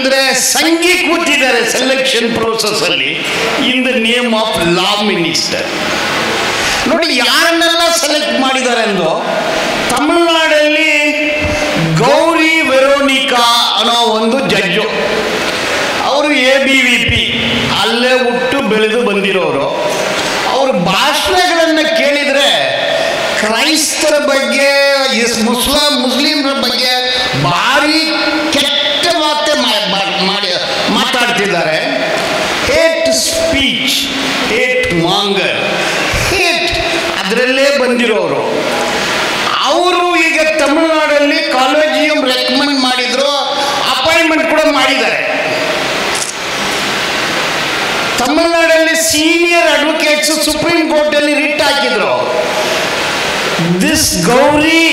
ಅಂದ್ರೆ ಸಂಘಿ ಕೂತಿದ್ದಾರೆ selection process ಅಲ್ಲಿ in the name of law minister. ನೋಡಿ ಯಾರನ್ನೆಲ್ಲ ಸೆಲೆಕ್ಟ್ ಮಾಡಿದ್ದಾರೆ ಅಂದು. ತಮಿಳುನಾಡಲ್ಲಿ ಗೌರಿ ವೆರೋನಿಕಾ ಅನ್ನೋ ಒಂದು ಜಡ್ಜು, ಅವರು ABVP ಅಲ್ಲೇ ಹುಟ್ಟು ಬೆಳೆದು ಬಂದಿರೋರು. ಅವ್ರ ಭಾಷಣಗಳನ್ನು ಕೇಳಿದ್ರೆ ಕ್ರೈಸ್ತರ ಬಗ್ಗೆ, ಮುಸ್ಲಿಮರ ಬಗ್ಗೆ ಭಾರಿ ಕೆಟ್ಟ ಮಾತಾಡ್ತಿದ್ದಾರೆ. ಹೇಟ್ ಸ್ಪೀಚ್, ಹೇಟ್ ಮಾಂಗರ್, ಹೇಟ್ ಅದರಲ್ಲೇ ಬಂದಿರೋರು. ಅವರು ಈಗ ತಮಿಳುನಾಡಲ್ಲಿ ಕಾಲೇಜಿಯಂ ರೆಕಮೆಂಡ್ ಮಾಡಿದ್ರು, ಅಪಾಯಿಂಟ್ಮೆಂಟ್ ಕೂಡ ಮಾಡಿದ್ದಾರೆ. ತಮಿಳುನಾಡಲ್ಲಿ ಸೀನಿಯರ್ ಅಡ್ವೊಕೇಟ್ಸ್ ಸುಪ್ರೀಂ ಕೋರ್ಟ್ ಅಲ್ಲಿ ರಿಟ್ ಹಾಕಿದ್ರು. This Gauri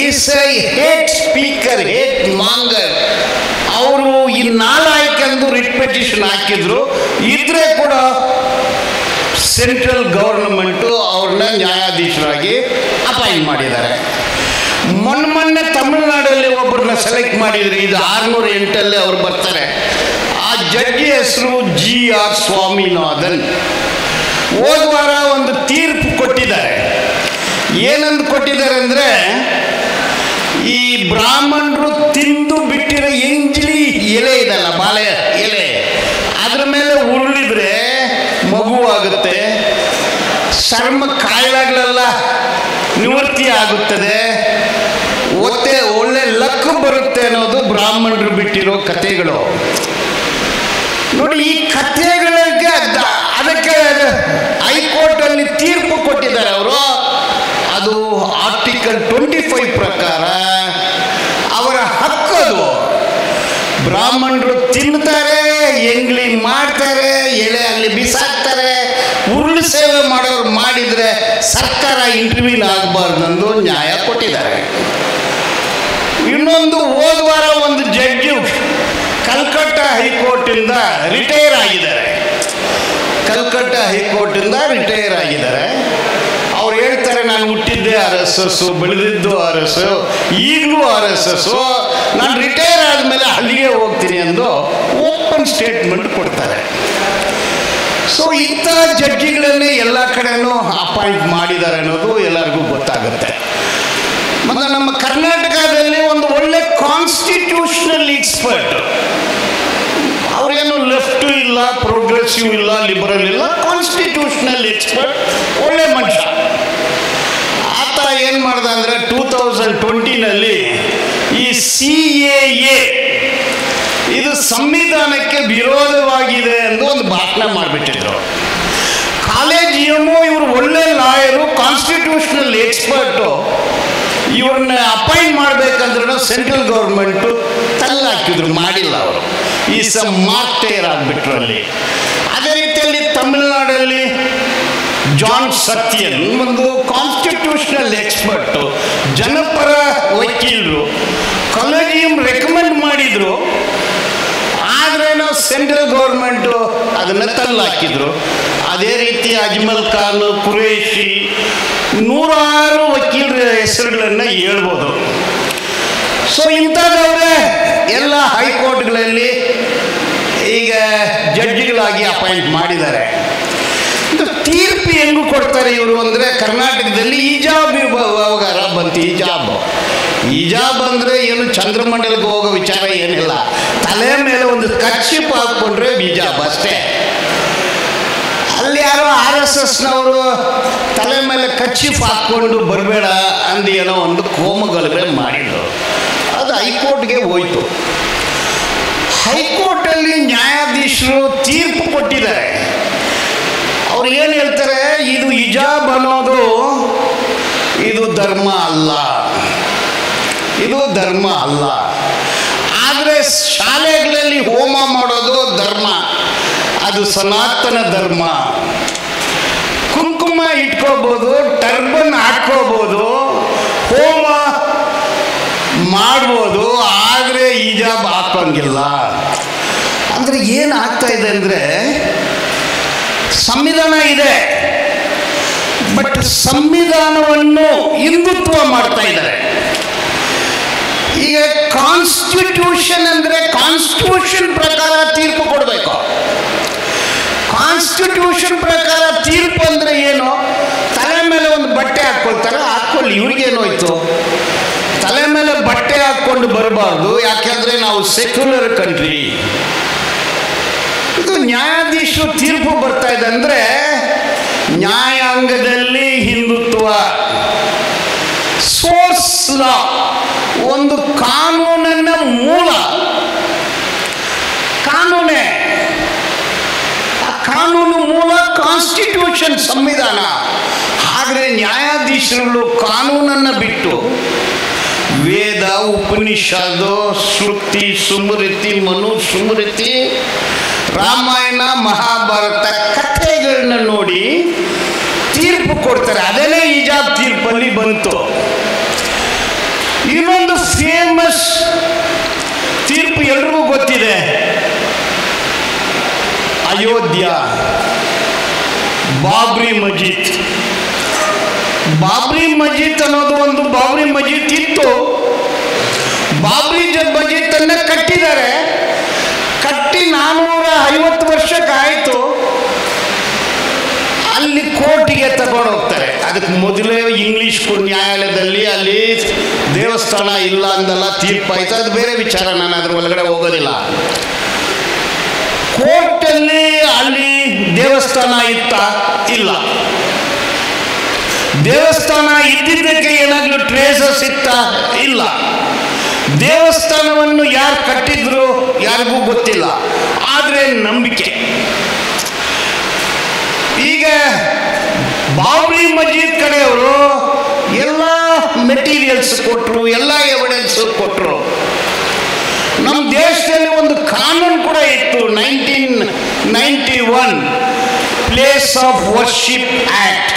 is A hate speaker, hate ಮಾಂಗರ್. ಅವರು ಈ ನಾಲಾಯಕಂದು ರಿಟ್ ಪಿಟಿಷನ್ ಹಾಕಿದ್ರು. ಇದ್ರೆ ಕೂಡ ಸೆಂಟ್ರಲ್ ಗವರ್ನಮೆಂಟು ಅವ್ರನ್ನ ನ್ಯಾಯಾಧೀಶರಾಗಿ ಅಪಾಯಿಂಟ್ ಮಾಡಿದ್ದಾರೆ. ಮೊನ್ನೆ ತಮಿಳುನಾಡಲ್ಲಿ ಒಬ್ಬರನ್ನ ಸೆಲೆಕ್ಟ್ ಮಾಡಿದ್ರು. ಇದು 608 ಅವ್ರು ಬರ್ತಾರೆ. ಆ ಜಡ್ಜಿ ಹೆಸರು GR ಸ್ವಾಮಿನಾಥನ್. ಹೋದ ವಾರ ಒಂದು ತೀರ್ಪು ಕೊಟ್ಟಿದ್ದಾರೆ. ಏನಂದು ಕೊಟ್ಟಿದ್ದಾರೆ ಅಂದ್ರೆ, ಈ ಬ್ರಾಹ್ಮಣರು ತಿಂದು ಬಿಟ್ಟಿರೋ ಎಂಜಲಿ ಎಲೆ ಇದಲ್ಲ, ಬಾಳೆ ಎಲೆ, ಅದ್ರ ಮೇಲೆ ಉರುಳಿದ್ರೆ ಮಗುವಾಗುತ್ತೆ, ಚರ್ಮ ಕಾಯಿಲೆಗಳೆಲ್ಲ ನಿವೃತ್ತಿ ಆಗುತ್ತದೆ, ಒಳ್ಳೆ ಲಕ್ ಬರುತ್ತೆ ಅನ್ನೋದು ಬ್ರಾಹ್ಮಣರು ಬಿಟ್ಟಿರೋ ಕಥೆಗಳು. ನೋಡಿ ಈ ಕಥೆಗಳಿಗೆ ಅದಕ್ಕೆ ಹೈಕೋರ್ಟ್ ಅಲ್ಲಿ ತೀರ್ಪು ಕೊಟ್ಟಿದ್ದಾರೆ ಅವರು. ಅದು ಆರ್ಟಿಕಲ್ 25 ಪ್ರಕಾರ ಅವರ ಹಕ್ಕದು. ಬ್ರಾಹ್ಮಣರು ತಿಂತಾರೆ, ಎಂಗ್ಲಿ ಮಾಡ್ತಾರೆ, ಎಳೆ ಅಲ್ಲಿ ಬಿಸಾಕ್ತಾರೆ, ಉರುಳು ಸೇವೆ ಮಾಡೋರು ಮಾಡಿದ್ರೆ ಸರ್ಕಾರ ಇಂಟರ್ವ್ಯೂನ್ ಆಗಬಾರ್ದು ನ್ಯಾಯ ಕೊಟ್ಟಿದ್ದಾರೆ. ಇನ್ನೊಂದು ಹೋದ ವಾರ ಒಂದು ಜಡ್ಜು ಕಲ್ಕಟ್ಟ ಹೈಕೋರ್ಟಿಂದ ರಿಟೈರ್ ಆಗಿದ್ದಾರೆ. ಅವ್ರು ಹೇಳ್ತಾರೆ, ನಾನು ಹುಟ್ಟಿದ್ದೆ RSS, ಬೆಳೆದಿದ್ದು RS, ಈಗಲೂ RSS, ನಾನು ರಿಟೈರ್ ಆದಮೇಲೆ ಅಲ್ಲಿಗೆ ಹೋಗ್ತೀನಿ ಎಂದು ಓಪನ್ ಸ್ಟೇಟ್ಮೆಂಟ್ ಕೊಡ್ತಾರೆ. ಸೊ ಇಂಥ ಜಡ್ಜಿಗಳನ್ನೇ ಎಲ್ಲ ಕಡೆನೂ ಅಪಾಯಿಂಟ್ ಮಾಡಿದ್ದಾರೆ ಅನ್ನೋದು ಎಲ್ಲರಿಗೂ ಗೊತ್ತಾಗುತ್ತೆ. ಮತ್ತು ನಮ್ಮ ಕರ್ನಾಟಕದಲ್ಲಿ ಒಂದು ಒಳ್ಳೆ ಕಾನ್ಸ್ಟಿಟ್ಯೂಷನಲ್ ಎಕ್ಸ್ಪರ್ಟ್, ಅವ್ರೇನು ಲೆಫ್ಟ್ ಇಲ್ಲ, ಪ್ರೋಗ್ರೆಸಿವ್ ಇಲ್ಲ, ಲಿಬರಲ್ ಇಲ್ಲ, ಕಾನ್ಸ್ಟಿಟ್ಯೂಷನಲ್ ಎಕ್ಸ್ಪರ್ಟ್, ಒಳ್ಳೆ ಮನುಷ್ಯ. ಆತ ಏನು ಮಾಡ್ದ ಅಂದರೆ 2020 ಈ CAA ಇದು ಸಂವಿಧಾನಕ್ಕೆ ವಿರೋಧವಾಗಿದೆ ಎಂದು ಒಂದು ಭಾಷಣ ಮಾಡಿಬಿಟ್ಟಿದ್ರು. ಕಾಲೇಜಿಯಮ್ಮು ಇವರು ಒಳ್ಳೆ ಲಾಯರು, ಕಾನ್ಸ್ಟಿಟ್ಯೂಷನಲ್ ಎಕ್ಸ್ಪರ್ಟು, ಇವ್ರನ್ನ ಅಪಾಯಿಂಟ್ ಮಾಡಬೇಕಂದ್ರೂ ಸೆಂಟ್ರಲ್ ಗೌರ್ಮೆಂಟು ತಲ್ಲಾಕಿದ್ರು, ಮಾಡಿಲ್ಲ. ಅವರು ಈ ಮಾರ್ಟೇರ್ ಆಗಿಬಿಟ್ರು ಅಲ್ಲಿ. ಅದೇ ರೀತಿಯಲ್ಲಿ ತಮಿಳುನಾಡಲ್ಲಿ ಜಾನ್ ಸತ್ಯನ್ ಒಂದು ಕಾನ್ಸ್ಟಿಟ್ಯೂಷನಲ್ ಎಕ್ಸ್ಪರ್ಟು, ಜನಪರ ವಕೀಲರು, ಕಾಲೇಜಿಯಂ ರೆಕಮೆಂಡ್ ಮಾಡಿದ್ರು. ಆದ್ರೇನೋ ಸೆಂಟ್ರಲ್ ಗೌರ್ಮೆಂಟು ಅದನ್ನು ತಲ್ಲಾಕಿದ್ರು. ಅದೇ ರೀತಿ ಅಜ್ಮಲ್ ಖಾನ್, ಕುರೇಶಿ, 106 ವಕೀಲರ ಹೆಸರುಗಳನ್ನು ಹೇಳ್ಬೋದು. ಸೊ ಇಂಥದ್ದವರೇ ಎಲ್ಲ ಹೈಕೋರ್ಟ್ಗಳಲ್ಲಿ ಈಗ ಜಡ್ಜಿಗಳಾಗಿ ಅಪಾಯಿಂಟ್ ಮಾಡಿದ್ದಾರೆ. ತೀರ್ಪು ಹೆಂಗೂ ಕೊಡ್ತಾರೆ ಇವರು ಅಂದರೆ, ಕರ್ನಾಟಕದಲ್ಲಿ ಹಿಜಾಬ್ ವ್ಯವಹಾರ ಬಂತು. ಹಿಜಾಬ್ ಅಂದರೆ ಏನು ಚಂದ್ರಮಂಡಲಕ್ಕೆ ಹೋಗೋ ವಿಚಾರ ಏನಿಲ್ಲ, ತಲೆ ಮೇಲೆ ಒಂದು ಕರ್ಚಿಪ್ ಹಾಕ್ಕೊಂಡ್ರೆ ಹಿಜಾಬ್ ಅಷ್ಟೇ. ಅಲ್ಲಿ ಯಾರೋ RSSನವರು ತಲೆ ಮೇಲೆ ಕರ್ಚಿಪ್ ಹಾಕ್ಕೊಂಡು ಬರಬೇಡ ಅಂದು ಏನೋ ಒಂದು ಕೋಮಗಲಭೆ ಮಾಡಿದ್ರು. ಅದು ಹೈಕೋರ್ಟ್ಗೆ ಹೋಯ್ತು. ಹೈಕೋರ್ಟಲ್ಲಿ ನ್ಯಾಯಾಧೀಶರು ತೀರ್ಪು ಕೊಟ್ಟಿದ್ದಾರೆ. ಅವ್ರು ಏನು ಹೇಳ್ತಾರೆ, ಇದು ಹಿಜಾಬ್ ಅನ್ನೋದು ಇದು ಧರ್ಮ ಅಲ್ಲ. ಆದರೆ ಶಾಲೆಗಳಲ್ಲಿ ಹೋಮ ಮಾಡೋದು ಧರ್ಮ, ಅದು ಸನಾತನ ಧರ್ಮ. ಕುಂಕುಮ ಇಟ್ಕೋಬೋದು, ಟರ್ಬನ್ ಹಾಕ್ಕೋಬೋದು, ಹೋಮ ಮಾಡ್ಬೋದು, ಆದರೆ ಹಿಜಾಬ್ ಹಾಕೋಂಗಿಲ್ಲ. ಅಂದರೆ ಏನು ಆಗ್ತಾ ಇದೆ ಅಂದರೆ, ಸಂವಿಧಾನ ಇದೆ, ಬಟ್ ಸಂವಿಧಾನವನ್ನು ಹಿಂದುತ್ವ ಮಾಡ್ತಾ ಇದ್ದಾರೆ. ಈಗ ಕಾನ್ಸ್ಟಿಟ್ಯೂಷನ್ ಅಂದರೆ ಕಾನ್ಸ್ಟಿಟ್ಯೂಷನ್ ಕಾನ್ಸ್ಟಿಟ್ಯೂಷನ್ ಪ್ರಕಾರ ತೀರ್ಪು ಕೊಡಬೇಕು. ಕಾನ್ಸ್ಟಿಟ್ಯೂಷನ್ ಪ್ರಕಾರ ತೀರ್ಪು ಅಂದ್ರೆ ಏನು? ತಲೆ ಮೇಲೆ ಒಂದು ಬಟ್ಟೆ ಹಾಕ್ಕೊಳ್ತಾರೆ, ಹಾಕ್ಕೊಳ್ಳಿ, ಇವ್ರಿಗೇನೋಯ್ತು? ತಲೆ ಮೇಲೆ ಬಟ್ಟೆ ಹಾಕ್ಕೊಂಡು ಬರಬಾರ್ದು, ಯಾಕೆಂದ್ರೆ ನಾವು ಸೆಕ್ಯುಲರ್ ಕಂಟ್ರಿ. ಇದು ನ್ಯಾಯಾಧೀಶರು ತೀರ್ಪು ಬರ್ತಾ ಇದೆ ಅಂದ್ರೆ ನ್ಯಾಯಾಂಗದಲ್ಲಿ ಹಿಂದುತ್ವ, ಸೋರ್ಸ್ ಲಾ, ಒಂದು ಕಾನೂನನ್ನ ಮೂಲ ಕಾನೂನೇ, ಆ ಕಾನೂನು ಮೂಲ ಕಾನ್ಸ್ಟಿಟ್ಯೂಷನ್, ಸಂವಿಧಾನ. ಆದರೆ ನ್ಯಾಯಾಧೀಶರು ಕಾನೂನನ್ನ ಬಿಟ್ಟು ವೇದ, ಉಪನಿಷತ್ತು, ಶ್ರುತಿ, ಸ್ಮೃತಿ, ಮನುಸ್ಮೃತಿ, ರಾಮಾಯಣ, ಮಹಾಭಾರತ ಕಥೆಗಳನ್ನ ನೋಡಿ ತೀರ್ಪು ಕೊಡ್ತಾರೆ. ಅದನ್ನೇ ಹಿಜಾಬ್ ತೀರ್ಪಲ್ಲಿ ಬಂತು. ಇನ್ನೊಂದು ಫೇಮಸ್ ತೀರ್ಪು ಎಲ್ರಿಗೂ ಗೊತ್ತಿದೆ, ಅಯೋಧ್ಯ, ಬಾಬ್ರಿ ಮಸ್ಜಿದ್. ಬಾಬ್ರಿ ಮಸ್ಜಿದ್ ಅನ್ನೋದು ಒಂದು ಬಾಬ್ರಿ ಮಸ್ಜಿದ್ ಇತ್ತು. ಬಾಬ್ರಿ ಮಸ್ಜಿದ್ ಅನ್ನ ಕಟ್ಟಿದ್ದಾರೆ. ಕಟ್ಟಿ 450 ವರ್ಷಕ್ಕಾಯಿತು. ಅಲ್ಲಿ ಕೋರ್ಟಿಗೆ ತಗೊಂಡು ಹೋಗ್ತಾರೆ. ಅದಕ್ಕೆ ಮೊದಲೇ ಇಂಗ್ಲಿಷ್ ನ್ಯಾಯಾಲಯದಲ್ಲಿ ಅಲ್ಲಿ ದೇವಸ್ಥಾನ ಇಲ್ಲ ಅಂದಲ್ಲ ತೀರ್ಪಾಯ್ತು. ಅದು ಬೇರೆ ವಿಚಾರ, ನಾನು ಅದ್ರ ಒಳಗಡೆ ಹೋಗೋದಿಲ್ಲ. ಕೋರ್ಟಲ್ಲಿ ಅಲ್ಲಿ ದೇವಸ್ಥಾನ ಇತ್ತ? ಇಲ್ಲ. ದೇವಸ್ಥಾನ ಇದ್ದಿದ್ದಕ್ಕೆ ಏನಾಗ್ಲೂ ಟ್ರೇಸಸ್ ಇತ್ತ? ಇಲ್ಲ. ದೇವಸ್ಥಾನವನ್ನು ಯಾರು ಕಟ್ಟಿದ್ರು ಯಾರಿಗೂ ಗೊತ್ತಿಲ್ಲ, ಆದರೆ ನಂಬಿಕೆ. ಈಗ ಬಾಬ್ರಿ ಮಸ್ಜಿದ್ ಕಡೆಯವರು ಎಲ್ಲ ಮೆಟೀರಿಯಲ್ಸ್ ಕೊಟ್ಟರು, ಎಲ್ಲ ಎವಿಡೆನ್ಸ್ ಕೊಟ್ಟರು. ನಮ್ಮ ದೇಶದಲ್ಲಿ ಒಂದು ಕಾನೂನು ಕೂಡ ಇತ್ತು, 1991 ಪ್ಲೇಸ್ ಆಫ್ ವರ್ಷಿಪ್ ಆಕ್ಟ್.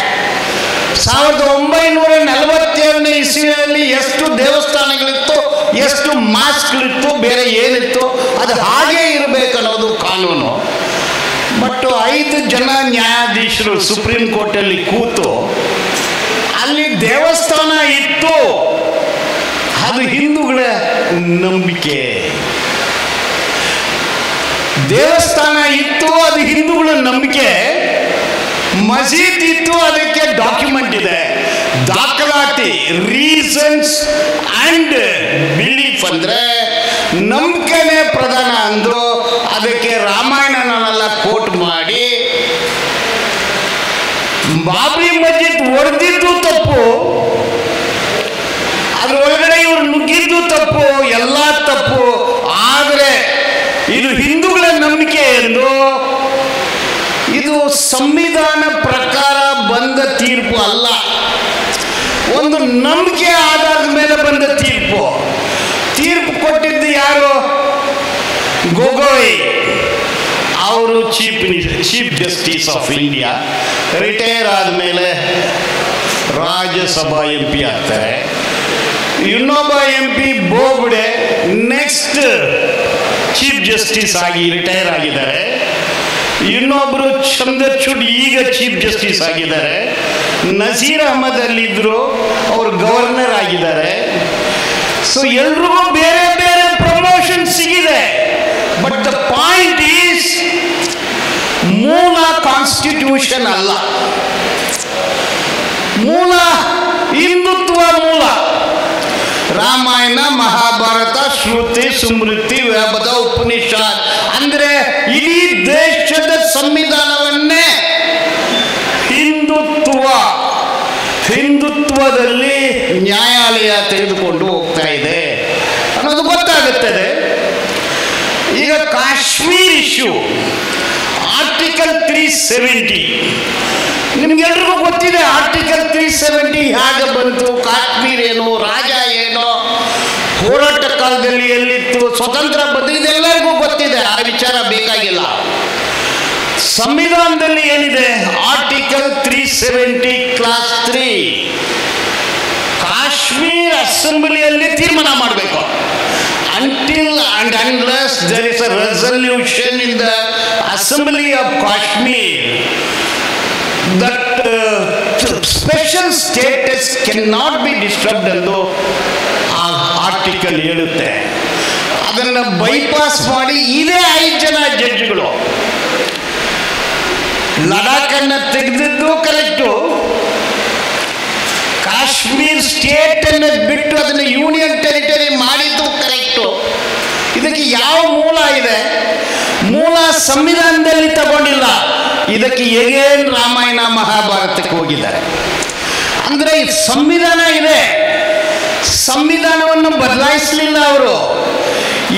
1947ನೇ ಇಸ್ವಿಯಲ್ಲಿ ಎಷ್ಟು ದೇವಸ್ಥಾನಗಳಿತ್ತು, ಎಷ್ಟು ಮಾಸ್ಕ್ಗಳಿತ್ತು, ಬೇರೆ ಏನಿತ್ತು ಅದು ಹಾಗೇ ಇರಬೇಕನ್ನೋದು ಕಾನೂನು. ಬಟ್ 5 ಜನ ನ್ಯಾಯಾಧೀಶರು ಸುಪ್ರೀಂ ಕೋರ್ಟಲ್ಲಿ ಕೂತು ಅಲ್ಲಿ ದೇವಸ್ಥಾನ ಇತ್ತು, ಅದು ಹಿಂದೂಗಳ ನಂಬಿಕೆ. ದೇವಸ್ಥಾನ ಇತ್ತು, ಅದು ಹಿಂದೂಗಳ ನಂಬಿಕೆ. ಮಸೀದ್ ಇತ್ತು, ಅದಕ್ಕೆ ಡಾಕ್ಯುಮೆಂಟ್ ಇದೆ, ದಾಖಲಾತಿ, ರೀಸನ್ಸ್ ಅಂಡ್ ಬಿಲೀಫ್. ಅಂದ್ರೆ ನಂಬಿಕೆನೇ ಪ್ರಧಾನ ಅಂದು ಅದಕ್ಕೆ ರಾಮಾಯಣನೆಲ್ಲ ಕೋಟ್ ಮಾಡಿ ಬಾಬ್ರಿ ಮಸ್ಜಿದ್ ಹೊಡೆದಿದ್ದು ತಪ್ಪು, ಅದ್ರ ಒಳಗಡೆ ಇವರು ನುಗ್ಗಿದ್ದು ತಪ್ಪು, ಎಲ್ಲ ತಪ್ಪು. ಆದರೆ ಇದು ಹಿಂದೂಗಳ ನಂಬಿಕೆ ಎಂದು, ಇದು ಸಂವಿಧಾನ ಪ್ರಕಾರ ಬಂದ ತೀರ್ಪು ಅಲ್ಲ, ಒಂದು ನಂಬಿಕೆ ಆಧಾರದ ಮೇಲೆ ಬಂದ ತೀರ್ಪು. ತೀರ್ಪು ಕೊಟ್ಟಿದ್ದು ಯಾರು? ಗೊಗೊಯ್. ಅವರು chief justice of India. Retire ಆದಮೇಲೆ ರಾಜ್ಯಸಭಾ MP ಆಗ್ತಾರೆ. ಇನ್ನೊಬ್ಬ MP Bobde next chief justice ಆಗಿ ರಿಟೈರ್ ಆಗಿದ್ದಾರೆ. ಇನ್ನೊಬ್ರು ಚಂದ್ರಚೂಡ್ ಈಗ ಚೀಫ್ ಜಸ್ಟಿಸ್ ಆಗಿದ್ದಾರೆ. ನಜೀರ್ ಅಹಮದ್ ಅಲ್ಲಿದ್ರು, ಅವರು ಗವರ್ನರ್ ಆಗಿದ್ದಾರೆ. ಸೊ ಎಲ್ರಿಗೂ ಬೇರೆ ಬೇರೆ ಪ್ರಮೋಷನ್ ಸಿಗಿದೆ. ಬಟ್ ದ ಪಾಯಿಂಟ್ ಈಸ್ ಮೂಲ ಕಾನ್ಸ್ಟಿಟ್ಯೂಷನ್ ಅಲ್ಲ, ಮೂಲ ಹಿಂದುತ್ವ ಮೂಲ. ರಾಮಾಯಣ, ಮಹಾಭಾರತ, ಶ್ರುತಿ, ಸ್ಮೃತಿ, ವೇದ, ಉಪನಿಷತ್ ಅಂದ್ರೆ ಇಡೀ ದೇಶದ ಸಂವಿಧಾನವನ್ನೇ ಹಿಂದುತ್ವದಲ್ಲಿ ನ್ಯಾಯಾಲಯ ತೆಗೆದುಕೊಂಡು ಹೋಗ್ತಾ ಇದೆ ಅನ್ನೋದು ಗೊತ್ತಾಗುತ್ತದೆ. ಈಗ ಕಾಶ್ಮೀರ್ ಇಶ್ಯೂ, ಆರ್ಟಿಕಲ್ 370 ನಿಮ್ಗೆಲ್ರಿಗೂ ಗೊತ್ತಿದೆ. ಆರ್ಟಿಕಲ್ 370 ಹೇಗೆ ಬಂತು, ಕಾಶ್ಮೀರ್ ಏನು, ರಾಜ ಏನು, ಹೋರಾಟ ಕಾಲದಲ್ಲಿ ಎಲ್ಲಿತ್ತು, ಸ್ವತಂತ್ರ ಬಂದು, ಇದೆಲ್ಲರಿಗೂ ಗೊತ್ತಿದೆ. ಆ ವಿಚಾರ ಬೇಕಾಗಿಲ್ಲ. ಸಂವಿಧಾನದಲ್ಲಿ ಏನಿದೆ? ಆರ್ಟಿಕಲ್ 370 ಕ್ಲಾಸ್ 3 ಕಾಶ್ಮೀರ್ ಅಸೆಂಬ್ಲಿಯಲ್ಲಿ ತೀರ್ಮಾನ ಮಾಡಬೇಕು. Until and unless there is a resolution in the Assembly of Kashmir that special status cannot be disturbed ಎಂದು ಆ ಆರ್ಟಿಕಲ್ ಹೇಳುತ್ತೆ. ಅದನ್ನು ಬೈಪಾಸ್ ಮಾಡಿ ಇದೇ 5 ಜನ ಜಡ್ಜ್ಗಳು ಲಡಾಖನ್ನು ತೆಗೆದಿದ್ದು ಕರೆಕ್ಟು, ಕಾಶ್ಮೀರ್ ಸ್ಟೇಟ್ ಅನ್ನು ಬಿಟ್ಟು ಅದನ್ನು ಯೂನಿಯನ್ ಟೆರಿಟರಿ ಮಾಡಿದ್ದು ಕರೆಕ್ಟು. ಇದಕ್ಕೆ ಯಾವ ಮೂಲ ಇದೆ? ಮೂಲ ಸಂವಿಧಾನದಲ್ಲಿ ತಗೊಂಡಿಲ್ಲ. ಇದಕ್ಕೆ ಹೇಗೇನು ರಾಮಾಯಣ ಮಹಾಭಾರತಕ್ಕೆ ಹೋಗಿದ್ದಾರೆ. ಅಂದರೆ ಸಂವಿಧಾನ ಇದೆ, ಸಂವಿಧಾನವನ್ನು ಬದಲಾಯಿಸಲಿಲ್ಲ ಅವರು.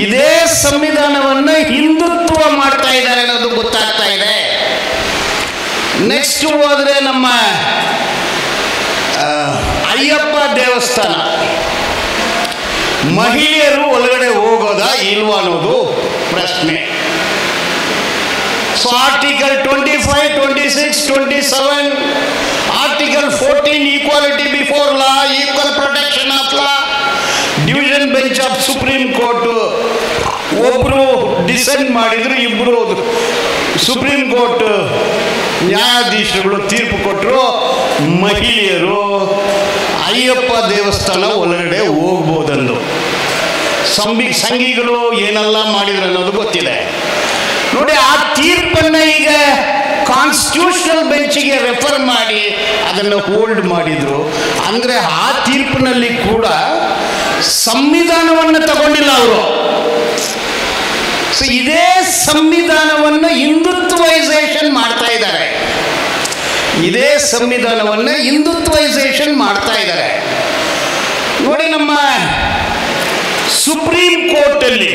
ಇದೇ ಸಂವಿಧಾನವನ್ನು ಹಿಂದುತ್ವ ಮಾಡ್ತಾ ಇದ್ದಾರೆ ಅನ್ನೋದು ಗೊತ್ತಾಗ್ತಾ ಇದೆ. ನೆಕ್ಸ್ಟ್ ಹೋದ್ರೆ ನಮ್ಮ ಅಯ್ಯಪ್ಪ ದೇವಸ್ಥಾನ, ಮಹಿಳೆಯರು ಒಳಗಡೆ ಹೋಗೋದಾ ಇಲ್ವಾ ಅನ್ನೋದು ಪ್ರಶ್ನೆ. So article 25, 26, 27, article 14 equality before law, equal protection of law, division bench of supreme court ಒಬ್ರು ಡಿಸೈಡ್ ಮಾಡಿದ್ರು, ಇಬ್ರು ಸುಪ್ರೀಂ ಕೋರ್ಟ್ ನ್ಯಾಯಾಧೀಶರುಗಳು ತೀರ್ಪು ಕೊಟ್ಟರು, ಮಹಿಳೆಯರು ಅಯ್ಯಪ್ಪ ದೇವಸ್ಥಾನ ಒಳಗಡೆ ಹೋಗ್ಬೋದಂದು. ಸಂಘಿಗಳು ಏನೆಲ್ಲ ಮಾಡಿದ್ರು ಅನ್ನೋದು ಗೊತ್ತಿದೆ ನೋಡಿ. ಆ ತೀರ್ಪನ್ನು ಈಗ ಕಾನ್ಸ್ಟಿಟ್ಯೂಷನಲ್ ಬೆಂಚಿಗೆ ರೆಫರ್ ಮಾಡಿ ಅದನ್ನು ಹೋಲ್ಡ್ ಮಾಡಿದ್ರು. ಅಂದರೆ ಆ ತೀರ್ಪಿನಲ್ಲಿ ಕೂಡ ಸಂವಿಧಾನವನ್ನು ತಗೊಂಡಿಲ್ಲ ಅವರು. ಸೊ ಇದೇ ಸಂವಿಧಾನವನ್ನು ಹಿಂದುತ್ವೈಸೇಷನ್ ಮಾಡ್ತಾ ಇದ್ದಾರೆ. ಇದೇ ಸಂವಿಧಾನವನ್ನು ಹಿಂದುತ್ವೈಸೇಷನ್ ಮಾಡ್ತಾ ಇದ್ದಾರೆ ನೋಡಿ. ನಮ್ಮ ಸುಪ್ರೀಂ ಕೋರ್ಟಲ್ಲಿ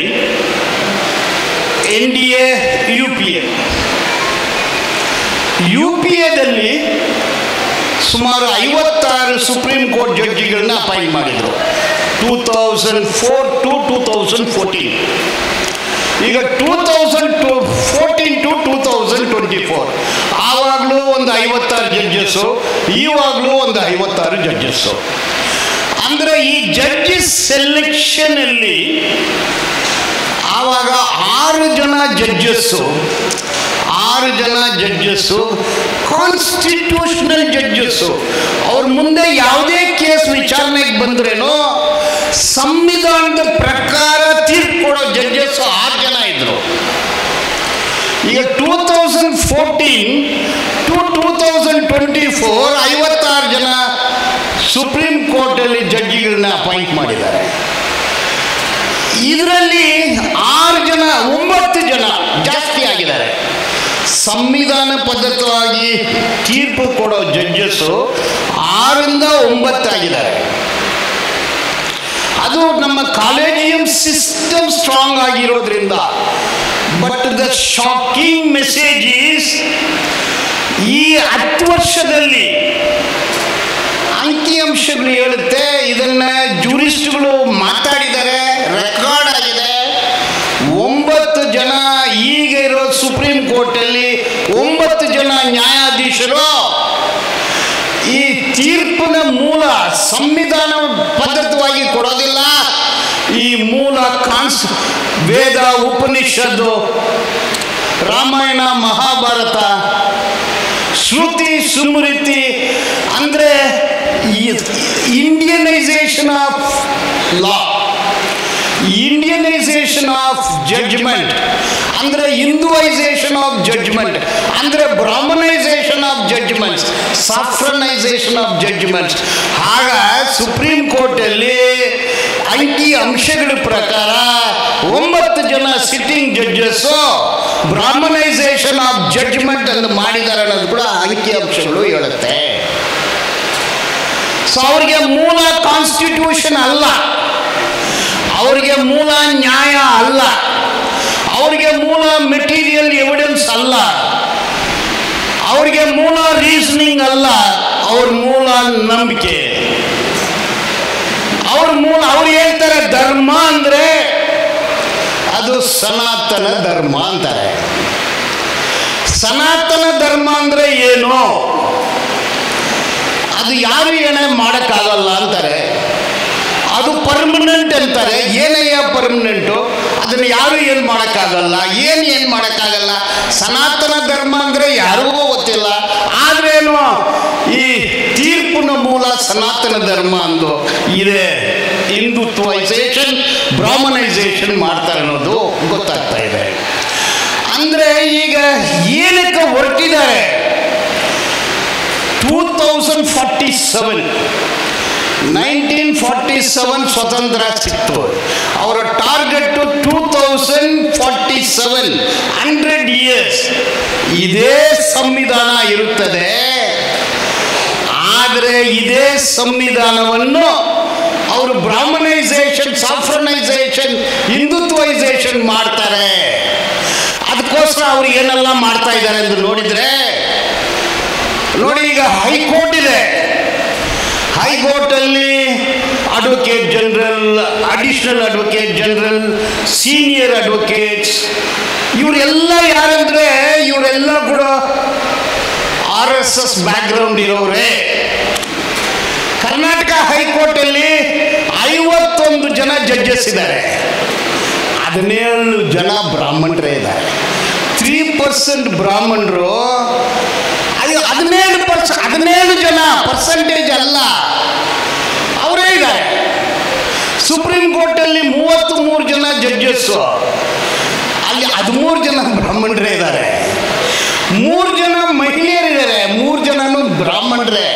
NDA, UPA ಸುಮಾರು 56 ಸುಪ್ರೀಂ ಕೋರ್ಟ್ ಜಡ್ಜಿಗಳನ್ನ ಅಪಾಯಿಂಟ್ ಮಾಡಿದರು 2004 to 2014. ಈಗ 2014 to 2024 ಆವಾಗಲೂ ಒಂದು 56 ಜಡ್ಜಸ್ಸು, ಇವಾಗಲೂ ಒಂದು 56 ಜಡ್ಜಸ್ಸು. ಅಂದರೆ ಈ ಜಡ್ಜಸ್ ಸೆಲೆಕ್ಷನಲ್ಲಿ ಆವಾಗ 6 ಜನ ಜಡ್ಜಸ್ಸು ಕಾನ್ಸ್ಟಿಟ್ಯೂಷನಲ್ ಜಡ್ಜಸ್ಸು. ಅವ್ರ ಮುಂದೆ ಯಾವುದೇ ಕೇಸ್ ವಿಚಾರಣೆಗೆ ಬಂದ್ರೇನೋ ಸಂವಿಧಾನದ ಪ್ರಕಾರ ತೀರ್ಪು ಕೊಡೋ ಜಡ್ಜಸ್ಸು 6 ಜನ ಇದ್ರು. ಈಗ 2014 to 2024 56 ಜನ ಸುಪ್ರೀಂ ಕೋರ್ಟಲ್ಲಿ ಜಡ್ಜಿಗಳನ್ನ ಅಪಾಯಿಂಟ್ ಮಾಡಿದ್ದಾರೆ. ಇದರಲ್ಲಿ 9 ಜನ ಜಾಸ್ತಿ ಆಗಿದ್ದಾರೆ. ಸಂವಿಧಾನ ಬದ್ಧವಾಗಿ ತೀರ್ಪು ಕೊಡೋ ಜಡ್ಜಸ್ಸು 6ರಿಂದ 9 ಆಗಿದ್ದಾರೆ. ಅದು ನಮ್ಮ ಕಾಲೇಜಿಯಂ ಸಿಸ್ಟಮ್ ಸ್ಟ್ರಾಂಗ್ ಆಗಿರೋದ್ರಿಂದ. But the shocking message is, ಈ 10 ವರ್ಷದಲ್ಲಿ ಅಂಕಿಅಂಶಗಳು ಹೇಳುತ್ತೆ, ಇದನ್ನ ಜೂರಿಸ್ಟ್ಗಳು ಮಾತಾಡಿದ್ದಾರೆ, ರೆಕಾರ್ಡ್ ಆಗಿದೆ. 9 ಜನ ಈಗ ಇರೋ ಸುಪ್ರೀಂ ಕೋರ್ಟಲ್ಲಿ 9 ಜನ ನ್ಯಾಯಾಧೀಶರು ಈ ತೀರ್ಪಿನ ಮೂಲ ಸಂವಿಧಾನ ಬದ್ಧವಾಗಿ ಕೊಡೋದಿಲ್ಲ. ಈ ಮೂಲ ವೇದ, ಉಪನಿಷತ್ತು, ರಾಮಾಯಣ, ಮಹಾಭಾರತ, ಶ್ರುತಿ, ಸ್ಮೃತಿ, ಅಂದರೆ ಇಂಡಿಯನೈಸೇಷನ್ ಆಫ್ ಲಾ, ಇಂಡಿಯನೈಸೇಷನ್ ಆಫ್ ಜಡ್ಜ್ಮೆಂಟ್, ಅಂದರೆ ಹಿಂದೂಐಸೇಷನ್ ಆಫ್ ಜಡ್ಜ್ಮೆಂಟ್, ಅಂದರೆ ಬ್ರಾಹ್ಮಣೈಸೇಷನ್ ಆಫ್ ಜಡ್ಜ್ಮೆಂಟ್ಸ್, ಸಾಫ್ರನೈಸೇಷನ್ ಆಫ್ ಜಡ್ಜ್ಮೆಂಟ್ಸ್. ಆಗ ಸುಪ್ರೀಂ ಕೋರ್ಟಲ್ಲಿ ಅಂಕಿ ಅಂಶಗಳ ಪ್ರಕಾರ 9 ಜನ ಸಿಟ್ಟಿಂಗ್ ಜಡ್ಜಸ್ಸು ಬ್ರಾಹ್ಮಣೈಸೇಷನ್ ಆಫ್ ಜಡ್ಜ್ಮೆಂಟ್ ಅನ್ನು ಮಾಡಿದ್ದಾರೆ ಅನ್ನೋದು ಕೂಡ ಅಂಕಿ ಅಂಶಗಳು ಹೇಳುತ್ತೆ. ಸೊ ಅವ್ರಿಗೆ ಮೂಲ ಕಾನ್ಸ್ಟಿಟ್ಯೂಷನ್ ಅಲ್ಲ, ಅವರಿಗೆ ಮೂಲ ನ್ಯಾಯ ಅಲ್ಲ, ಅವರಿಗೆ ಮೂಲ ಮೆಟೀರಿಯಲ್ ಎವಿಡೆನ್ಸ್ ಅಲ್ಲ, ಅವರಿಗೆ ಮೂಲ ರೀಸನಿಂಗ್ ಅಲ್ಲ, ಅವ್ರ ಮೂಲ ನಂಬಿಕೆ. ಅವ್ರು ಹೇಳ್ತಾರೆ ಧರ್ಮ ಅಂದ್ರೆ ಅದು ಸನಾತನ ಧರ್ಮ ಅಂತಾರೆ. ಸನಾತನ ಧರ್ಮ ಅಂದ್ರೆ ಏನು? ಅದು ಯಾರು ಏನೇ ಮಾಡೋಕ್ಕಾಗಲ್ಲ ಅಂತಾರೆ. ಅದು ಪರ್ಮನೆಂಟ್ ಅಂತಾರೆ. ಏನಯ್ಯ ಪರ್ಮನೆಂಟು? ಅದನ್ನು ಯಾರು ಏನು ಮಾಡೋಕ್ಕಾಗಲ್ಲ. ಏನು ಮಾಡೋಕ್ಕಾಗಲ್ಲ. ಸನಾತನ ಧರ್ಮ ಅಂದರೆ ಯಾರಿಗೂ ಗೊತ್ತಿಲ್ಲ. ಆದ್ರೇನು ಈ ತೀರ್ಪಿನ ಮೂಲ ಸನಾತನ ಧರ್ಮ ಅಂದು ಇದೆ. ಹಿಂದುತ್ವೈಸೇಷನ್, ಬ್ರಾಹ್ಮಣೈಸೇಷನ್ ಮಾಡ್ತಾರೆ ಅನ್ನೋದು ಗೊತ್ತಾಗ್ತಾ ಇದೆ. ಅಂದರೆ ಈಗ ಏನಕ್ಕೆ ಹೊರಟಿದ್ದಾರೆ? 1947 ಸ್ವತಂತ್ರ ಸಿಕ್ತು. ಅವರ ಟಾರ್ಗೆಟ್ 2047, 100 years ಇದೇ ಸಂವಿಧಾನ ಇರುತ್ತದೆ. ಆದರೆ ಇದೇ ಸಂವಿಧಾನವನ್ನು ಅವರು ಬ್ರಾಹ್ಮಣೈಸೇಷನ್, ಸಾಫ್ರನೈಸೇಷನ್, ಹಿಂದುತ್ವೈಸೇಷನ್ ಮಾಡ್ತಾರೆ. ಅದಕ್ಕೋಸ್ಕರ ಅವರು ಏನೆಲ್ಲ ಮಾಡ್ತಾ ಇದ್ದಾರೆ ಎಂದು ನೋಡಿದ್ರೆ, ನೋಡಿ ಈಗ ಹೈಕೋರ್ಟ್ ಇದೆ. ಹೈಕೋರ್ಟಲ್ಲಿ advocate general, additional advocate general, senior advocates, ಇವರೆಲ್ಲ ಯಾರಂದ್ರೆ ಇವರೆಲ್ಲ ಕೂಡ RSS ಬ್ಯಾಕ್ಗ್ರೌಂಡ್ ಇರೋರೇ. ಕರ್ನಾಟಕ ಹೈಕೋರ್ಟಲ್ಲಿ 51 ಜನ ಜಡ್ಜಸ್ ಇದ್ದಾರೆ, 17 ಜನ ಬ್ರಾಹ್ಮಣರೇ ಇದ್ದಾರೆ. 3% ಬ್ರಾಹ್ಮಣರು, 17 ಜನ, ಪರ್ಸೆಂಟೇಜ್ ಅಲ್ಲ, ಅವರೇ ಇದ್ದಾರೆ. ಸುಪ್ರೀಂ ಕೋರ್ಟಲ್ಲಿ 33 ಜನ ಜಡ್ಜಸ್ಸು, ಅಲ್ಲಿ 13 ಜನ ಬ್ರಾಹ್ಮಣರೇ ಇದ್ದಾರೆ. 3 ಜನ ಮಹಿಳೆಯರಿದ್ದಾರೆ, 3 ಜನನು ಬ್ರಾಹ್ಮಣರೇ.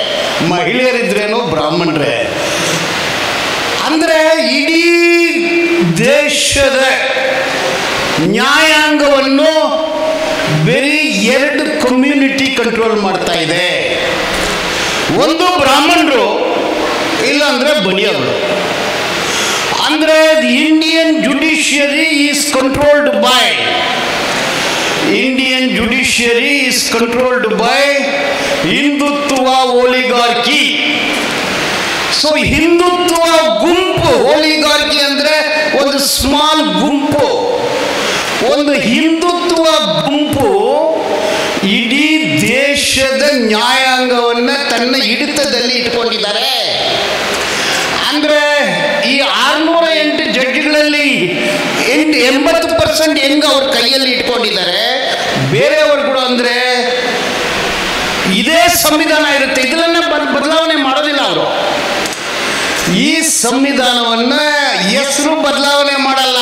ಮಹಿಳೆಯರಿದ್ರೇನು ಬ್ರಾಹ್ಮಣರೇ. ಅಂದರೆ ಇಡೀ ದೇಶದ ನ್ಯಾಯಾಂಗವನ್ನು ಬರೀ 2 ಕಮ್ಯುನಿಟಿ ಕಂಟ್ರೋಲ್ ಮಾಡ್ತಾ ಇದೆ. ಒಂದು ಬ್ರಾಹ್ಮಣರು, ಇಲ್ಲಾಂದ್ರೆ ಬನಿಯಾಗಳು. ಅಂದ್ರೆ Indian judiciary is controlled by Hindutva oligarchy. So Hindutva ಗುಂಪು, ಓಲಿಗಾರ್ಕಿ ಅಂದ್ರೆ ಒಂದು ಸ್ಮಾಲ್ ಗುಂಪು, ಒಂದು ಹಿಂದುತ್ವ ಗುಂಪು ಇಡೀ ದೇಶದ ನ್ಯಾಯಾಂಗವನ್ನು ತನ್ನ ಹಿಡಿತದಲ್ಲಿ ಇಟ್ಕೊಂಡಿದ್ದಾರೆ. ಅಂದ್ರೆ ಈ 608 ಜಡ್ಜ್ಗಳಲ್ಲಿ 80% ಹೆಂಗ ಅವ್ರ ಕೈಯಲ್ಲಿ ಇಟ್ಕೊಂಡಿದ್ದಾರೆ. ಬೇರೆಯವರು ಕೂಡ ಅಂದ್ರೆ ಇದೇ ಸಂವಿಧಾನ ಇರುತ್ತೆ, ಇದನ್ನ ಬದಲಾವಣೆ ಮಾಡೋದಿಲ್ಲ ಅವರು. ಈ ಸಂವಿಧಾನವನ್ನ ಹೆಸರು ಬದಲಾವಣೆ ಮಾಡಲ್ಲ.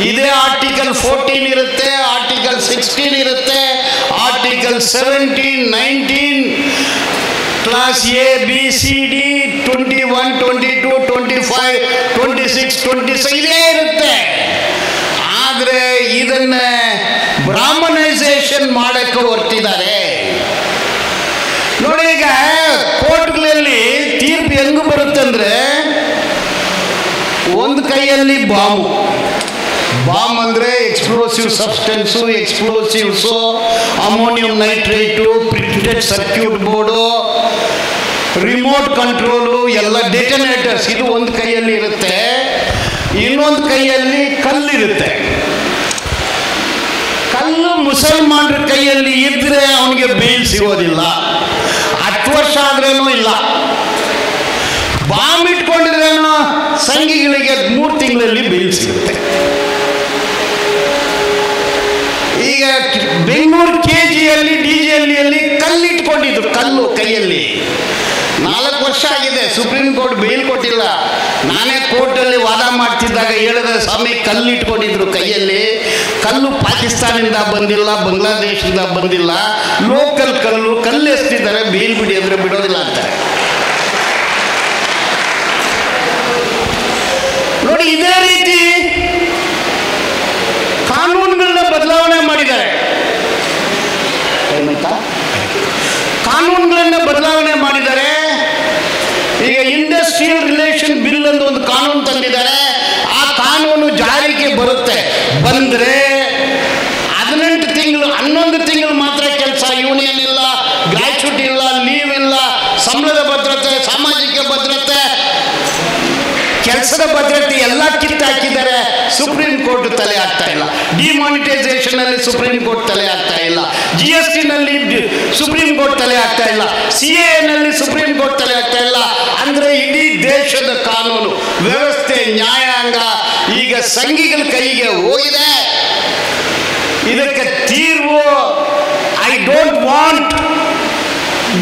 ಇದೇ ಆರ್ಟಿಕಲ್ 14 ಇರುತ್ತೆ, ಆರ್ಟಿಕಲ್ 16 ಇರುತ್ತೆ, article 17, 19, class A, B, C, D, 21, 22, 25, 26, 27 ಇದೇ ಇರುತ್ತೆ. ಆದರೆ ಇದನ್ನ ಬ್ರಾಹ್ಮಣೈಸೇಷನ್ ಮಾಡಕ್ಕೆ ಹೊರಟಿದ್ದಾರೆ. ನೋಡಿ ಈಗ ಕೋರ್ಟ್ಗಳಲ್ಲಿ ತೀರ್ಪು ಹೆಂಗ್ ಬರುತ್ತಂದ್ರೆ, ಒಂದು ಕೈಯಲ್ಲಿ ಬಾಂಬ್ ಅಂದ್ರೆ explosive substance, explosives, ammonium nitrate, printed circuit board, remote control, ಎಲ್ಲ ಡೆಟನೇಟರ್ಸ್ ಇದು ಒಂದು ಕೈಯಲ್ಲಿ ಇರುತ್ತೆ. ಇನ್ನೊಂದು ಕೈಯಲ್ಲಿ ಕಲ್ಲಿರುತ್ತೆ. ಕಲ್ಲು ಮುಸಲ್ಮಾನರ ಕೈಯಲ್ಲಿ ಇದ್ರೆ ಅವನಿಗೆ ಬೇಲ್ ಸಿಗೋದಿಲ್ಲ, 10 ವರ್ಷ ಆದ್ರೇನೂ ಇಲ್ಲ. ಬಾಂಬ್ ಇಟ್ಕೊಂಡಿದ್ರೇನೋ ಸಂಘಿಗಳಿಗೆ 3 ತಿಂಗಳಲ್ಲಿ ಬೇಲ್ ಸಿಗುತ್ತೆ. ಈಗ ಬೆಂಗಳೂರು KGಯಲ್ಲಿ DGLಯಲ್ಲಿ ಕಲ್ಲಿಟ್ಕೊಂಡಿದ್ರು, ಕಲ್ಲು ಕೈಯಲ್ಲಿ 4 ವರ್ಷ ಆಗಿದೆ, ಸುಪ್ರೀಂ ಕೋರ್ಟ್ ಬೇಲ್ ಕೊಟ್ಟಿಲ್ಲ. ನಾನೇ ಕೋರ್ಟಲ್ಲಿ ವಾದ ಮಾಡ್ತಿದ್ದಾಗ ಹೇಳಿದ್ರೆ, ಸ್ವಾಮಿ ಕಲ್ಲಿಟ್ಕೊಂಡಿದ್ರು ಕೈಯಲ್ಲಿ, ಕಲ್ಲು ಪಾಕಿಸ್ತಾನದಿಂದ ಬಂದಿಲ್ಲ, ಬಾಂಗ್ಲಾದೇಶದಿಂದ ಬಂದಿಲ್ಲ, ಲೋಕಲ್ ಕಲ್ಲು ಎಸ್ತಿದ್ದಾರೆ, ಬೇಲ್ ಬಿಡಿ ಅಂದ್ರೆ ಬಿಡೋದಿಲ್ಲ ಅಂತಾರೆ. ನೋಡಿ ಇದೇ ರೀತಿ ಕಾನೂನುಗಳನ್ನ ಬದಲಾವಣೆ ಮಾಡಿದ್ದಾರೆ. ಕಾನೂನುಗಳನ್ನ ಬದಲಾವಣೆ ಮಾಡಿದ್ದಾರೆ. ಈಗ ಇಂಡಸ್ಟ್ರಿಯಲ್ ರಿಲೇಷನ್ ಬಿಲ್ ಅಂತ ಒಂದು ಕಾನೂನು ತಂದಿದ್ದಾರೆ. ಆ ಕಾನೂನು ಜಾರಿಗೆ ಬಂದ್ರೆ 18 ತಿಂಗಳು 11 ತಿಂಗಳು ಮಾತ್ರ ಕೆಲಸ. ಯೂನಿಯನ್ ಇಲ್ಲ, ಗ್ರಾಚ್ಯುಟಿ ಇಲ್ಲ, ಲೀವ್ ಇಲ್ಲ, ಸಂಬಳದ ಭದ್ರತೆ, ಸಾಮಾಜಿಕ ಭದ್ರತೆ, ಕೆಲಸದ ಭದ್ರತೆ ಎಲ್ಲ ಕಿತ್ತಾಕಿದ್ದಾರೆ. ಸುಪ್ರೀಂ ಕೋರ್ಟ್ ತಲೆ ಆಗ್ತಾ ಇಲ್ಲ. ಡಿಮಾನಿಟೈಸೇಷನ್ ಅಲ್ಲಿ ಸುಪ್ರೀಂ ಕೋರ್ಟ್ ತಲೆ ಆಗ್ತಾ ಇಲ್ಲ. GST ನಲ್ಲಿ ಸುಪ್ರೀಂ ಕೋರ್ಟ್ ತಲೆ ಆಗ್ತಾ ಇಲ್ಲ. CAA ನಲ್ಲಿ ಸುಪ್ರೀಂ ಕೋರ್ಟ್ ತಲೆ ಆಗ್ತಾ ಇಲ್ಲ. ಅಂದ್ರೆ ಇಡೀ ದೇಶದ ಕಾನೂನು ವ್ಯವಸ್ಥೆ, ನ್ಯಾಯಾಂಗ ಈಗ ಸಂಘಿಗಳ ಕೈಗೆ ಹೋಗಿದೆ. ಇದಕ್ಕೆ ತೀರ್ವು, I don't want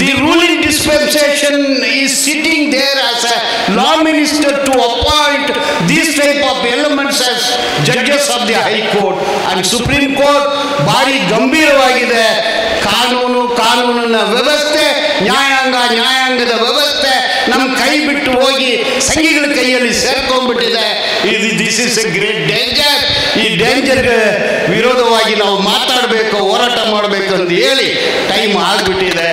The ruling dispensation is sitting there as a law minister to appoint these type of elements as judges of the High Court and Supreme Court. ಭಾರಿ ಗಂಭೀರವಾಗಿದೆ. ಕಾನೂನಿನ ವ್ಯವಸ್ಥೆ, ನ್ಯಾಯಾಂಗದ ವ್ಯವಸ್ಥೆ ನಮ್ಮ ಕೈ ಬಿಟ್ಟು ಹೋಗಿ ಸಂಘಿಗಳ ಕೈಯಲ್ಲಿ ಸೇರ್ಕೊಂಡ್ಬಿಟ್ಟಿದೆ. This is a great danger. ಈ ಡೇಂಜರ್ಗೆ ವಿರೋಧವಾಗಿ ನಾವು ಮಾತಾಡಬೇಕು, ಹೋರಾಟ ಮಾಡಬೇಕು ಅಂತ ಹೇಳಿ ಟೈಮ್ ಆಗಿಬಿಟ್ಟಿದೆ.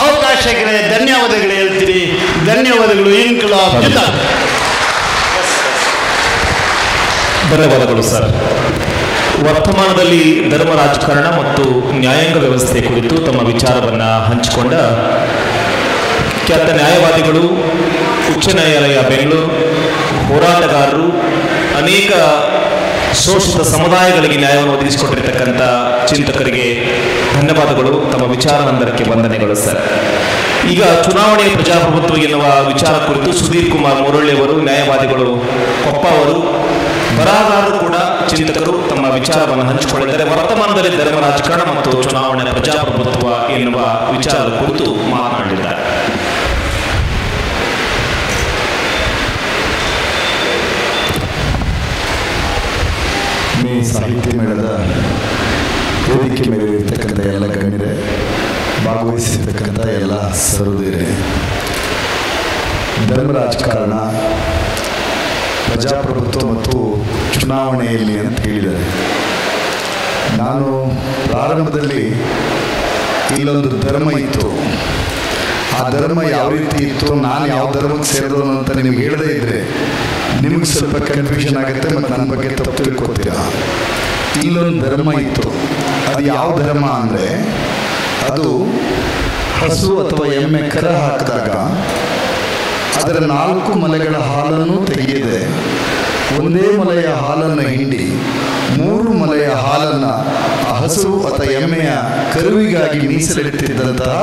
ಅವಕಾಶಕ್ಕೆ ಧನ್ಯವಾದಗಳು ಹೇಳ್ತೀರಿ. ಧನ್ಯವಾದಗಳು. ಇನ್ಕ್ಲಾಬ್ ಜಿಂದಾಬಾದ್. ಧನ್ಯವಾದಗಳು ಸರ್. ವರ್ತಮಾನದಲ್ಲಿ ಧರ್ಮ ರಾಜಕಾರಣ ಮತ್ತು ನ್ಯಾಯಾಂಗ ವ್ಯವಸ್ಥೆ ಕುರಿತು ತಮ್ಮ ವಿಚಾರವನ್ನು ಹಂಚಿಕೊಂಡ ಖ್ಯಾತ ನ್ಯಾಯವಾದಿಗಳು, ಉಚ್ಚ ನ್ಯಾಯಾಲಯ ಬೆಂಗಳೂರು, ಹೋರಾಟಗಾರರು, ಅನೇಕ ಶೋಷಿತ ಸಮುದಾಯಗಳಿಗೆ ನ್ಯಾಯವನ್ನು ಒದಗಿಸಿಕೊಟ್ಟಿರ್ತಕ್ಕಂಥ ಚಿಂತಕರಿಗೆ ಧನ್ಯವಾದಗಳು. ತಮ್ಮ ವಿಚಾರಾಂತರಕ್ಕೆ ವಂದನೆಗಳು ಸರ್. ಈಗ ಚುನಾವಣೆ ಪ್ರಜಾಪ್ರಭುತ್ವ ಎನ್ನುವ ವಿಚಾರ ಕುರಿತು ಸುಧೀರ್ ಕುಮಾರ್ ಮುರಳಿ ಅವರು, ನ್ಯಾಯವಾದಿಗಳು ಕೊಪ್ಪ ಅವರು, ಬರಹಗಾರರು ಕೂಡ ಚಿಂತಕರು ತಮ್ಮ ವಿಚಾರವನ್ನು ಹಂಚಿಕೊಂಡಿದ್ದಾರೆ. ವರ್ತಮಾನದಲ್ಲಿ ಧರ್ಮ ರಾಜಕಾರಣ ಮತ್ತು ಚುನಾವಣೆ ಪ್ರಜಾಪ್ರಭುತ್ವ ಎನ್ನುವ ವಿಚಾರದ ಕುರಿತು ಮಾತನಾಡಿದ್ದಾರೆ. ಸಾಹಿತ್ಯ ಮೇಳದ ವೇದಿಕೆ ಮೇಲೆ ಇರ್ತಕ್ಕಂಥ ಎಲ್ಲ ಗಣ್ಯರೇ, ಭಾಗವಹಿಸಿರ್ತಕ್ಕಂಥ ಎಲ್ಲ ಸಹೋದರರೇ, ಧರ್ಮ ರಾಜಕಾರಣ, ಪ್ರಜಾಪ್ರಭುತ್ವ ಮತ್ತು ಚುನಾವಣೆಯಲ್ಲಿ ಅಂತ ಹೇಳಿದ್ದಾರೆ. ನಾನು ಪ್ರಾರಂಭದಲ್ಲಿ ಇಲ್ಲೊಂದು ಧರ್ಮ ಇತ್ತು, ಆ ಧರ್ಮ ಯಾವ ರೀತಿ ಇತ್ತು, ನಾನು ಯಾವ ಧರ್ಮಕ್ಕೆ ಸೇರಿದವನು ಅಂತ ನಿಮ್ಗೆ ಹೇಳದೇ ಇದ್ದರೆ ನಿಮಗೆ ಸ್ವಲ್ಪ ಕನ್ಫ್ಯೂಷನ್ ಆಗುತ್ತೆ ಮತ್ತು ನನ್ನ ಬಗ್ಗೆ ತಪ್ಪು ತಿಳ್ಕೊತೀರಾ. ಇಲ್ಲೊಂದು ಧರ್ಮ ಇತ್ತು. ಅದು ಯಾವ ಧರ್ಮ ಅಂದರೆ, ಅದು ಹಸು ಅಥವಾ ಎಮ್ಮೆ ಕರ ಹಾಕಿದಾಗ ಅದರ 4 ಮೊಲೆಗಳ ಹಾಲನ್ನು ತೆಗೆಯದೆ ಒಂದೇ ಮೊಲೆಯ ಹಾಲನ್ನು ಹಿಂಡಿ 3 ಮೊಲೆಯ ಹಾಲನ್ನು ಆ ಹಸು ಅಥವಾ ಎಮ್ಮೆಯ ಕರುವಿಗಾಗಿ ಮೀಸಲಿಡುತ್ತಿದ್ದಂತಹ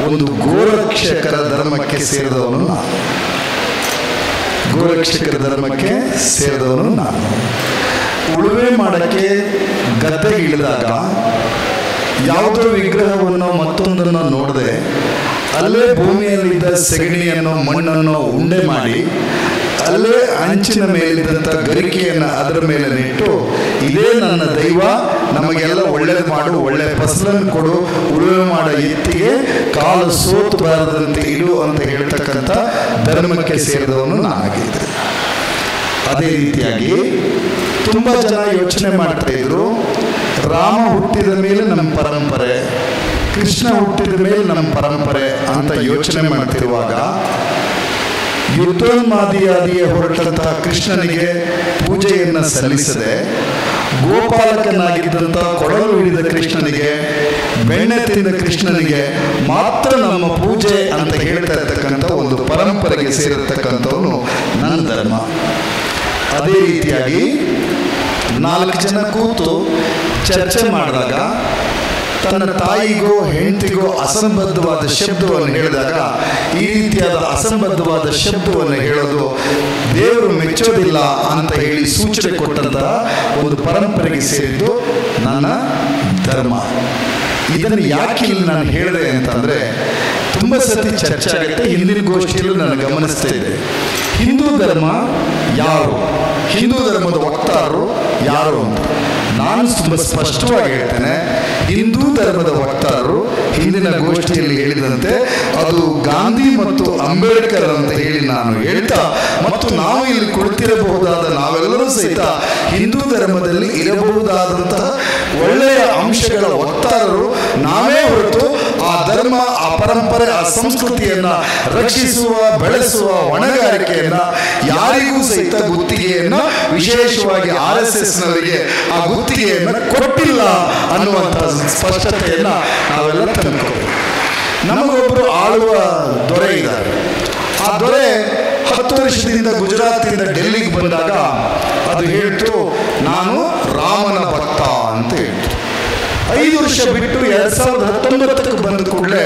ಒಂದು ಗೋರಕ್ಷಕರ ಧರ್ಮಕ್ಕೆ ಸೇರಿದವನು ನಾನು. ಗೋರಕ್ಷಕರ ಧರ್ಮಕ್ಕೆ ಸೇರಿದವನು ನಾನು. ಉಳುಮೆ ಮಾಡೋಕ್ಕೆ ಗದ್ದೆಗೆ ಇಳಿದಾಗ ಯಾವುದೋ ವಿಗ್ರಹವನ್ನು ಮತ್ತೊಂದನ್ನು ನೋಡದೆ ಅಲ್ಲೇ ಭೂಮಿಯಲ್ಲಿದ್ದ ಸೆಗಣಿಯನ್ನು, ಮಣ್ಣನ್ನು ಉಂಡೆ ಮಾಡಿ ಅಲ್ಲೇ ಅಂಚಿನ ಮೇಲಿದ್ದಂಥ ಗರಿಕೆಯನ್ನು ಅದರ ಮೇಲೆ ನೆಟ್ಟು, ಇದೇ ನನ್ನ ದೈವ, ನಮಗೆಲ್ಲ ಒಳ್ಳೇದು ಮಾಡು, ಒಳ್ಳೆ ಫಸಲನ್ನು ಕೊಡು, ಉಳುಮೆ ಮಾಡೋ ಎತ್ತಿಗೆ ಕಾಲು ಸೋತು ಬಾರದಂತೆ ಇಡು ಅಂತ ಹೇಳ್ತಕ್ಕಂಥ ಧರ್ಮಕ್ಕೆ ಸೇರಿದವನು ನಾನಾಗಿದ್ದೆ. ಅದೇ ರೀತಿಯಾಗಿ ತುಂಬ ಜನ ಯೋಚನೆ ಮಾಡ್ತಾ ಇದ್ರು, ರಾಮ ಹುಟ್ಟಿದ ಮೇಲೆ ನಮ್ಮ ಪರಂಪರೆ, ಕೃಷ್ಣ ಹುಟ್ಟಿದ ಮೇಲೆ ನಮ್ಮ ಪರಂಪರೆ ಅಂತ ಯೋಚನೆ ಮಾಡ್ತಿರುವಾಗ ಯುದ್ಧೋನ್ಮಾದಿಯಾದಿಯೇ ಹೊರಟಂತಹ ಕೃಷ್ಣನಿಗೆ ಪೂಜೆಯನ್ನು ಸಲ್ಲಿಸದೆ, ಗೋಪಾಲಕನಾಗಿದ್ದಂಥ ಕೊಳಲು ಹಿಡಿದ ಕೃಷ್ಣನಿಗೆ, ಬೆಣ್ಣೆ ತಿಂದ ಕೃಷ್ಣನಿಗೆ ಮಾತ್ರ ನಮ್ಮ ಪೂಜೆ ಅಂತ ಹೇಳ್ತಾ ಇರ್ತಕ್ಕಂಥ ಒಂದು ಪರಂಪರೆಗೆ ಸೇರಿರ್ತಕ್ಕಂಥವನು ನನ್ನ ಧರ್ಮ. ಅದೇ ರೀತಿಯಾಗಿ 4 ಜನ ಕೂತು ಚರ್ಚೆ ಮಾಡಿದಾಗ ತನ್ನ ತಾಯಿಗೋ ಹೆಂಡತಿಗೋ ಅಸಂಬದ್ಧವಾದ ಶಬ್ದವನ್ನು ಹೇಳಿದಾಗ, ಈ ರೀತಿಯಾದ ಅಸಂಬದ್ಧವಾದ ಶಬ್ದವನ್ನು ಹೇಳೋದು ದೇವರು ಮೆಚ್ಚೋದಿಲ್ಲ ಅಂತ ಹೇಳಿ ಸೂಚನೆ ಕೊಟ್ಟಂತಹ ಒಂದು ಪರಂಪರೆಗೆ ಸೇರಿದ್ದು ನನ್ನ ಧರ್ಮ. ಇದನ್ನು ಯಾಕೆ ಇಲ್ಲಿ ನಾನು ಹೇಳಿದೆ ಅಂತಂದರೆ, ತುಂಬ ಸತಿ ಚರ್ಚೆ ಆಗುತ್ತೆ. ಹಿಂದಿನ ಗೋಷ್ಠಿಯಲ್ಲೂ ನಾನು ಗಮನಿಸ್ತಾ ಇದ್ದೆ, ಹಿಂದೂ ಧರ್ಮ ಯಾರು, ಹಿಂದೂ ಧರ್ಮದ ವಕ್ತಾರರು ಯಾರು ಅಂತ. ನಾನು ತುಂಬ ಸ್ಪಷ್ಟವಾಗಿ ಹೇಳ್ತೇನೆ, ಹಿಂದೂ ಧರ್ಮದ ವಕ್ತಾರರು ಹಿಂದಿನ ಗೋಷ್ಠಿಯಲ್ಲಿ ಹೇಳಿದಂತೆ ಅದು ಗಾಂಧಿ ಮತ್ತು ಅಂಬೇಡ್ಕರ್ ಅಂತ ಹೇಳಿ ನಾನು ಹೇಳ್ತಾ, ಮತ್ತು ನಾವು ಇಲ್ಲಿ ಕುಳಿತಿರಬಹುದಾದ ನಾವೆಲ್ಲರೂ ಸಹಿತ ಹಿಂದೂ ಧರ್ಮದಲ್ಲಿ ಇರಬಹುದಾದಂತಹ ಒಳ್ಳೆಯ ಅಂಶಗಳ ವಕ್ತಾರರು ನಾವೇ ಹೊರತು ಆ ಧರ್ಮ, ಆ ಪರಂಪರೆ, ಆ ಸಂಸ್ಕೃತಿಯನ್ನ ರಕ್ಷಿಸುವ, ಬೆಳೆಸುವ ಹೊಣೆಗಾರಿಕೆಯನ್ನ ಯಾರಿಗೂ ಸಹಿತ ಗುತ್ತಿಗೆಯನ್ನ, ವಿಶೇಷವಾಗಿ RSS ನವರಿಗೆ ಆ ಗುತ್ತಿಗೆಯನ್ನ ಕೊಟ್ಟಿಲ್ಲ ಅನ್ನುವಂತಹ ಸ್ಪಷ್ಟತೆಯನ್ನ ನಾವೆಲ್ಲ ತಂದುಕೋಬೇಕು. ನಮಗೊಬ್ಬರು ಆಳುವ ದೊರೆ ಇದ್ದಾರೆ. ಆ ದೊರೆ 10 ವರ್ಷದಿಂದ ಗುಜರಾತಿಂದ ಡೆಲ್ಲಿಗೆ ಬಂದಾಗ ಅದು ಹೇಳ್ತು, ನಾನು ರಾಮನ ಭಕ್ತ ಅಂತ ಹೇಳ್ತು. 5 ವರ್ಷ ಬಿಟ್ಟು 2019ಕ್ಕೆ ಬಂದ ಕೂಡಲೇ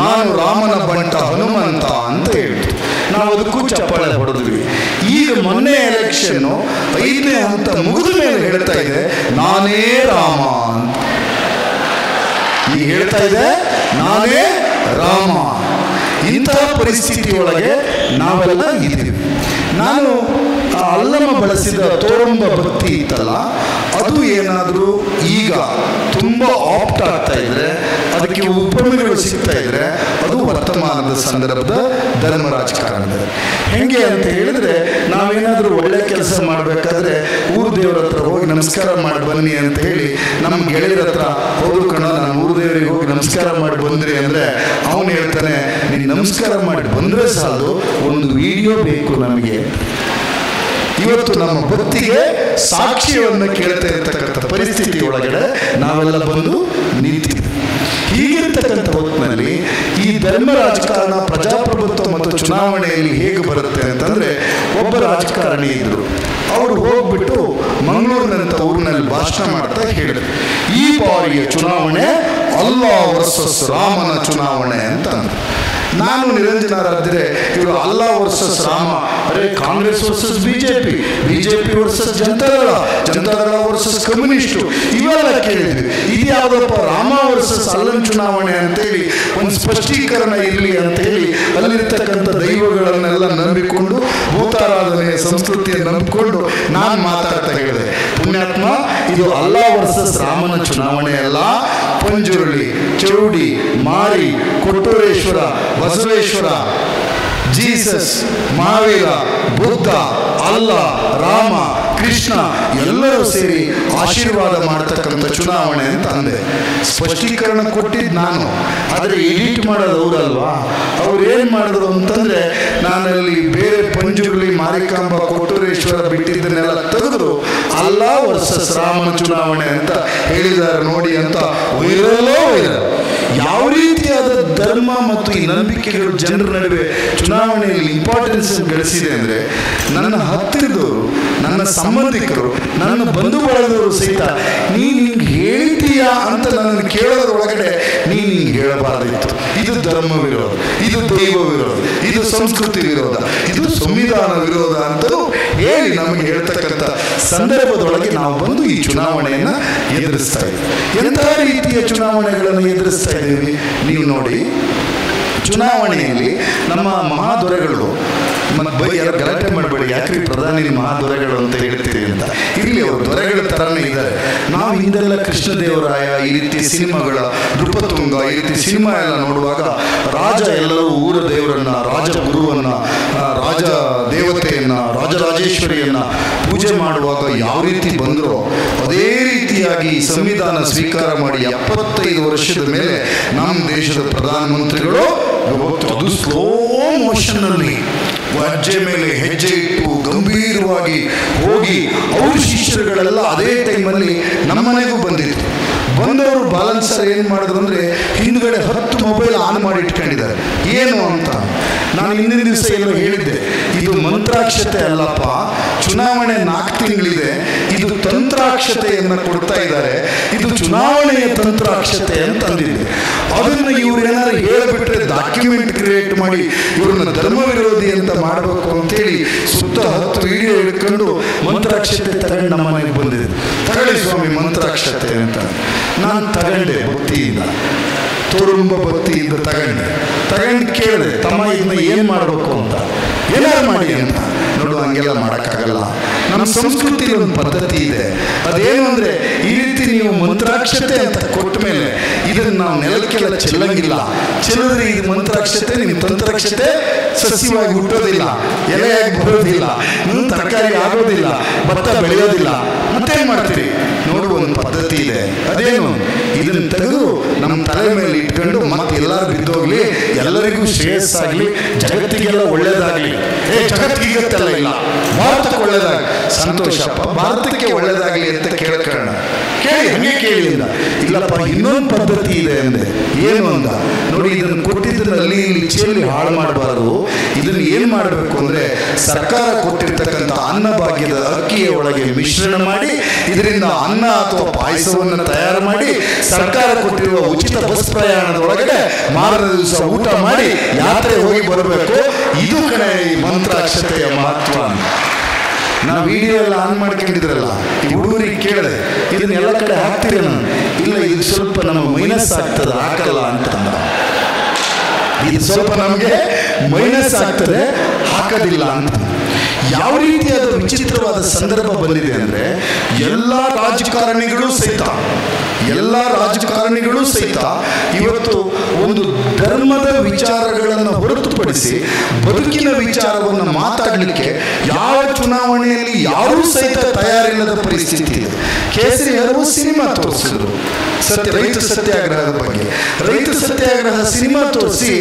ನಾನು ರಾಮನ ಬಂಟ ಹನುಮಂತ ಅಂತ ಹೇಳ್ತು. ನಾವು ಅದಕ್ಕೂ ಚಪ್ಪಾಳೆ ಹೊಡೆದ್ವಿ. ಈಗ ಮೊನ್ನೆ ಎಲೆಕ್ಷನ್ 5ನೇ ಹಂತ ಮುಗಿದ ಮೇಲೆ ಹೇಳ್ತಾ ಇದೆ, ನಾನೇ ರಾಮ ಅಂತ. ಈಗ ಹೇಳ್ತಾ ಇದೆ ನಾನೇ ರಾಮ. ಇಂತಹ ಪರಿಸ್ಥಿತಿಯೊಳಗೆ ನಾವೆಲ್ಲ ಇದ್ದೀವಿ. ನಾನು ಅಲ್ಲಮ ಬಳಸಿದ ತೋರಂಬ ಭಕ್ತಿ ಇತ್ತಲ್ಲ, ಅದು ಏನಾದರೂ ಈಗ ತುಂಬ ಆಪ್ಟ್ ಆಗ್ತಾ ಇದ್ರೆ, ಅದಕ್ಕೆ ಉಪಮೆಗಳು ಸಿಗ್ತಾ ಇದ್ರೆ, ಅದು ವರ್ತಮಾನದ ಸಂದರ್ಭದ ಧರ್ಮ ರಾಜಕಾರಣದಲ್ಲಿ. ಹೆಂಗೆ ಅಂತ ಹೇಳಿದ್ರೆ, ನಾವೇನಾದರೂ ಒಳ್ಳೆ ಕೆಲಸ ಮಾಡಬೇಕಾದ್ರೆ ಊರು ದೇವರ ಹತ್ರ ಹೋಗಿ ನಮಸ್ಕಾರ ಮಾಡಿ ಬನ್ನಿ ಅಂತ ಹೇಳಿ ನಮ್ಮ ಗೆಳೆಯರ ಹತ್ರ ಹೌದು ಕಣ ನಾನು ಊರು ದೇವರಿಗೆ ಹೋಗಿ ನಮಸ್ಕಾರ ಮಾಡಿ ಬಂದ್ರಿ ಅಂದರೆ ಅವನು ಹೇಳ್ತಾನೆ, ನೀನು ನಮಸ್ಕಾರ ಮಾಡಿ ಬಂದರೆ ಸಾಲದು, ಒಂದು ವಿಡಿಯೋ ಬೇಕು ನಮಗೆ. ಇವತ್ತು ನಮ್ಮ ಭಕ್ತಿಗೆ ಸಾಕ್ಷ್ಯವನ್ನು ಕೇಳ್ತಾ ಇರ್ತಕ್ಕಂಥ ಪರಿಸ್ಥಿತಿ ಒಳಗಡೆ ನಾವೆಲ್ಲ ಬಂದು ನಿಂತಿದ್ದೀವಿ. ಹೀಗಿರ್ತಕ್ಕಂಥ ಹೊತ್ತಿನಲ್ಲಿ ಈ ಧರ್ಮ ರಾಜಕಾರಣ, ಪ್ರಜಾಪ್ರಭುತ್ವ ಮತ್ತು ಚುನಾವಣೆಯಲ್ಲಿ ಹೇಗೆ ಬರುತ್ತೆ ಅಂತಂದ್ರೆ, ಒಬ್ಬ ರಾಜಕಾರಣಿ ಇದ್ರು, ಅವರು ಹೋಗ್ಬಿಟ್ಟು ಮಂಗಳೂರಿನಂತ ಊರಿನಲ್ಲಿ ಭಾಷಣ ಮಾಡ್ತಾ ಹೇಳಿದ್ರು, ಈ ಬಾರಿಯ ಚುನಾವಣೆ ಅಲ್ಲಾ ವರ್ಸಸ್ ರಾಮನ ಚುನಾವಣೆ ಅಂತ ಅಂದ್ರು. ನಾನು ನಿರಂಜನಾರಾಧ್ರೆ ಇವರು ಅಲ್ಲಾ ವರ್ಸಸ್ ರಾಮ, ಅರೆ Congress versus BJP, BJP versus Janata Dal, Janata Dal versus communist ಇವೆಲ್ಲ ಕೇಳಿದ್ವಿ. ಇದು ಯಾವುದಪ್ಪ ರಾಮ ವರ್ಸಸ್ ಅಲ್ಲನ್ ಚುನಾವಣೆ ಅಂತೇಳಿ ಒಂದು ಸ್ಪಷ್ಟೀಕರಣ ಇರಲಿ ಅಂತ ಹೇಳಿ ಅಲ್ಲಿರ್ತಕ್ಕಂಥ ದೈವಗಳನ್ನೆಲ್ಲ ನಂಬಿಕೊಂಡು, ಭೂತಾರಾಧನೆಯ ಸಂಸ್ಕೃತಿಯನ್ನು ನಂಬಿಕೊಂಡು ನಾನು ಮಾತಾಡ್ತಾ ಹೇಳಿದೆ, ಪುಣ್ಯಾತ್ಮ ಇದು ಅಲ್ಲಾ ವರ್ಸಸ್ ರಾಮನ ಚುನಾವಣೆ ಅಲ್ಲ. ಪಂಜುರುಳಿ, ಚೌಡಿ, ಮಾರಿ, ಕೊಟ್ಟೂರೇಶ್ವರ, ಬಸವೇಶ್ವರ, ಜೀಸಸ್, ಮಹಾವೀರ, ಬುದ್ಧ, ಅಲ್ಲ, ರಾಮ, ಕೃಷ್ಣ ಎಲ್ಲರೂ ಸೇರಿ ಆಶೀರ್ವಾದ ಮಾಡ್ತಕ್ಕಂಥ ಚುನಾವಣೆ ಅಂತ ಅಂದೆ. ಸ್ಪಷ್ಟೀಕರಣ ಕೊಟ್ಟಿದ್ದು ನಾನು, ಆದರೆ ಎಡಿಟ್ ಮಾಡೋದು ಅವರಲ್ವಾ. ಅವ್ರು ಏನು ಮಾಡಿದ್ರು ಅಂತಂದ್ರೆ, ನಾನಲ್ಲಿ ಬೇರೆ ಪಂಜುರ್ಲಿ, ಮಾರಿಕಾಂಬ, ಕೊಟ್ಟೂರೇಶ್ವರ ಬಿಟ್ಟಿದ್ದನ್ನೆಲ್ಲ ತೆಗೆದು ಅಲ್ಲ ವರ್ಸಸ್ ರಾಮನ ಚುನಾವಣೆ ಅಂತ ಹೇಳಿದ್ದಾರೆ ನೋಡಿ ಅಂತ ವೈರಲ್ಲೋ ವೈರಲ್. ಯಾವ ರೀತಿಯಾದ ಧರ್ಮ ಮತ್ತು ಈ ನಂಬಿಕೆಗಳು ಜನರ ನಡುವೆ ಚುನಾವಣೆಯಲ್ಲಿ ಇಂಪಾರ್ಟೆನ್ಸ್ ಗಳಿಸಿದೆ ಅಂದರೆ, ನನ್ನ ಹತ್ತಿರದವರು, ನನ್ನ ಸಂಬಂಧಿಕರು, ನನ್ನ ಬಂಧು ಬಳಗದವರು ಸಹಿತ ನೀನು ಹಿಂಗೆ ಹೇಳ್ತೀಯಾ ಅಂತ ನನ್ನನ್ನು ಕೇಳೋದ್ರೊಳಗಡೆ ನೀನು ಹಿಂಗೆ ಹೇಳಬಾರದಿತ್ತು. ಇದು ಧರ್ಮ ವಿರೋಧ, ಇದು ದೈವ ವಿರೋಧ, ಇದು ಸಂಸ್ಕೃತಿ ವಿರೋಧ, ಇದು ಸಂವಿಧಾನ ವಿರೋಧ ಅಂತಲೂ ಹೇಳಿ ನಮಗೆ ಹೇಳ್ತಕ್ಕಂಥ ಸಂದರ್ಭದೊಳಗೆ ನಾವು ಬಂದು ಈ ಚುನಾವಣೆಯನ್ನು ಎದುರಿಸ್ತಾ ಇದ್ದೀವಿ. ಎಂತಹ ರೀತಿಯ ಚುನಾವಣೆಗಳನ್ನು ಎದುರಿಸ್ತಾ ಇದ್ದೀವಿ ನೀವು ನೋಡಿ. ಚುನಾವಣೆಯಲ್ಲಿ ನಮ್ಮ ಮಹಾದೊರೆಗಳು, ಯಾರು ಗಲಾಟೆ ಮಾಡಬೇಡಿ, ಯಾಕ್ರಿ ಪ್ರಧಾನಿ ಮಹಾದೊರೆಗಳು ಅಂತ ಹೇಳ್ತೀರಿ ಅಂತ, ಇರಲಿ ಅವರು ದೊರೆಗಳ ಥರನೇ ಇದ್ದಾರೆ. ನಾವು ಹಿಂದೆಲ್ಲ ಕೃಷ್ಣದೇವರಾಯ ಈ ರೀತಿ ಸಿನಿಮಾಗಳ, ನೃಪತುಂಗ ಈ ರೀತಿ ಸಿನಿಮಾ ಎಲ್ಲ ನೋಡುವಾಗ ರಾಜ ಎಲ್ಲರೂ ಊರ ದೇವರನ್ನ, ರಾಜ ಗುರುವನ್ನ, ರಾಜ ದೇವತೆಯನ್ನ, ರಾಜರಾಜೇಶ್ವರಿಯನ್ನ ಪೂಜೆ ಮಾಡುವಾಗ ಯಾವ ರೀತಿ ಬಂದರೋ ಅದೇ ರೀತಿಯಾಗಿ ಸಂವಿಧಾನ ಸ್ವೀಕಾರ ಮಾಡಿ 75 ವರ್ಷದ ಮೇಲೆ ನಮ್ಮ ದೇಶದ ಪ್ರಧಾನಮಂತ್ರಿಗಳು ಅದು ಸ್ಲೋ ಮೋಷನ್ನಲ್ಲಿ ಹೆಜ್ಜೆ ಮೇಲೆ ಹೆಜ್ಜೆ ಇಟ್ಟು ಗಂಭೀರವಾಗಿ ಹೋಗಿ ಅವ್ರ ಶಿಷ್ಯರುಗಳೆಲ್ಲ ಅದೇ ಟೈಮಲ್ಲಿ ನಮ್ಮನೆಗೂ ಬಂದಿತ್ತು. ಬಂದವರು ಬಾಲನ್ಸರ್ ಏನು ಮಾಡಿದ್ರು ಅಂದರೆ, ಹಿಂದುಗಡೆ 10 ಮೊಬೈಲ್ ಆನ್ ಮಾಡಿ ಇಟ್ಕೊಂಡಿದ್ದಾರೆ. ಏನು ಅಂತ ನಾನು ಹಿಂದಿನ ದಿವಸ ಎಲ್ಲೋ ಹೇಳಿದ್ದೆ, ಇದು ಮಂತ್ರಾಕ್ಷತೆ ಅಲ್ಲಪ್ಪ, ಚುನಾವಣೆ 4 ತಿಂಗಳಿದೆ, ಇದು ತಂತ್ರಾಕ್ಷತೆಯನ್ನು ಕೊಡ್ತಾ ಇದ್ದಾರೆ, ಇದು ಚುನಾವಣೆಯ ತಂತ್ರಾಕ್ಷತೆ ಅಂತ ಅಂದಿದ್ದೆ. ಅದನ್ನು ಇವ್ರು ಏನಾದ್ರು ಹೇಳಿಬಿಟ್ರೆ ಡಾಕ್ಯುಮೆಂಟ್ ಕ್ರಿಯೇಟ್ ಮಾಡಿ ಇವ್ರನ್ನ ಧರ್ಮ ವಿರೋಧಿ ಅಂತ ಮಾಡಬೇಕು ಅಂತೇಳಿ ಸುತ್ತ 10 ವಿಡಿಯೋ ಹಿಡ್ಕೊಂಡು ಮಂತ್ರಾಕ್ಷತೆ ತಗೊಂಡು ನಮ್ಮ ಮನೆಗೆ ಬಂದಿದೆ. ತಗೊಳ್ಳಿ ಸ್ವಾಮಿ ಮಂತ್ರಾಕ್ಷತೆ ಅಂತ. ನಾನು ತಗೊಂಡೆ ಭಕ್ತಿಯಿಂದ, ತೋರುಂಬ ಭಕ್ತಿಯಿಂದ ತಗೊಂಡು ಕೇಳಿದೆ, ತಮ್ಮ ಇದನ್ನ ಏನು ಮಾಡಬೇಕು ಅಂತ, ಏನಾರು ಮಾಡಿ ಅಂತ. ನೋಡು, ಹಂಗೆಲ್ಲ ಮಾಡೋಕ್ಕಾಗಲ್ಲ. ನಮ್ಮ ಸಂಸ್ಕೃತಿಯಲ್ಲಿ ಒಂದು ಪದ್ಧತಿ ಇದೆ, ಅದೇನು ಅಂದರೆ, ಈ ರೀತಿ ನೀವು ಮಂತ್ರಾಕ್ಷತೆ ಅಂತ ಕೊಟ್ಟ ಮೇಲೆ ಇದನ್ನು ನಾವು ನೆಲಕ್ಕೆಲ್ಲ ಚೆಲ್ಲಂಗಿಲ್ಲ. ಚೆಲ್ಲಿದ್ರೆ ಇದು ಮಂತ್ರಾಕ್ಷತೆ, ನಿಮ್ಮ ತಂತ್ರಾಕ್ಷತೆ ಸಸ್ಯವಾಗಿ ಹುಟ್ಟೋದಿಲ್ಲ, ಎಲೆಯಾಗಿ ಬರೋದಿಲ್ಲ, ತರಕಾರಿ ಆಗೋದಿಲ್ಲ, ಭತ್ತ ಬೆಳೆಯೋದಿಲ್ಲ, ಮತ್ತೇನು ಮಾಡ್ತೀರಿ? ನೋಡುವ ಒಂದು ಪದ್ಧತಿ ಇದೆ. ಅದೇನು, ಇದನ್ನು ತೆಗೆದು ನಮ್ಮ ತಲೆ ಮೇಲೆ ಇಟ್ಕೊಂಡು ಮತ್ತೆ ಎಲ್ಲರೂ ಬಿದ್ದೋಗ್ಲಿ, ಎಲ್ಲರಿಗೂ ಶ್ರೇಯಸ್ಸಾಗಲಿ, ಜಗತ್ತಿಗೆಲ್ಲ ಒಳ್ಳೇದಾಗಲಿ. ಜಗತ್ತಿಗೆಲ್ಲ ಇಲ್ಲ, ಭಾರತಕ್ಕೆ ಒಳ್ಳೇದಾಗಲಿ. ಸಂತೋಷಪ್ಪ, ಭಾರತಕ್ಕೆ ಒಳ್ಳೇದಾಗಲಿ ಅಂತ ಕೇಳ್ಕೊಳ್ಳೋಣ. ಕೇಳಿ, ಹಂಗೆ ಕೇಳಿ ಅಂದ. ಇಲ್ಲಪ್ಪ, ಇನ್ನೊಂದು ಪದ್ಧತಿ ಇದೆ ಅಂದೆ. ಏನು ಅಂದ, ನೋಡಿ, ಇದನ್ನು ಕೊಟ್ಟಿದ್ದನ್ನು ಅಲ್ಲಿ ಇಲ್ಲಿ ಚೆಲ್ಲಿ ಹಾಳು ಮಾಡಬಾರದು. ಇದನ್ನು ಏನು ಮಾಡಬೇಕು ಅಂದರೆ, ಸರ್ಕಾರ ಕೊಟ್ಟಿರ್ತಕ್ಕಂಥ ಅನ್ನಭಾಗ್ಯದ ಅಕ್ಕಿಯ ಒಳಗೆ ಮಿಶ್ರಣ ಮಾಡಿ ಇದರಿಂದ ಅನ್ನ ಅಥವಾ ಪಾಯಸವನ್ನು ತಯಾರು ಮಾಡಿ ಸರ್ಕಾರ ಕೊಟ್ಟಿರುವ ಉಚಿತ ಬಸ್ ಪ್ರಯಾಣದ ಒಳಗಡೆ ಮಾರನೇ ದಿವಸ ಊಟ ಮಾಡಿ ಯಾತ್ರೆ ಹೋಗಿ ಬರಬೇಕು. ಇದು ಕಡೆ ಈ ಮಂತ್ರಾಕ್ಷತೆಯ ಮಹತ್ವ. ನಾವು ವಿಡಿಯೋ ಎಲ್ಲ ಆನ್ ಮಾಡ್ಕೊಂಡಿದ್ರಲ್ಲ, ಈ ಹುಡುಗರಿಗೆ ಕೇಳಿದೆ, ಇದನ್ನೆಲ್ಲ ಕಡೆ ಹಾಕ್ತೀರಿ? ನಾನು ಇಲ್ಲ, ಇದು ಸ್ವಲ್ಪ ನಮ್ಮ ಮೈನಸ್ ಆಗ್ತದೆ, ಹಾಕಲ್ಲ ಅಂತ. ಇದು ಸ್ವಲ್ಪ ನಮಗೆ ಮೈನಸ್ ಆಗ್ತದೆ, ಹಾಕೋದಿಲ್ಲ ಅಂತ. ಯಾವ ರೀತಿಯಾದ ವಿಚಿತ್ರವಾದ ಸಂದರ್ಭ ಬಂದಿದೆ ಅಂದ್ರೆ, ಎಲ್ಲ ರಾಜಕಾರಣಿಗಳು ಸಹಿತ ಇವತ್ತು ಒಂದು ಧರ್ಮದ ವಿಚಾರಗಳನ್ನು ಹೊರತುಪಡಿಸಿ ಬದುಕಿನ ವಿಚಾರವನ್ನು ಮಾತಾಡಲಿಕ್ಕೆ ಯಾವ ಚುನಾವಣೆಯಲ್ಲಿ ಯಾರೂ ಸಹಿತ ತಯಾರಿಲ್ಲದ ಪರಿಸ್ಥಿತಿ ಇದೆ. ಕೇಸರಿ ಹಲವು ಸಿನಿಮಾ ತೋರಿಸಿದ್ರು ರೈತ ಸತ್ಯಾಗ್ರಹದ ಬಗ್ಗೆ. ರೈತ ಸತ್ಯಾಗ್ರಹ ಸಿನಿಮಾ ತೋರಿಸಿ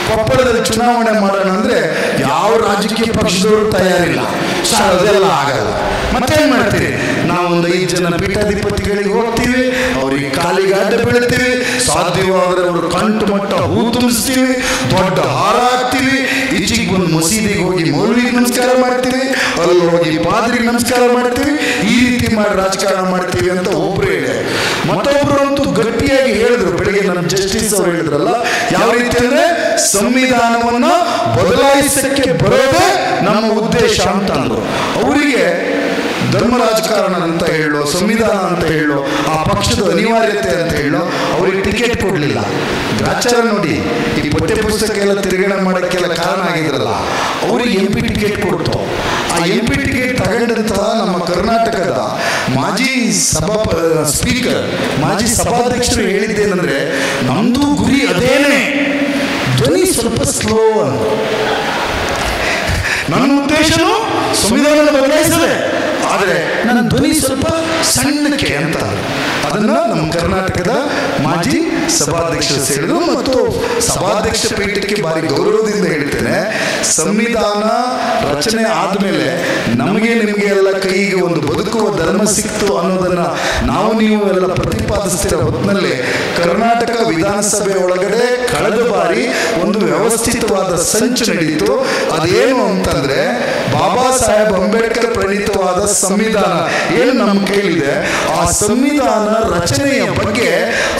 ಕೊಪ್ಪಳದಲ್ಲಿ ಚುನಾವಣೆ ಮಾಡೋಣ ಅಂದ್ರೆ ಯಾವ ರಾಜಕೀಯ ಪಕ್ಷದವರು ತಯಾರಿಲ್ಲ. ಅದೆಲ್ಲ ಆಗಲ್ಲ. ಮತ್ತೇನ್ ಮಾಡ್ತೀರಿ? ನಾವೊಂದು 5 ಜನ ಪೀಠಾಧಿಪತಿಗಳಿಗೆ ಹೋಗ್ತೀವಿ, ಅವ್ರಿಗೆ ಕಾಲಿಗೆ ಅಡ್ಡ ಬೀಳ್ತೀವಿ, ಸಾಧ್ಯವಾದ್ರೆ ಅವರು ಕಂಟು ಮಟ್ಟ ಹೂ ತುಂಬಿಸ್ತೀವಿ, ದೊಡ್ಡ ಹಾರ ಹಾಕ್ತೀವಿ, ಈಚೆಗೆ ಬಂದು ಮಸೀದಿಗೆ ಹೋಗಿ ಮೌಲ್ವಿಗೆ ನಮಸ್ಕಾರ ಮಾಡ್ತೀವಿ, ಅಲ್ಲಿ ಹೋಗಿ ಪಾದ್ರಿಗೆ ನಮಸ್ಕಾರ ಮಾಡ್ತೀವಿ, ಈ ರೀತಿ ಮಾಡಿ ರಾಜಕಾರಣ ಮಾಡ್ತೀವಿ ಅಂತ ಒಬ್ರು ಹೇಳಿ. ಮತ್ತೊಬ್ರು ಅಂತೂ ಗಟ್ಟಿಯಾಗಿ ಹೇಳಿದ್ರು, ಬೆಳಿಗ್ಗೆ ನಮ್ಮ ಜಸ್ಟಿಸ್ ಅವರು ಹೇಳಿದ್ರಲ್ಲ, ಯಾವ ರೀತಿ ಅಂದ್ರೆ ಸಂವಿಧಾನವನ್ನ ಬದಲಾಯಿಸಕ್ಕೆ ಬರೋದೇ ನಮ್ಮ ಉದ್ದೇಶ ಅಂತ ಅಂದ್ರು. ಅವರಿಗೆ ಧರ್ಮ ರಾಜಕಾರಣ ಅಂತ ಹೇಳೋ, ಸಂವಿಧಾನ ಅಂತ ಹೇಳೋ, ಆ ಪಕ್ಷದ ಅನಿವಾರ್ಯತೆ ಅಂತ ಹೇಳೋ ಅವ್ರಿಗೆ ಟಿಕೆಟ್ ಕೊಡ್ಲಿಲ್ಲ. ಗ್ರಾಚಾರ ನೋಡಿ, ಈ ಪಠ್ಯ ಪುಸ್ತಕ ಎಲ್ಲ ತಿರುಗಣೆ ಮಾಡೋಕ್ಕೆಲ್ಲ ಕಾರಣ ಆಗಿದ್ರಲ್ಲ, ಅವ್ರಿಗೆ MP ಟಿಕೆಟ್ ಕೊಡ್ತು. ಆ MP ಟಿಕೆಟ್ ತಗೊಂಡಂತಹ ನಮ್ಮ ಕರ್ನಾಟಕದ ಮಾಜಿ ಸ್ಪೀಕರ್, ಮಾಜಿ ಸಭಾಧ್ಯಕ್ಷರು ಹೇಳಿದ್ದೇನೆಂದ್ರೆ, ನಮ್ದು ಗುರಿ ಅದೇನೆ, ಧ್ವನಿ ಸ್ವಲ್ಪ ಸ್ಲೋ ಅಂತ. ನನ್ನ ಉದ್ದೇಶನೂ ಸಂವಿಧಾನದ ಬದಲಾಯಿಸದೆ, ಆದರೆ ನನ್ನ ಧ್ವನಿ ಸ್ವಲ್ಪ ಸಣ್ಣಕ್ಕೆ ಅಂತ. ಅದನ್ನ ನಮ್ಮ ಕರ್ನಾಟಕದ ಮಾಜಿ ಸಭಾಧ್ಯಕ್ಷರು ಹೇಳಿದ್ರು. ಮತ್ತು ಸಭಾಧ್ಯಕ್ಷ ಪೀಠಕ್ಕೆ ಭಾರಿ ಗೌರವದಿಂದ ಹೇಳ್ತೇನೆ, ಸಂವಿಧಾನ ರಚನೆ ಆದ್ಮೇಲೆ ನಮಗೆ ನಿಮಗೆ ಎಲ್ಲ ಕೈಗೆ ಒಂದು ಬದುಕುವ ಧರ್ಮ ಸಿಕ್ತು ಅನ್ನೋದನ್ನ ನಾವು ನೀವು ಎಲ್ಲ ಪ್ರತಿಪಾದಿಸ್ತಿರೋ ಹೊತ್ತಿನಲ್ಲಿ ಕರ್ನಾಟಕ ವಿಧಾನಸಭೆ ಒಳಗಡೆ ಕಳೆದ ಬಾರಿ ಒಂದು ವ್ಯವಸ್ಥಿತವಾದ ಸಂಚು ನಡೆಯಿತು. ಅದೇನು ಅಂತಂದ್ರೆ, ಬಾಬಾ ಸಾಹೇಬ್ ಅಂಬೇಡ್ಕರ್ ಪ್ರಣೀತವಾದ ಸಂವಿಧಾನ ಏನು ನಮ್ಮ ಕೈಲಿದೆ, ಆ ಸಂವಿಧಾನ ರಚನೆಯ ಬಗ್ಗೆ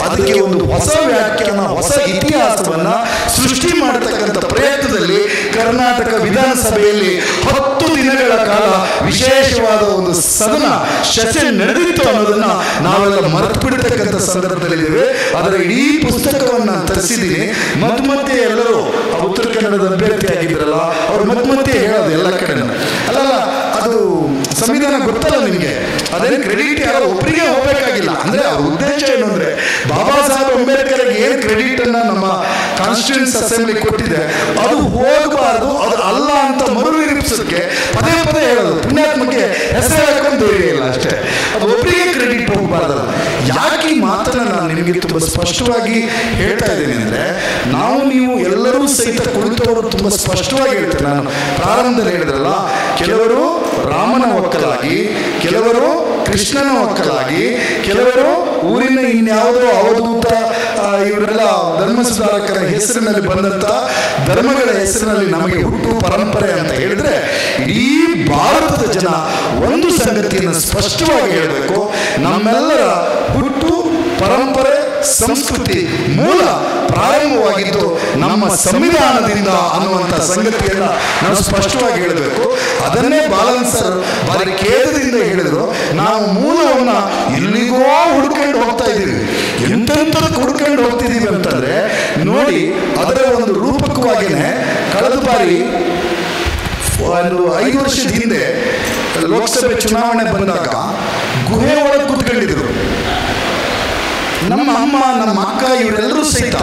ಅದಕ್ಕೆ ಒಂದು ಹೊಸ ವ್ಯಾಖ್ಯಾನ, ಹೊಸ ಇತಿಹಾಸವನ್ನ ಸೃಷ್ಟಿ ಮಾಡತಕ್ಕಂಥ ಪ್ರಯತ್ನದಲ್ಲಿ ಕರ್ನಾಟಕ ವಿಧಾನಸಭೆಯಲ್ಲಿ 10 ದಿನಗಳ ಕಾಲ ವಿಶೇಷವಾದ ಒಂದು ಸದನ ಸೆಷನ್ ನಡೆದಿತ್ತು ಅನ್ನೋದನ್ನ ನಾವೆಲ್ಲ ಮರೆತು ಬಿಡತಕ್ಕಂಥ ಸಂದರ್ಭದಲ್ಲಿದ್ದೇವೆ. ಅದರ ಇಡೀ ಪುಸ್ತಕವನ್ನ ತರಿಸಿದ್ದೀನಿ. ಮಧ್ಯೆ ಎಲ್ಲರೂ ಉತ್ತರ ಕನ್ನಡದ ಅಭ್ಯರ್ಥಿ ಆಗಿದ್ರಲ್ಲ, ಅವ್ರು ಮಧ್ಯೆ ಹೇಳೋದು ಎಲ್ಲ ಕಡೆ ಅಲ್ಲ, ಅದು ಸಂವಿಧಾನ ಗೊತ್ತಲ್ಲ ನಿಮಗೆ, ಅದೇನು ಕ್ರೆಡಿಟ್ ಯಾರೋ ಒಬ್ಬರಿಗೆ ಹೋಗ್ಬೇಕಾಗಿಲ್ಲ. ಅಂದ್ರೆ ಅವ್ರ ಉದ್ದೇಶ ಏನು ಅಂದ್ರೆ, ಬಾಬಾ ಸಾಹೇಬ್ ಅಂಬೇಡ್ಕರ್ ಏನು ಕ್ರೆಡಿಟ್ ಅನ್ನ ನಮ್ಮ ಕಾನ್ಸ್ಟಿಟ್ಯೂನ್ಸ್ ಅಸೆಂಬ್ಲಿ ಕೊಟ್ಟಿದೆ ಅದು ಹೋಗಬಾರ್ದು, ಅದು ಅಲ್ಲ ಅಂತ ಮರುನಿರೂಪಿಸೋದಕ್ಕೆ ಪದೇ ಪದೇ ಹೇಳೋದು. ಪುಣ್ಯಾತ್ಮಕ್ಕೆ ಹೆಸರು ಹಾಕೊಂಡು ಇಲ್ಲ ಅಷ್ಟೇ, ಅದು ಒಬ್ಬರಿಗೆ ಕ್ರೆಡಿಟ್ ಹೋಗಬಾರ್ದಲ್ಲ. ಯಾಕೆ ಈ ಮಾತನ್ನ ನಾನು ನಿಮಗೆ ತುಂಬಾ ಸ್ಪಷ್ಟವಾಗಿ ಹೇಳ್ತಾ ಇದ್ದೀನಿ ಅಂದ್ರೆ, ನಾವು ನೀವು ಎಲ್ಲರೂ ಸಹಿತ ಕುಳಿತವರು ತುಂಬಾ ಸ್ಪಷ್ಟವಾಗಿ ಹೇಳ್ತೇನೆ. ನಾನು ಪ್ರಾರಂಭದಲ್ಲಿ ಹೇಳಿದ್ರಲ್ಲ, ಕೆಲವರು ರಾಮನ ಒಕ್ಕಲಾಗಿ, ಕೆಲವರು ಕೃಷ್ಣನ ಒಕ್ಕಲಾಗಿ, ಕೆಲವರು ಊರಿನ ಇನ್ಯಾವುದೋ ಅವಧೂತ, ಇವರೆಲ್ಲ ಧರ್ಮ ಸುಧಾರಕರ ಹೆಸರಿನಲ್ಲಿ ಬಂದಂತ ಧರ್ಮಗಳ ಹೆಸರಿನಲ್ಲಿ ನಮಗೆ ಹುಟ್ಟು ಪರಂಪರೆ ಅಂತ ಹೇಳಿದ್ರೆ, ಇಡೀ ಭಾರತದ ಜನ ಒಂದು ಸಂಗತಿಯನ್ನು ಸ್ಪಷ್ಟವಾಗಿ ಹೇಳಬೇಕು, ನಮ್ಮೆಲ್ಲರ ಹುಟ್ಟು ಪರಂಪರೆ ಸಂಸ್ಕೃತಿ ಮೂಲ ಪ್ರಾರಂಭವಾಗಿದ್ದು ನಮ್ಮ ಸಂವಿಧಾನದಿಂದ ಅನ್ನುವಂಥ ಸಂಗತಿಯನ್ನ ನಾವು ಸ್ಪಷ್ಟವಾಗಿ ಹೇಳಬೇಕು. ಅದನ್ನೇ ಬಾಲನ್ ಸರ್ ಬಾರಿ ಖೇದದಿಂದ ಹೇಳಿದ್ರು, ನಾವು ಮೂಲವನ್ನ ಎಲ್ಲಿಗೋ ಹುಡ್ಕೊಂಡು ಹೋಗ್ತಾ ಇದ್ದೀವಿ. ಎಂತೆಂಥದಕ್ಕೆ ಹುಡ್ಕೊಂಡು ಹೋಗ್ತಿದ್ದೀವಿ ಅಂತಂದ್ರೆ ನೋಡಿ, ಅದರ ಒಂದು ರೂಪಕವಾಗಿನೇ ಕಳೆದ ಬಾರಿ ಒಂದು 5 ವರ್ಷದ ಹಿಂದೆ ಲೋಕಸಭೆ ಚುನಾವಣೆ ಬಂದಾಗ ಗುಹೆ ಒಳಗೆ ಕೂತ್ಕೊಂಡಿದ್ರು. ನಮ್ಮ ಅಮ್ಮ, ನಮ್ಮ ಅಕ್ಕ, ಇವರೆಲ್ಲರೂ ಸಹಿತ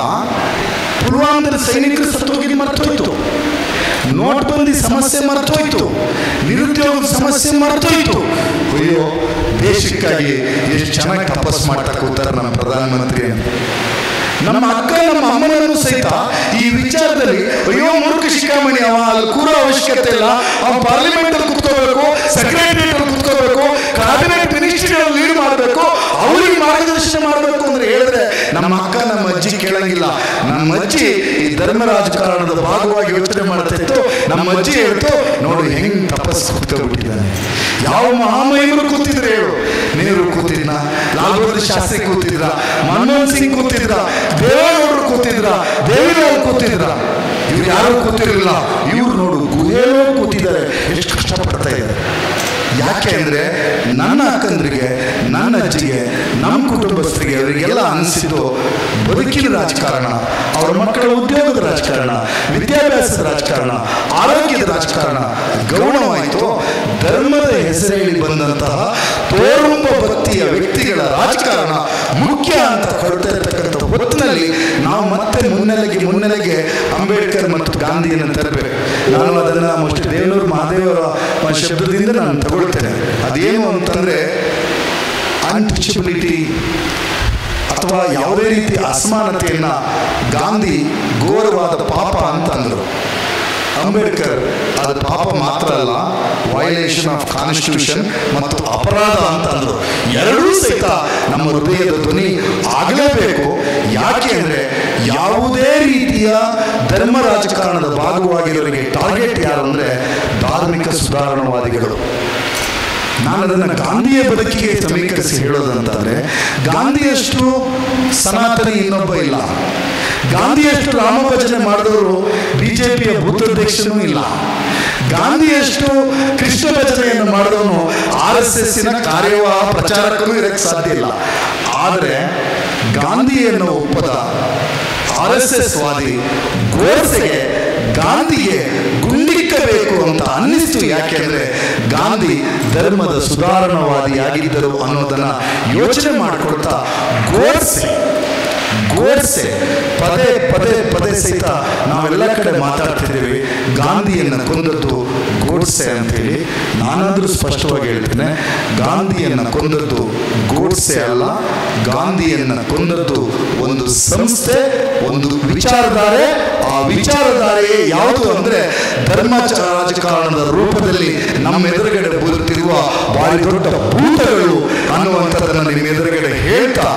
ಪುಲ್ವಾಮಾದ ಸೈನಿಕರು ಸತ್ತೋಗಿದ್ದು ಮರ್ತೋಯ್ತು, ನೋಟ್ಬಂದಿ ಸಮಸ್ಯೆ ಮರ್ತೋಯ್ತು, ನಿರುದ್ಯೋಗದ ಸಮಸ್ಯೆ ಮರ್ತೋಯ್ತು. ಅಯ್ಯೋ, ದೇಶಕ್ಕಾಗಿ ಎಷ್ಟು ಚೆನ್ನಾಗಿ ತಪಸ್ ಮಾಡ್ತಾ ಕೂತಾರೆ ನಮ್ಮ ಪ್ರಧಾನಮಂತ್ರಿ ಅಂತ. ನಮ್ಮ ಅಕ್ಕ, ನಮ್ಮ ಅಮ್ಮನನ್ನು ಸಹಿತ ಈ ವಿಚಾರದಲ್ಲಿ, ಅಯ್ಯೋ ಮೂರ್ಖ ಶಿಖಾಮಣಿ, ಅವ ಅಲ್ಲಿ ಕೂರೋ ಅವಶ್ಯಕತೆ ಇಲ್ಲ, ಅವ ಪಾರ್ಲಿಮೆಂಟ್ ಅಲ್ಲಿ ಕುತ್ಕೋಬೇಕು, ಸೆಕ್ರೆಟರಿಯೇಟ್ ಅಲ್ಲಿ ಕುತ್ಕೋಬೇಕು, ಕ್ಯಾಬಿನೆಟ್ ಮಿನಿಸ್ಟ್ರಿಗಳು ಲೀಡ್ ಮಾಡಬೇಕು, ಅವ್ರಿಗೆ ಮಾರ್ಗದರ್ಶನ ಮಾಡಬೇಕು ಅಂದ್ರೆ ಹೇಳಿದ್ರೆ ನಮ್ಮ ಅಕ್ಕ, ನಮ್ಮ ಅಜ್ಜಿ ಕೇಳಂಗಿಲ್ಲ. ನಮ್ಮ ಅಜ್ಜಿ ಈ ಧರ್ಮ ರಾಜಕಾರಣದ ಭಾಗವಾಗಿ ಯೋಚನೆ ಮಾಡ್ತಾ ಇತ್ತು. ನಮ್ಮ ಅಜ್ಜಿ ಹೇಳ್ತು, ನೋಡು ಹೆಂಗ್ ತಪಸ್ಸು ಕೂತ್ಕೊಂಡ್ಬಿಟ್ಟಿದ್ದಾನೆ. ಯಾವ ಮಹಾಮಹಿಮರು ಕೂತಿದ್ರೆ ಹೇಳು, ನೆಹರು ಕೂತಿದ್ನ, ಲಾಲ್ ಬಹದ್ದೂರ್ ಶಾಸ್ತ್ರಿ ಕೂತಿದ್ರ, ಮನಮೋಹನ್ ಸಿಂಗ್ ಕೂತಿದ್ರ, ದೇವೇಗೌಡರು ಕೂತಿದ್ರ, ದೇವಿಲಾಲ್ ಕೂತಿದ್ರ, ಇವ್ರು ಯಾರು ಕೂತಿರಲಿಲ್ಲ. ಇವ್ರು ನೋಡು ಗುಹೆಯಲ್ಲೂ ಕೂತಿದ್ದಾರೆ, ಎಷ್ಟು ಕಷ್ಟಪಡ್ತಾ ಇದ್ದಾರೆ. ಯಾಕೆ ಅಂದರೆ ನನ್ನ ಅಕ್ಕಂದ್ರಿಗೆ, ನನ್ನ ಅಜ್ಜಿಗೆ, ನಮ್ಮ ಕುಟುಂಬಸ್ಥರಿಗೆ ಅವರಿಗೆಲ್ಲ ಅನಿಸಿದ್ದು ಬದುಕಿನ ರಾಜಕಾರಣ, ಅವರ ಮಕ್ಕಳ ಉದ್ಯೋಗದ ರಾಜಕಾರಣ, ವಿದ್ಯಾಭ್ಯಾಸದ ರಾಜಕಾರಣ, ಆರೋಗ್ಯದ ರಾಜಕಾರಣ ಗೌಣವಾಯಿತು. ಧರ್ಮದ ಹೆಸರಲ್ಲಿ ಬಂದಂತಹ ತೋರುಂಬ ಭಕ್ತಿಯ ವ್ಯಕ್ತಿಗಳ ರಾಜಕಾರಣ ಮುಖ್ಯ ಅಂತ ಕೊಡ್ತಾ ಇರ್ತಕ್ಕಂಥ ಹೊತ್ತಿನಲ್ಲಿ ನಾವು ಮತ್ತೆ ಮುನ್ನೆಲೆಗೆ ಅಂಬೇಡ್ಕರ್ ಮತ್ತು ಗಾಂಧಿಯನ್ನು ತರಬೇಕು. ನಾನು ಅದನ್ನು ಮುಷ್ಟಿ ದೇವನೂರು ಮಹಾದೇವರ ಶಬ್ದದಿಂದ ನಾನು ತಗೊಳ್ತೇನೆ. ಅದೇನು ಅಂತಂದರೆ ಅನ್ಟಚಬಿಲಿಟಿ ಅಥವಾ ಯಾವುದೇ ರೀತಿ ಅಸಮಾನತೆಯನ್ನು ಗಾಂಧಿ ಘೋರವಾದ ಪಾಪ ಅಂತ ಅಂದರು. ಅಂಬೇಡ್ಕರ್ ಅದು ಪಾಪ ಮಾತ್ರ ಅಲ್ಲ, ವೈಲೇಷನ್ ಆಫ್ ಕಾನ್ಸ್ಟಿಟ್ಯೂಷನ್ ಮತ್ತು ಅಪರಾಧ ಅಂತ ಅಂದರು. ಎರಡೂ ಸಹಿತ ನಮ್ಮ ಹೃದಯದ ಧ್ವನಿ ಆಗಲೇಬೇಕು. ಯಾಕೆ ಅಂದರೆ ಯಾವುದೇ ರೀತಿಯ ಧರ್ಮ ರಾಜಕಾರಣದ ಭಾಗವಾಗಿರೋರಿಗೆ ಟಾರ್ಗೆಟ್ ಯಾರು ಅಂದರೆ ಧಾರ್ಮಿಕ ಸುಧಾರಣವಾದಿಗಳು. ನಾನು ಅದನ್ನು ಗಾಂಧಿಯ ಬದುಕಿಗೆ ಸಮೀಕರಿಸಿ ಹೇಳೋದಂತಂದರೆ, ಗಾಂಧಿಯಷ್ಟು ಸನಾತನಿ ಇನ್ನೊಬ್ಬ ಇಲ್ಲ. ಗಾಂಧಿಯಷ್ಟು ರಾಮ ಭಜನೆ ಮಾಡಿದವರು ಬಿಜೆಪಿಯ ಬೂತಾಧ್ಯಕ್ಷನೂ ಇಲ್ಲ. ಗಾಂಧಿಯಷ್ಟು ಕೃಷ್ಣ ಭಜನೆಯನ್ನು ಮಾಡಿದವನು RSSನ ಕಾರ್ಯವಾಹ ಪ್ರಚಾರಕನೂ ಇರಕ್ಕೆ ಸಾಧ್ಯ ಇಲ್ಲ. ಆದರೆ ಗಾಂಧಿಯನ್ನು ಒಪ್ಪದ RSS ವಾದಿ ಗೋಡ್ಸೆಗೆ ಗಾಂಧಿಗೆ ಗುಂಡಿಕ್ಕಬೇಕು ಅಂತ ಅನ್ನಿಸ್ತು. ಯಾಕೆಂದ್ರೆ ಗಾಂಧಿ ಧರ್ಮದ ಸುಧಾರಣವಾದಿಯಾಗಿದ್ದರು ಅನ್ನೋದನ್ನ ಯೋಚನೆ ಮಾಡಿಕೊಡ್ತಾ ಗೋಡ್ಸೆ ಪದೇ ಸಹಿತ ನಾವೆಲ್ಲ ಕಡೆ ಮಾತಾಡ್ತಿದ್ದೀವಿ. ಗಾಂಧಿಯನ್ನು ಕೊಂದದ್ದು ಗೋಡ್ಸೆ ಅಂತೇಳಿ. ನಾನಾದರೂ ಸ್ಪಷ್ಟವಾಗಿ ಹೇಳ್ತೇನೆ, ಗಾಂಧಿಯನ್ನು ಕೊಂದದ್ದು ಗೋಡ್ಸೆ ಅಲ್ಲ, ಗಾಂಧಿಯನ್ನು ಕೊಂದದ್ದು ಒಂದು ಸಂಸ್ಥೆ, ಒಂದು ವಿಚಾರಧಾರೆ. ಆ ವಿಚಾರಧಾರೆ ಯಾವುದು ಅಂದರೆ ಧರ್ಮ ರಾಜಕಾರಣದ ರೂಪದಲ್ಲಿ ನಮ್ಮ ಎದುರುಗಡೆ ಬರುತ್ತಿರುವ ಭಾರಿ ದೊಡ್ಡ ಭೂತಗಳು ಅನ್ನುವಂಥದ್ದನ್ನು ನಿಮ್ಮ ಎದುರುಗಡೆ ಹೇಳ್ತಾ,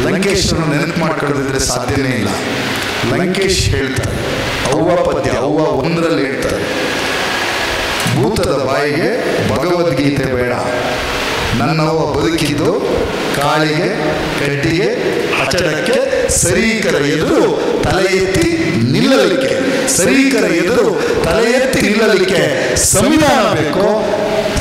ಲಂಕೇಶ್ವರನ್ನು ನೆನಪು ಮಾಡ್ಕೊಳ್ಳದಿದ್ರೆ ಸಾಧ್ಯನೇ ಇಲ್ಲ. ಲಂಕೇಶ್ ಹೇಳ್ತಾರೆ, ಅವ್ವ ಪದ್ಯ ಅವ್ವ 1ರಲ್ಲಿ ಹೇಳ್ತಾರೆ, ಭೂತದ ಬಾಯಿಗೆ ಭಗವದ್ಗೀತೆ ಬೇಡ, ನನ್ನವ್ವ ಬದುಕಿದ್ದು ಕಾಳಿಗೆ ಕಡ್ಡಿಗೆ ಹಚಡಕ್ಕೆ, ಸರೀಕರ ಎದುರು ತಲೆ ಎತ್ತಿ ನಿಲ್ಲಲಿಕ್ಕೆ. ಸರೀಕರ ಎದುರು ತಲೆ ಎತ್ತಿ ನಿಲ್ಲಲಿಕ್ಕೆ ಸಂವಿಧಾನ ಬೇಕು.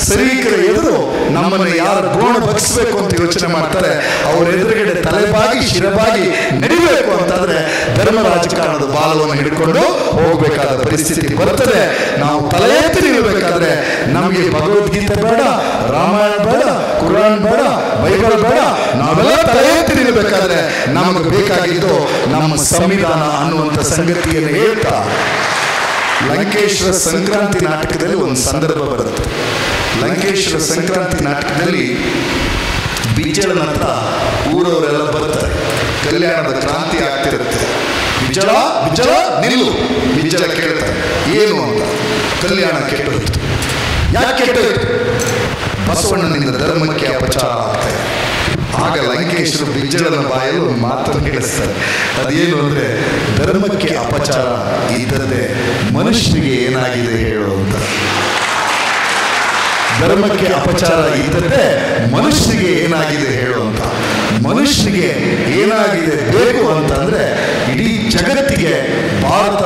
ಸರೀಕರ ಎದುರು ನಮ್ಮನ್ನು ಯಾರು ಗೋಣ ಬಗ್ಸ್ಬೇಕು ಅಂತ ಯೋಚನೆ ಮಾಡ್ತಾರೆ, ಅವ್ರ ಎದುರುಗಡೆ ತಲೆಬಾಗಿ ಶಿರಬಾಗಿ ನಡಿಬೇಕು ಅಂತಂದ್ರೆ ಧರ್ಮ ರಾಜಕಾರಣದ ಬಾಲವನ್ನು ಹಿಡ್ಕೊಂಡು ಹೋಗಬೇಕಾದ ಪರಿಸ್ಥಿತಿ ಬರ್ತದೆ. ನಾವು ತಲೆ ಎತ್ತಿ ನಿಲ್ಲಬೇಕಾದ್ರೆ ನಮಗೆ ಭಗವದ್ಗೀತೆ ಬೇಡ, ರಾಮಾಯಣ ಬೇಡ, ಕುರಾನ್ ಬೇಡ, ಬೈಬಲ್ ಬೇಡ. ನಾವೆಲ್ಲ ತಲೆ ಎತ್ತಿ ನಿಲ್ಲಬೇಕಾದ್ರೆ ನಮಗೆ ಬೇಕಾಗಿದ್ದು ನಮ್ಮ ಸಂವಿಧಾನ ಅನ್ನುವಂಥ ಸಂಗತಿಯನ್ನು ಹೇಳ್ತಾ, ಲಂಕೇಶ್ವರ ಸಂಕ್ರಾಂತಿ ನಾಟಕದಲ್ಲಿ ಒಂದು ಸಂದರ್ಭ ಬರುತ್ತೆ. ಲಂಕೇಶ್ವರ ಸಂಕ್ರಾಂತಿ ನಾಟಕದಲ್ಲಿ ಬಿಜ್ಜಳನ ಹತ್ರ ಊರವರೆಲ್ಲ ಬರ್ತಾರೆ. ಕಲ್ಯಾಣದ ಕ್ರಾಂತಿ ಆಗ್ತಿರುತ್ತೆ. ಬಿಜ್ಜಳ ನಿಲ್ಲು. ಬಿಜ್ಜಳ ಕೇಳ್ತಾರೆ, ಏನು ಅಂತ. ಕಲ್ಯಾಣ ಕೆಟ್ಟೋಯ್ತು. ಯಾಕೆ ಕೆಟ್ಟೋಯ್ತು? ಬಸವಣ್ಣನಿಂದ ಧರ್ಮಕ್ಕೆ ಅಪಚಾರ ಆಗ್ತದೆ. ಆಗ ಲಂಕೇಶ್ವರ ಬಿಜ್ಜಳನ ಬಾಯಲ್ಲಿ ಒಂದು ಮಾತನ್ನು ಹೇಳಿಸ್ತಾರೆ. ಅದೇನು ಅಂದರೆ, ಧರ್ಮಕ್ಕೆ ಅಪಚಾರ ಇದ್ದದ್ದೇ ಮನುಷ್ಯನಿಗೆ ಏನಾಗಿದೆ ಹೇಳು ಅಂತ. ಧರ್ಮಕ್ಕೆ ಅಪಚಾರ ಇದ್ದದ್ದೇ ಮನುಷ್ಯನಿಗೆ ಏನಾಗಿದೆ ಹೇಳುವಂತ. ಮನುಷ್ಯನಿಗೆ ಏನಾಗಿದೆ ಬೇಕು ಅಂತಂದ್ರೆ, ಇಡೀ ಜಗತ್ತಿಗೆ ಭಾರತ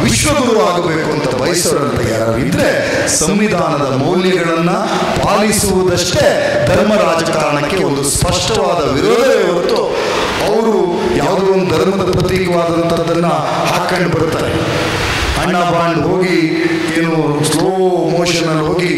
ವಿಶ್ವಗುರು ಆಗಬೇಕು ಅಂತ ಬಯಸೋರಂತ ಯಾರು ಇದ್ರೆ ಸಂವಿಧಾನದ ಮೌಲ್ಯಗಳನ್ನ ಪಾಲಿಸುವುದಷ್ಟೇ ಧರ್ಮ ರಾಜಕಾರಣಕ್ಕೆ ಒಂದು ಸ್ಪಷ್ಟವಾದ ವಿರೋಧವೇ ಹೊರತು ಅವರು ಯಾವುದೋ ಒಂದು ಧರ್ಮದ ಪ್ರತೀಕವಾದಂಥದ್ದನ್ನ ಹಾಕೊಂಡು ಬರ್ತಾರೆ. ಅಣ್ಣ ಬಾಂಡ್ ಹೋಗಿ ಏನು ಸ್ಲೋ ಮೋಷನಲ್ಲಿ ಹೋಗಿ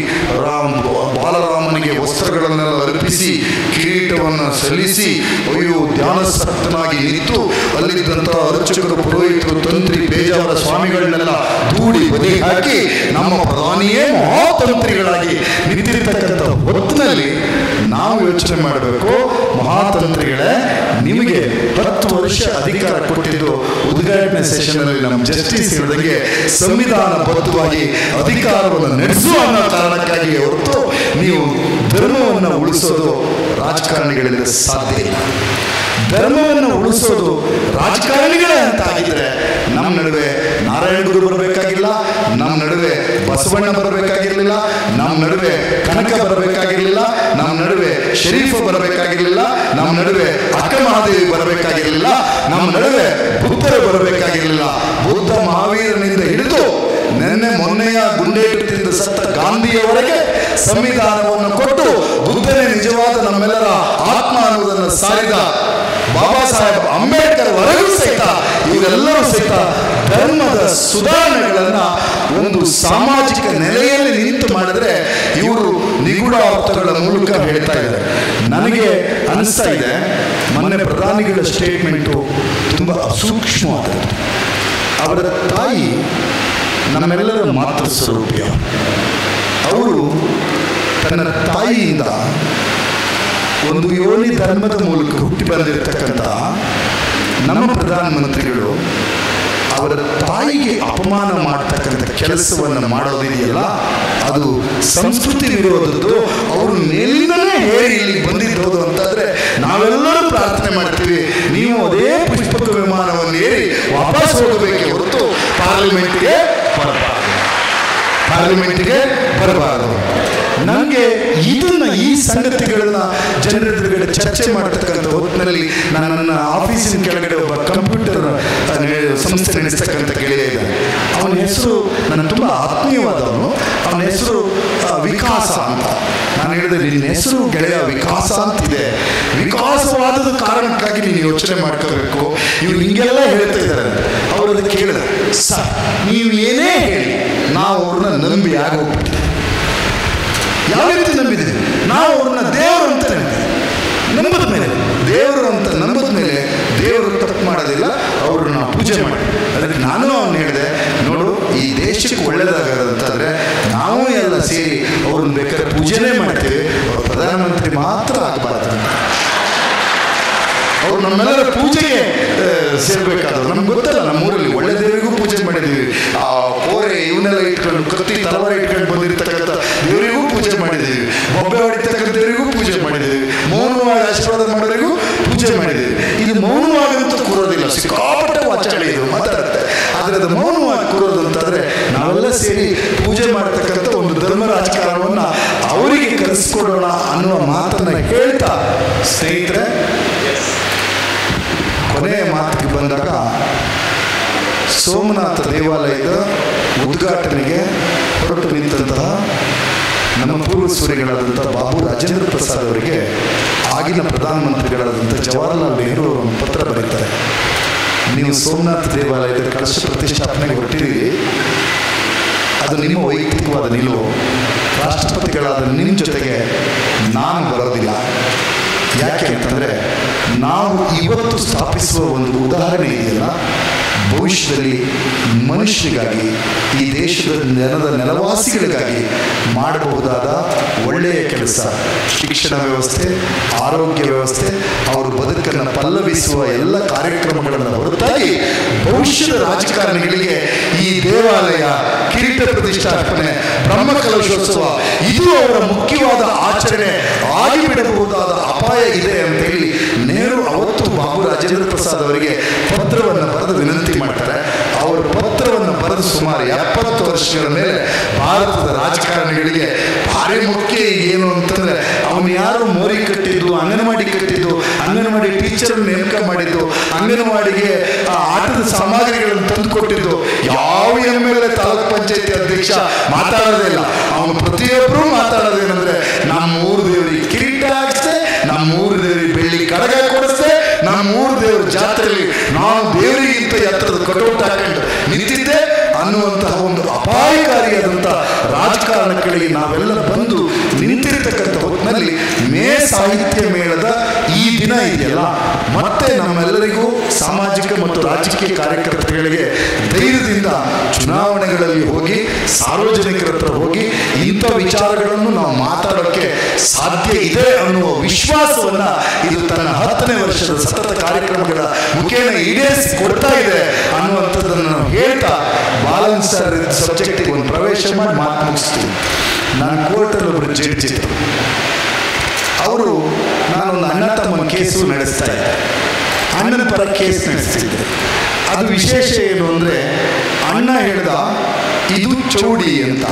ಬಾಲರಾಮನಿಗೆ ವಸ್ತ್ರಗಳನ್ನೆಲ್ಲ ಅರ್ಪಿಸಿ ಕಿರೀಟವನ್ನು ಸಲ್ಲಿಸಿ ಅಯ್ಯೋ ಧ್ಯಾನಸಕ್ತನಾಗಿ ನಿಂತು ಅಲ್ಲಿದ್ದಂಥ ಅರ್ಚಕರು, ಪುರೋಹಿತರು, ತಂತ್ರಿ, ಬೇಜಾವರ ಸ್ವಾಮಿಗಳನ್ನೆಲ್ಲ ದೂಡಿ ಬದಿ ಹಾಕಿ ನಮ್ಮ ಪ್ರಧಾನಿಯೇ ಮಹಾತಂತ್ರಿಗಳಾಗಿ ನಿಂತಿರ್ತಕ್ಕಂಥ ಹೊತ್ತಿನಲ್ಲಿ ನಾವು ಯೋಚನೆ ಮಾಡಬೇಕು, ಮಹಾತಂತ್ರಿಗಳೇ, ನಿಮಗೆ 10 ವರ್ಷ ಅಧಿಕಾರ ಕೊಟ್ಟಿದ್ದು ಉದ್ಘಾಟನೆ ಸೆಷನ್ ಅಲ್ಲಿ ನಮ್ಮ ಜಸ್ಟಿಸ್ ಹೇಳಿದಂಗೆ ಸಂವಿಧಾನಬದ್ಧವಾಗಿ ಅಧಿಕಾರವನ್ನು ನಡೆಸುವ ಅನ್ನೋ ಕಾರಣಕ್ಕಾಗಿ ಹೊರತು ನೀವು ಧರ್ಮವನ್ನು ಉಳಿಸೋದು ರಾಜಕಾರಣಿಗಳಿಂದ ಸಾಧ್ಯ ಇಲ್ಲ. ಧರ್ಮವನ್ನು ಉಳಿಸೋದು ರಾಜಕಾರಣಿಗಳೇ ಅಂತ ಆಗಿದ್ರೆ ನಮ್ಮ ನಡುವೆ ನಾರಾಯಣ ಗುರು ಬರಬೇಕಾಗಿಲ್ಲ, ನಮ್ಮ ನಡುವೆ ಬಸವಣ್ಣ ಬರಬೇಕಾಗಿರಲಿಲ್ಲ, ನಮ್ಮ ನಡುವೆ ಕನಕ ಬರಬೇಕಾಗಿರಲಿಲ್ಲ, ನಮ್ಮ ನಡುವೆ ಶರೀಫ ಬರಬೇಕಾಗಿರಲಿಲ್ಲ, ನಮ್ಮ ನಡುವೆ ಅಕ್ಕ ಮಹಾದೇವಿ ಬರಬೇಕಾಗಿರಲಿಲ್ಲ, ನಮ್ಮ ನಡುವೆ ಬುದ್ಧರು ಬರಬೇಕಾಗಿರಲಿಲ್ಲ. ಬುದ್ಧ ಮಹಾವೀರನಿಂದ ಹಿಡಿದು ನಿನ್ನೆ ಮೊನ್ನೆಯ ಗುಂಡೇಟು ತಿಂದು ಸತ್ತ ಗಾಂಧಿಯವರೆಗೆ ಸಂವಿಧಾನವನ್ನು ಕೊಟ್ಟು ಬುದ್ಧನೇ ನಿಜವಾದ ನಮ್ಮೆಲ್ಲರ ಆತ್ಮ ಅನ್ನುವುದನ್ನು ಸಾರಿದ ಬಾಬಾ ಸಾಹೇಬ್ ಅಂಬೇಡ್ಕರ್ ವರೆಗೂ ಸಹಿತ ಇವರೆಲ್ಲರೂ ಸಹಿತ ಧರ್ಮದ ಸುಧಾರಣೆಗಳನ್ನ ಒಂದು ಸಾಮಾಜಿಕ ನೆಲೆಯಲ್ಲಿ ನಿಂತು ಮಾಡಿದ್ರೆ ಇವರು ನಿಗೂಢ ಅರ್ಥಗಳ ಮೂಲಕ ಹೇಳ್ತಾ ಇದ್ದಾರೆ. ನನಗೆ ಅನಿಸ್ತಾ ಇದೆ, ಮೊನ್ನೆ ಪ್ರಧಾನಿಗಳ ಸ್ಟೇಟ್ಮೆಂಟು ತುಂಬಾ ಸೂಕ್ಷ್ಮವಾದದ್ದು. ಅವರ ತಾಯಿ ನಮ್ಮೆಲ್ಲರ ಮಾತೃ ಸ್ವರೂಪಿಯ. ಅವರು ತನ್ನ ತಾಯಿಯಿಂದ ಒಂದು ಯೋನಿ ಧರ್ಮದ ಮೂಲಕ ಹುಟ್ಟಿ ಬಂದಿರತಕ್ಕಂಥ ನಮ್ಮ ಪ್ರಧಾನಮಂತ್ರಿಗಳು ಅವರ ತಾಯಿಗೆ ಅಪಮಾನ ಮಾಡ್ತಕ್ಕಂಥ ಕೆಲಸವನ್ನು ಮಾಡೋದಿದೆಯಲ್ಲ, ಅದು ಸಂಸ್ಕೃತಿ ವಿರೋಧದ್ದು. ಅವರು ಮೇಲಿಂದಲೇ ಹೇಳಿ ಇಲ್ಲಿಗೆ ಬಂದಿದ್ದೋದು ಅಂತಾದ್ರೆ ನಾವೆಲ್ಲರೂ ಪ್ರಾರ್ಥನೆ ಮಾಡ್ತೀವಿ, ನೀವು ಅದೇ ಪುಷ್ಪಕ ವಿಮಾನವನ್ನು ಏರಿ ವಾಪಸ್ ಹೋಗಬೇಕೆ ಹೊರತು ಪಾರ್ಲಿಮೆಂಟ್ಗೆ ಬರಬಾರದು. ನನಗೆ ಈ ಸಂಗತಿಗಳನ್ನ ಜನರ ಎದುರುಗಡೆ ಚರ್ಚೆ ಮಾಡತಕ್ಕಂಥ ಹೊತ್ತಿನಲ್ಲಿ ನನ್ನ ಆಫೀಸಿನ ಕೆಳಗಡೆ ಒಬ್ಬ ಕಂಪ್ಯೂಟರ್ ಸಂಸ್ಥೆ ನಡೆಸ್ತಕ್ಕಂಥ ಗೆಳೆಯ ಇದ್ದಾನೆ. ಅವನ ಹೆಸರು ನನ್ನ ತುಂಬ ಆತ್ಮೀಯವಾದವನು. ಅವನ ಹೆಸರು ವಿಕಾಸ ಅಂತ. ನಾನು ಹೇಳಿದೆ, ನಿನ್ನ ಹೆಸರು ಗೆಳೆಯ ವಿಕಾಸ ಅಂತಿದೆ, ವಿಕಾಸವಾದದ ಕಾರಣಕ್ಕಾಗಿ ನೀನು ಯೋಚನೆ ಮಾಡ್ಕೋಬೇಕು. ಇವ್ರು ಹಿಂಗೆಲ್ಲ ಹೇಳ್ತಾ ಇದ್ದಾರೆ. ಅವರು ಅದಕ್ಕೆ ಕೇಳಿದ್ರೆ, ಸರ್ ನೀವು ಏನೇ ಹೇಳಿ ನಾವು ಅವ್ರನ್ನ ನಂಬಿ ಆಗೋಗ್ಬಿಟ್ಟಿದ್ದೀವಿ. ಯಾವ ರೀತಿ ನಂಬಿದ್ದೀವಿ? ನಾವು ಅವ್ರನ್ನ ದೇವರು ಅಂತ ನಂಬದ ಮೇಲೆ, ದೇವರು ಅಂತ ನಂಬದ ಮೇಲೆ ದೇವರು ತಪ್ಪು ಮಾಡೋದಿಲ್ಲ, ಅವ್ರನ್ನ ನಾವು ಪೂಜೆ ಮಾಡಿ. ಅದಕ್ಕೆ ನಾನು ಅವನು ಹೇಳಿದೆ, ನೋಡು, ಈ ದೇಶಕ್ಕೆ ಒಳ್ಳೇದಾಗದಂತಾದ್ರೆ ನಾವು ಎಲ್ಲ ಸೇರಿ ಅವ್ರನ್ನ ಬೇಕಾದ್ರೆ ಪೂಜೆನೇ ಮಾಡ್ತೇವೆ, ಅವ್ರ ಪ್ರಧಾನಮಂತ್ರಿ ಮಾತ್ರ ಆಗಬಾರ್ದು ಅಂತ. ಅವ್ರು ನಮ್ಮೆಲ್ಲರ ಪೂಜೆಗೆ ಸೇರ್ಬೇಕಾದ್ರು. ನಮ್ಗೆ ಗೊತ್ತಲ್ಲ, ನಮ್ಮೂರಲ್ಲಿ ಒಳ್ಳೆ ದೇವರಿಗೂ ಪೂಜೆ ಮಾಡಿದ್ದೀವಿ. ಆ ಕೋರೆ ಇವನ್ನೆಲ್ಲ ಇಟ್ಕೊಂಡು ಕತ್ತಿ ತಲವಾರ ಇಟ್ಕೊಂಡು ಬಂದಿರ್ತಕ್ಕಂಥ ದೇವರಿಗೂ ಪೂಜೆ ಮಾಡಿದ್ದೀವಿ. ಬೊಬ್ಬೆ ಹೊಡಿತಕ್ಕಂಥ ದೇವರಿಗೂ ಪೂಜೆ ಮಾಡಿದ್ದೀವಿ. ಮೌನವಾಗಿ ಆಶೀರ್ವಾದ ಮಾಡೋರಿಗೂ ಪೂಜೆ ಮಾಡಿದ್ದೀವಿ. ಇದು ಮೌನವಾಗಂತೂ ಕೂರೋದಿಲ್ಲ, ಸಿಕ್ಕಾಪಟ್ಟೆ ವಾಚಾಳಿ ಇದು ಮಾತಾಡುತ್ತೆ. ಆದರೆ ಅದು ಮೌನವಾಗಿ ಕೂರೋದು ಅಂತಾದ್ರೆ ನಾವೆಲ್ಲ ಸೇರಿ ಪೂಜೆ ಮಾಡತಕ್ಕಂಥ ಒಂದು ಧರ್ಮ ರಾಜಕಾರಣವನ್ನ ಅವರಿಗೆ ಕಲಿಸ್ಕೊಡೋಣ ಅನ್ನುವ ಮಾತನ್ನ ಹೇಳ್ತಾ, ಸ್ನೇಹಿತರೆ, ಕೊನೆಯ ಮಾತಿಗೆ ಬಂದಾಗ ಸೋಮನಾಥ ದೇವಾಲಯದ ಉದ್ಘಾಟನೆಗೆ ಹೊರಟು ನಿಂತಹ ನಮ್ಮ ಪೂರ್ವಸೂರಿಗಳಾದಂಥ ಬಾಬು ರಾಜೇಂದ್ರ ಪ್ರಸಾದ್ ಅವರಿಗೆ ಆಗಿನ ಪ್ರಧಾನಮಂತ್ರಿಗಳಾದಂಥ ಜವಾಹರ್ಲಾಲ್ ನೆಹರು ಅವರು ಪತ್ರ ಬರೀತಾರೆ. ನೀವು ಸೋಮನಾಥ ದೇವಾಲಯದ ಕಳಶ ಪ್ರತಿಷ್ಠಾಪನೆಗೆ ಹೊರಟಿದ್ದೀರಿ, ಅದು ನಿಮ್ಮ ವೈಯಕ್ತಿಕವಾದ ನಿಲುವು. ರಾಷ್ಟ್ರಪತಿಗಳಾದ ನಿಮ್ಮ ಜೊತೆಗೆ ನಾನು ಬರೋದಿಲ್ಲ. ಯಾಕೆ ಅಂತಂದರೆ, ನಾವು ಇವತ್ತು ಸ್ಥಾಪಿಸುವ ಒಂದು ಉದಾಹರಣೆ ಇದೆಯಲ್ಲ, ಭವಿಷ್ಯದಲ್ಲಿ ಮನುಷ್ಯರಿಗಾಗಿ, ಈ ದೇಶದ ನೆಲವಾಸಿಗಳಿಗಾಗಿ ಮಾಡಬಹುದಾದ ಒಳ್ಳೆಯ ಕೆಲಸ, ಶಿಕ್ಷಣ ವ್ಯವಸ್ಥೆ, ಆರೋಗ್ಯ ವ್ಯವಸ್ಥೆ, ಅವರು ಬದುಕನ್ನು ಪಲ್ಲವಿಸುವ ಎಲ್ಲ ಕಾರ್ಯಕ್ರಮಗಳನ್ನು ಹೊರತಾಗಿ ಭವಿಷ್ಯದ ರಾಜಕಾರಣಿಗಳಿಗೆ ಈ ದೇವಾಲಯ, ಕಿರೀಟ ಪ್ರತಿಷ್ಠಾಪನೆ, ಬ್ರಹ್ಮಕಲಶೋತ್ಸವ ಇದು ಅವರ ಮುಖ್ಯವಾದ ಆಚರಣೆ ಆಗಿಬಿಡಬಹುದಾದ ಅಪಾಯ ಇದೆ ಅಂತ ಹೇಳಿ ನೆಹರು ಅವತ್ತು ಬಾಬು ರಾಜೇಂದ್ರ ಪ್ರಸಾದ್ ಅವರಿಗೆ ಪತ್ರವನ್ನು ಬರೆದು ವಿನಂತಿ ಮಾಡ್ತಾರೆ. ಅವರು ಪತ್ರವನ್ನು ಬರೆದು ಸುಮಾರು 70 ವರ್ಷಗಳ ಮೇಲೆ ಭಾರತದ ರಾಜಕಾರಣಿಗಳಿಗೆ ಭಾರಿ ಮುಖ್ಯ ಏನು ಅಂತಂದ್ರೆ, ಅವನು ಯಾರು ಮೋರಿ ಕಟ್ಟಿದ್ದು, ಅಂಗನವಾಡಿ ಕಟ್ಟಿದ್ದು, ಅಂಗನವಾಡಿ ಟೀಚರ್ ನೇಮಕ ಮಾಡಿದ್ದು, ಅಂಗನವಾಡಿಗೆ ಆಟದ ಸಾಮಗ್ರಿಗಳನ್ನು ತಂದು ಕೊಟ್ಟಿದ್ದು, ಯಾವ MLA ತಾಲೂಕ್ ಪಂಚಾಯತಿ ಅಧ್ಯಕ್ಷ ಮಾತಾಡೋದೇ ಇಲ್ಲ. ಅವನು ಪ್ರತಿಯೊಬ್ಬರು ಮಾತಾಡೋದೇನಂದ್ರೆ, ನಮ್ಮ ಊರು ದೇವರಿಗೆ ಕಿರೀಟ ಹಾಕಿಸ್ತೆ, ನಮ್ಮ ಊರು ದೇವರಿಗೆ ಬೆಳ್ಳಿ ಕಡಗ ಕೊಡಿಸ್ತೆ, ನಮ್ಮ ಊರು ದೇವರ ಜಾತ್ರೆಯಲ್ಲಿ ನಾನು ದೇವರಿಗಿಂತ ಎತ್ತರದ ಕಟೌಟ್ ಹಾಕೊಂಡು ನಿಂತಿದ್ದೆ ಅನ್ನುವಂತಹ ಒಂದು ಅಪಾಯಕಾರಿಯಾದಂಥ ರಾಜಕಾರಣಗಳಿಗೆ ನಾವೆಲ್ಲ ಬಂದು ನಿಂತಿರ್ತಕ್ಕಂಥ ಹೊತ್ತಿನಲ್ಲಿ ಮೇ ಸಾಹಿತ್ಯ ಮೇಳದ ಈ ದಿನ ಇದೆಯಲ್ಲ, ಮತ್ತೆ ನಮ್ಮೆಲ್ಲರಿಗೂ ಸಾಮಾಜಿಕ ಮತ್ತು ರಾಜಕೀಯ ಕಾರ್ಯಕರ್ತಗಳಿಗೆ ಧೈರ್ಯದಿಂದ ಚುನಾವಣೆಗಳಲ್ಲಿ ಹೋಗಿ ಸಾರ್ವಜನಿಕರ ಹತ್ರ ಹೋಗಿ ಇಂಥ ವಿಚಾರಗಳನ್ನು ನಾವು ಮಾತಾಡೋಕ್ಕೆ ಸಾಧ್ಯ ಇದೆ ಅನ್ನುವ ವಿಶ್ವಾಸವನ್ನ ಇದು ತನ್ನ 10ನೇ ವರ್ಷದ ಸತತ ಕಾರ್ಯಕ್ರಮಗಳ ಮುಖೇನ ಈಡೇರಿಸಿ ಕೊಡ್ತಾ ಇದೆ ಅನ್ನುವಂಥದ್ದನ್ನು ನಾವು ಹೇಳ್ತಾ, ಬಾಲನ್ ಸರ್ ಸಬ್ಜೆಕ್ಟಿಗೆ ಒಂದು ಪ್ರವೇಶ ಮಾಡಿ ಮಾತು ಮುಗಿಸ್ತೀವಿ. ನಾನು ಕೋರ್ಟಲ್ಲಿ ಒಬ್ಬರು ಜಡ್ಜ್ ಇದ್ರು. ಅವರು ನಾನೊಂದು ಅಣ್ಣ ತಮ್ಮನ ಕೇಸು ನಡೆಸ್ತಾ ಇದ್ದೆ. ಅಣ್ಣನ ಪರ ಕೇಸ್ ನಡೆಸ್ತಿದ್ದೆ. ಅದು ವಿಶೇಷ ಏನು ಅಂದರೆ, ಅಣ್ಣ ಹೇಳ್ದ ಇದು ಚೌಡಿ ಅಂತ,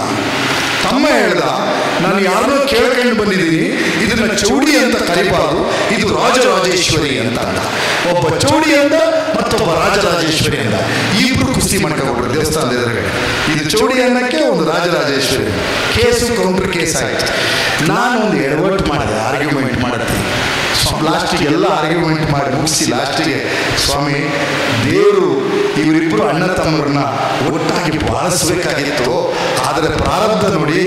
ತಮ್ಮ ಹೇಳ್ದ ನಾನು ಯಾರನ್ನೋ ಕೇಳ್ಕೊಂಡು ಬಂದಿದ್ದೀನಿ, ಇದನ್ನ ಚೌಡಿ ಅಂತ ಕರಿಬಾರ್ದು, ಇದು ರಾಜರಾಜೇಶ್ವರಿ ಅಂತ ಅಂದ. ಒಬ್ಬ ಚೌಡಿ ಅಂದ, ಮತ್ತೊಬ್ಬ ರಾಜರಾಜೇಶ್ವರಿ ಅಂದ. ಇಬ್ರು ಕುಸ್ತಿ ಮಾಡ್ಕೊಂಡ್ಬಿಟ್ರು ದೇವಸ್ಥಾನದ ಎದುರುಗಡೆ. ಇದು ಚೌಡಿ ಅನ್ನಕ್ಕೆ, ಒಂದು ರಾಜರಾಜೇಶ್ವರಿ. ಕೇಸು ಕೌಂಟರ್ ಕೇಸ್ ಆಯ್ತು. ನಾನು ಒಂದು ಎಡವಟ್ಟು ಮಾಡಿದೆ, ಆರ್ಗ್ಯುಮೆಂಟ್ ಮಾಡುತ್ತೆ. ಲಾಸ್ಟಿಗೆ ಎಲ್ಲ ಆರ್ಗ್ಯುಮೆಂಟ್ ಮಾಡಿ ಮುಗಿಸಿ ಲಾಸ್ಟಿಗೆ, ಸ್ವಾಮಿ, ದೇವರು ಇವರಿಬ್ಬರು ಅಣ್ಣ ತಮ್ಮರನ್ನ ಒಟ್ಟಾಗಿ ಬಾಳಿಸ್ಬೇಕಾಗಿತ್ತು, ಆದರೆ ಪ್ರಾರಬ್ಧ ನೋಡಿ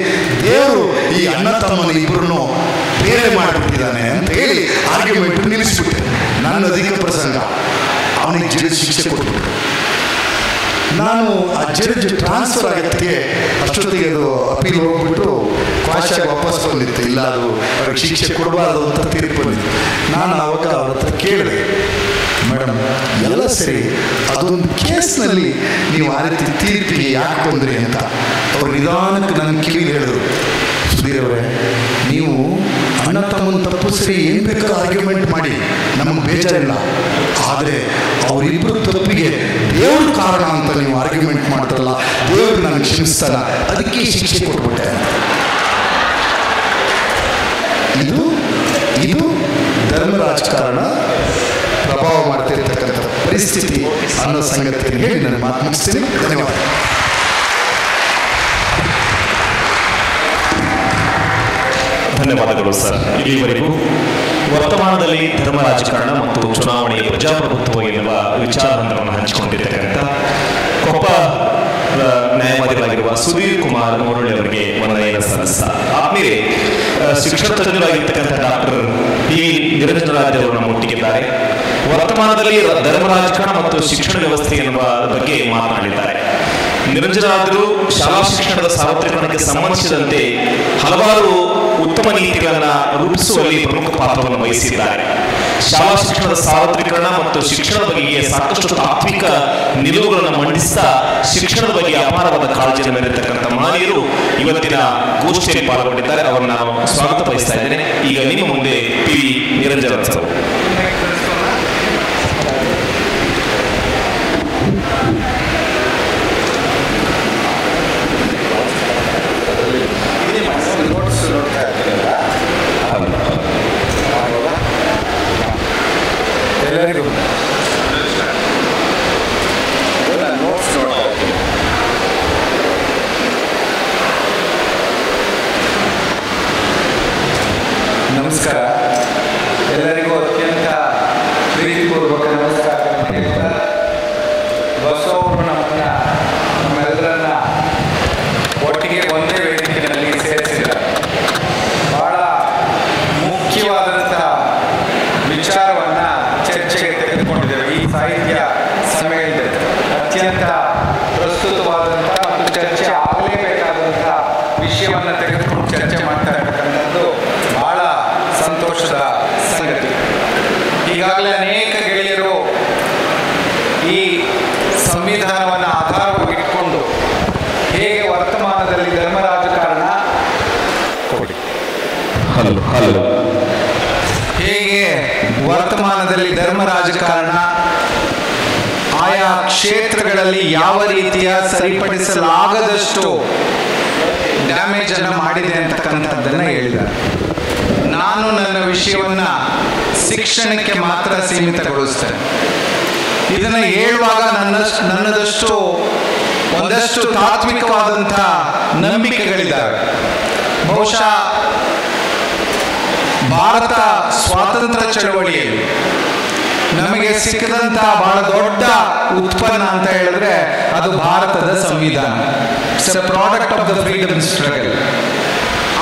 ದೇವರು ಈ ಅಣ್ಣ ತಮ್ಮನ ಇಬ್ಬರನ್ನು ಬೇರೆ ಮಾಡಿಬಿಟ್ಟಿದ್ದಾನೆ ಅಂತ ಹೇಳಿ ಆರ್ಗ್ಯುಮೆಂಟ್ ನಿಲ್ಲಿಸ್ಬಿಟ್ಟೆ. ನನ್ನ ಅಧಿಕ ಪ್ರಸಂಗ, ಅವನಿಗೆ ಜೈಲು ಶಿಕ್ಷೆ ಕೊಟ್ಬಿಟ್ಟು ನಾನು ಆ ಜಡ್ಜ್ ಟ್ರಾನ್ಸ್ಫರ್ ಆಗತ್ತಿಗೆ ಅಷ್ಟೊತ್ತಿಗೆ ಅದು ಅಪೀಲ್ ಹೋಗ್ಬಿಟ್ಟು ಕ್ವಾಶಾಗಿ ವಾಪಸ್ ಬಂದಿತ್ತು. ಇಲ್ಲ, ಅದು ಅವ್ರಿಗೆ ಶಿಕ್ಷೆ ಕೊಡಬಾರ್ದು ಅಂತ ತೀರ್ಪು ಬಂದಿತ್ತು. ನಾನು ಅವಾಗ ಅವ್ರ ಹತ್ರ ಕೇಳಿದೆ, ಮೇಡಮ್ ಎಲ್ಲ ಸರಿ, ಅದೊಂದು ಕೇಸ್ನಲ್ಲಿ ನೀವು ಆ ರೀತಿ ತೀರ್ಪಿಗೆ ಯಾಕೆ ಬಂದ್ರಿ ಅಂತ. ಅವ್ರು ನಿಧಾನಕ್ಕೆ ನನ್ನ ಕಿವಿಗೆ ಹೇಳಿದ್ರು, ಸುಧೀರ್ ಅವರೇ, ನೀವು ಅಣ್ಣ ತಮ್ಮನ ತಪ್ಪು ಸರಿ ಏನು ಬೇಕಾದ್ರೂ ಆರ್ಗ್ಯುಮೆಂಟ್ ಮಾಡಿ, ನಮಗೆ ಬೇಜಾರಿಲ್ಲ, ಆದರೆ ಅವರಿಬ್ಬರು ತಪ್ಪಿಗೆ ದೇವ್ರ ಕಾರಣ ಅಂತ ನೀವು ಆರ್ಗ್ಯುಮೆಂಟ್ ಮಾಡ್ತಾರಲ್ಲ, ದೇವ್ರು ನನಗೆ ಕ್ಷಮಿಸ್ತಾರ, ಅದಕ್ಕೆ ಶಿಕ್ಷೆ ಕೊಟ್ಬಿಟ್ಟೆ. ಇದು ಧರ್ಮ ರಾಜಕಾರಣ ಪ್ರಭಾವ ಮಾಡ್ತಿರ್ತಕ್ಕಂಥ ಪರಿಸ್ಥಿತಿ ಅನ್ನೋ ಸಂಗತಿಯನ್ನು ಹೇಳಿ ನನ್ನ ಮಾತು ಮುಗಿಸ್ತೀನಿ. ಧನ್ಯವಾದ. ಧನ್ಯವಾದಗಳು ಸರ್. ಇಲ್ಲಿವರೆಗೂ ವರ್ತಮಾನದಲ್ಲಿ ಧರ್ಮ ರಾಜಕಾರಣ ಮತ್ತು ಚುನಾವಣೆ ಪ್ರಜಾಪ್ರಭುತ್ವ ಎನ್ನುವ ವಿಚಾರವನ್ನು ಹಂಚಿಕೊಂಡಿರ್ತಕ್ಕಂಥ ಕೊಪ್ಪ ನ್ಯಾಯವಾದಿಗಳಾಗಿರುವ ಸುಧೀರ್ ಕುಮಾರ್ ಮುರಳಿ ಅವರಿಗೆ ವಂದನೆಯನ್ನು ಸಲ್ಲಿಸ್ತಾ, ಆದ್ಮೇಲೆ ಶಿಕ್ಷಣ ತಜ್ಞರಾಗಿರ್ತಕ್ಕಂಥ ಡಾಕ್ಟರ್ ಪಿ ನಿರಂಜನರಾಜ್ ಅವರು ನಮ್ಮ ಒಟ್ಟಿಗಿದ್ದಾರೆ. ವರ್ತಮಾನದಲ್ಲಿ ಧರ್ಮ ರಾಜಕಾರಣ ಮತ್ತು ಶಿಕ್ಷಣ ವ್ಯವಸ್ಥೆ ಎನ್ನುವ ಬಗ್ಗೆ ಮಾತನಾಡಿದ್ದಾರೆ. ನಿರಂಜನರಾಜರು ಶಾಲಾ ಶಿಕ್ಷಣದ ಸಾರ್ವತ್ರಿಕರಣಕ್ಕೆ ಸಂಬಂಧಿಸಿದಂತೆ ಹಲವಾರು ಉತ್ತಮ ನೀತಿಗಳನ್ನು ರೂಪಿಸುವಲ್ಲಿ ಪ್ರಮುಖ ಪಾತ್ರವನ್ನು ವಹಿಸಿದ್ದಾರೆ. ಶಾಲಾ ಶಿಕ್ಷಣದ ಸಾರ್ವತ್ರಿಕರಣ ಮತ್ತು ಶಿಕ್ಷಣದ ಬಗೆಗೆ ಸಾಕಷ್ಟು ತಾತ್ವಿಕ ನಿಲುವುಗಳನ್ನು ಮಂಡಿಸ್ತಾ ಶಿಕ್ಷಣದ ಬಗ್ಗೆ ಅಪಾರವಾದ ಕಾಳಜಿಯನ್ನು ಮೇಲಿರ್ತಕ್ಕಂಥ ಮಹನೀಯರು ಇವತ್ತಿನ ಗೋಷ್ಠಿಯಲ್ಲಿ ಪಾಲ್ಗೊಂಡಿದ್ದಾರೆ. ಅವರನ್ನು ನಾನು ಸ್ವಾಗತ ಬಯಸ್ತಾ ಇದ್ದೇನೆ. ಈಗ ನಿಮ್ಮ ಮುಂದೆ ಪಿ ನಿರಂಜನರಾಜ್ ಅವರು. ಎಲ್ಲರಿಗೂ ನಮಸ್ಕಾರ. ಎಲ್ಲರಿಗೂ ಅತ್ಯಂತ ಪ್ರೀತಿಪೂರ್ವಕ ನಮಸ್ಕಾರ. ಬಸವರು ನಮ್ಮೆಲ್ಲರನ್ನ ಒಟ್ಟಿಗೆ ಒಂದೇ ವೇದಿಕೆಯಲ್ಲಿ ಸೇರಿಸಿದ್ದಾರೆ. ಬಹಳ ಮುಖ್ಯವಾದಂತಹ ವಿಚಾರವನ್ನ ಚರ್ಚೆಗೆ ತೆಗೆದುಕೊಂಡಿದ್ದೇವೆ. ಈ ಸಾಹಿತ್ಯ ಸಮ್ಮೇಳನದಲ್ಲಿ ಅತ್ಯಂತ ಪ್ರಸ್ತುತವಾದಂತಹ ಮತ್ತು ಚರ್ಚೆ ಆಗಲೇಬೇಕಾದಂತಹ ವಿಷಯವನ್ನು ತೆಗೆದುಕೊಂಡು ಚರ್ಚೆ ಮಾಡ್ತಾ ಇರ್ತಕ್ಕಂಥದ್ದು ಬಹಳ ಸಂತೋಷದ ಸಂಗತಿ. ಈಗಾಗಲೇ ಅನೇಕ ಗೆಳೆಯರು ಈ ಸಂವಿಧಾನವನ್ನು ಆಧಾರವಾಗಿಟ್ಟುಕೊಂಡು ಹೇಗೆ ವರ್ತಮಾನದಲ್ಲಿ ಧರ್ಮ ರಾಜಕಾರಣ ಹೇಗೆ ವರ್ತಮಾನದಲ್ಲಿ ಧರ್ಮ ರಾಜಕಾರಣ ಆಯಾ ಕ್ಷೇತ್ರಗಳಲ್ಲಿ ಯಾವ ರೀತಿಯ ಸರಿಪಡಿಸಲಾಗದಷ್ಟು ಡ್ಯಾಮೇಜ್ ಅನ್ನು ಮಾಡಿದೆ ಅಂತಕ್ಕಂಥದ್ದನ್ನು ಹೇಳಿದ್ದಾರೆ. ನಾನು ನನ್ನ ವಿಷಯವನ್ನ ಶಿಕ್ಷಣಕ್ಕೆ ಮಾತ್ರ ಸೀಮಿತಗೊಳಿಸ್ತೇನೆ. ಇದನ್ನು ಹೇಳುವಾಗ ನನ್ನದಷ್ಟು ಒಂದಷ್ಟು ತಾತ್ವಿಕವಾದಂಥ ನಂಬಿಕೆಗಳಿದ್ದಾವೆ. ಬಹುಶಃ ಭಾರತ ಸ್ವಾತಂತ್ರ್ಯ ಚಳವಳಿಯಲ್ಲಿ ನಮಗೆ ಸಿಕ್ಕದಂತ ಬಹಳ ದೊಡ್ಡ ಉತ್ಪನ್ನ ಅಂತ ಹೇಳಿದ್ರೆ ಅದು ಭಾರತದ ಸಂವಿಧಾನ. It's A product of the freedom struggle.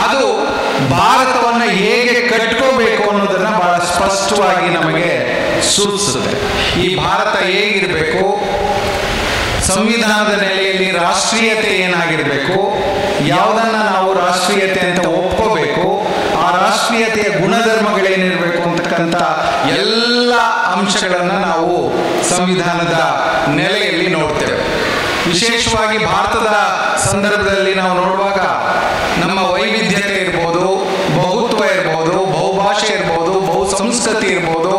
ಅದು ಭಾರತವನ್ನು ಹೇಗೆ ಕಟ್ಕೋಬೇಕು ಅನ್ನೋದನ್ನ ಬಹಳ ಸ್ಪಷ್ಟವಾಗಿ ನಮಗೆ ಸೂಚಿಸುತ್ತೆ. ಈ ಭಾರತ ಹೇಗಿರಬೇಕು, ಸಂವಿಧಾನದ ನೆಲೆಯಲ್ಲಿ ರಾಷ್ಟ್ರೀಯತೆ ಏನಾಗಿರಬೇಕು, ಯಾವುದನ್ನ ನಾವು ರಾಷ್ಟ್ರೀಯತೆ ಅಂತ ಒಪ್ಕೋಬೇಕು, ಆ ರಾಷ್ಟ್ರೀಯತೆಯ ಗುಣಧರ್ಮಗಳೇನಿರಬೇಕು ಅಂತಕ್ಕಂಥ ಎಲ್ಲ ಅಂಶಗಳನ್ನು ನಾವು ಸಂವಿಧಾನದ ನೆಲೆಯಲ್ಲಿ ನೋಡ್ತೇವೆ. ವಿಶೇಷವಾಗಿ ಭಾರತದ ಸಂದರ್ಭದಲ್ಲಿ ನಾವು ನೋಡುವಾಗ ನಮ್ಮ ವೈವಿಧ್ಯತೆ ಇರ್ಬೋದು, ಬಹುತ್ವ ಇರ್ಬೋದು, ಬಹುಭಾಷೆ ಇರ್ಬೋದು, ಬಹು ಸಂಸ್ಕೃತಿ ಇರ್ಬೋದು,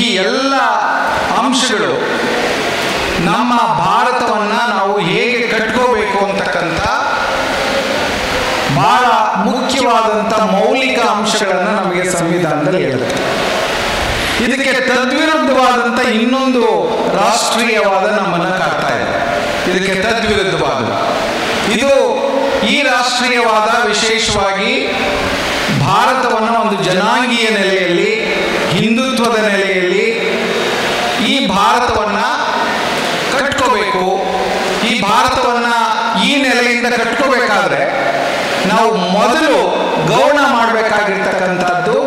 ಈ ಎಲ್ಲ ಅಂಶಗಳು ನಮ್ಮ ಭಾರತವನ್ನ ನಾವು ಹೇಗೆ ಕಟ್ಕೋಬೇಕು ಅಂತಕ್ಕಂಥ ಬಹಳ ಅಂಶಗಳನ್ನು ನಮಗೆ ಸಂವಿಧಾನದಲ್ಲಿ ಹೇಳುತ್ತೆ. ಇದಕ್ಕೆ ತದ್ವಿರುದ್ಧವಾದಂಥ ಇನ್ನೊಂದು ರಾಷ್ಟ್ರೀಯವಾದ ನಮ್ಮನ್ನು ಕಾಡ್ತಾ ಇದೆ. ಇದಕ್ಕೆ ತದ್ವಿರುದ್ಧವಾದ ಇದು ಈ ರಾಷ್ಟ್ರೀಯವಾದ ವಿಶೇಷವಾಗಿ ಭಾರತವನ್ನು ಒಂದು ಜನಾಂಗೀಯ ನೆಲೆಯಲ್ಲಿ, ಹಿಂದುತ್ವದ ನೆಲೆಯಲ್ಲಿ ಈ ಭಾರತವನ್ನ ಕಟ್ಕೋಬೇಕು. ಈ ಭಾರತವನ್ನ ಈ ನೆಲೆಯಿಂದ ಕಟ್ಕೋಬೇಕಾದ್ರೆ ನಾವು ಮೊದಲು ಗೌಣ ಮಾಡಬೇಕಾಗಿರ್ತಕ್ಕಂಥದ್ದು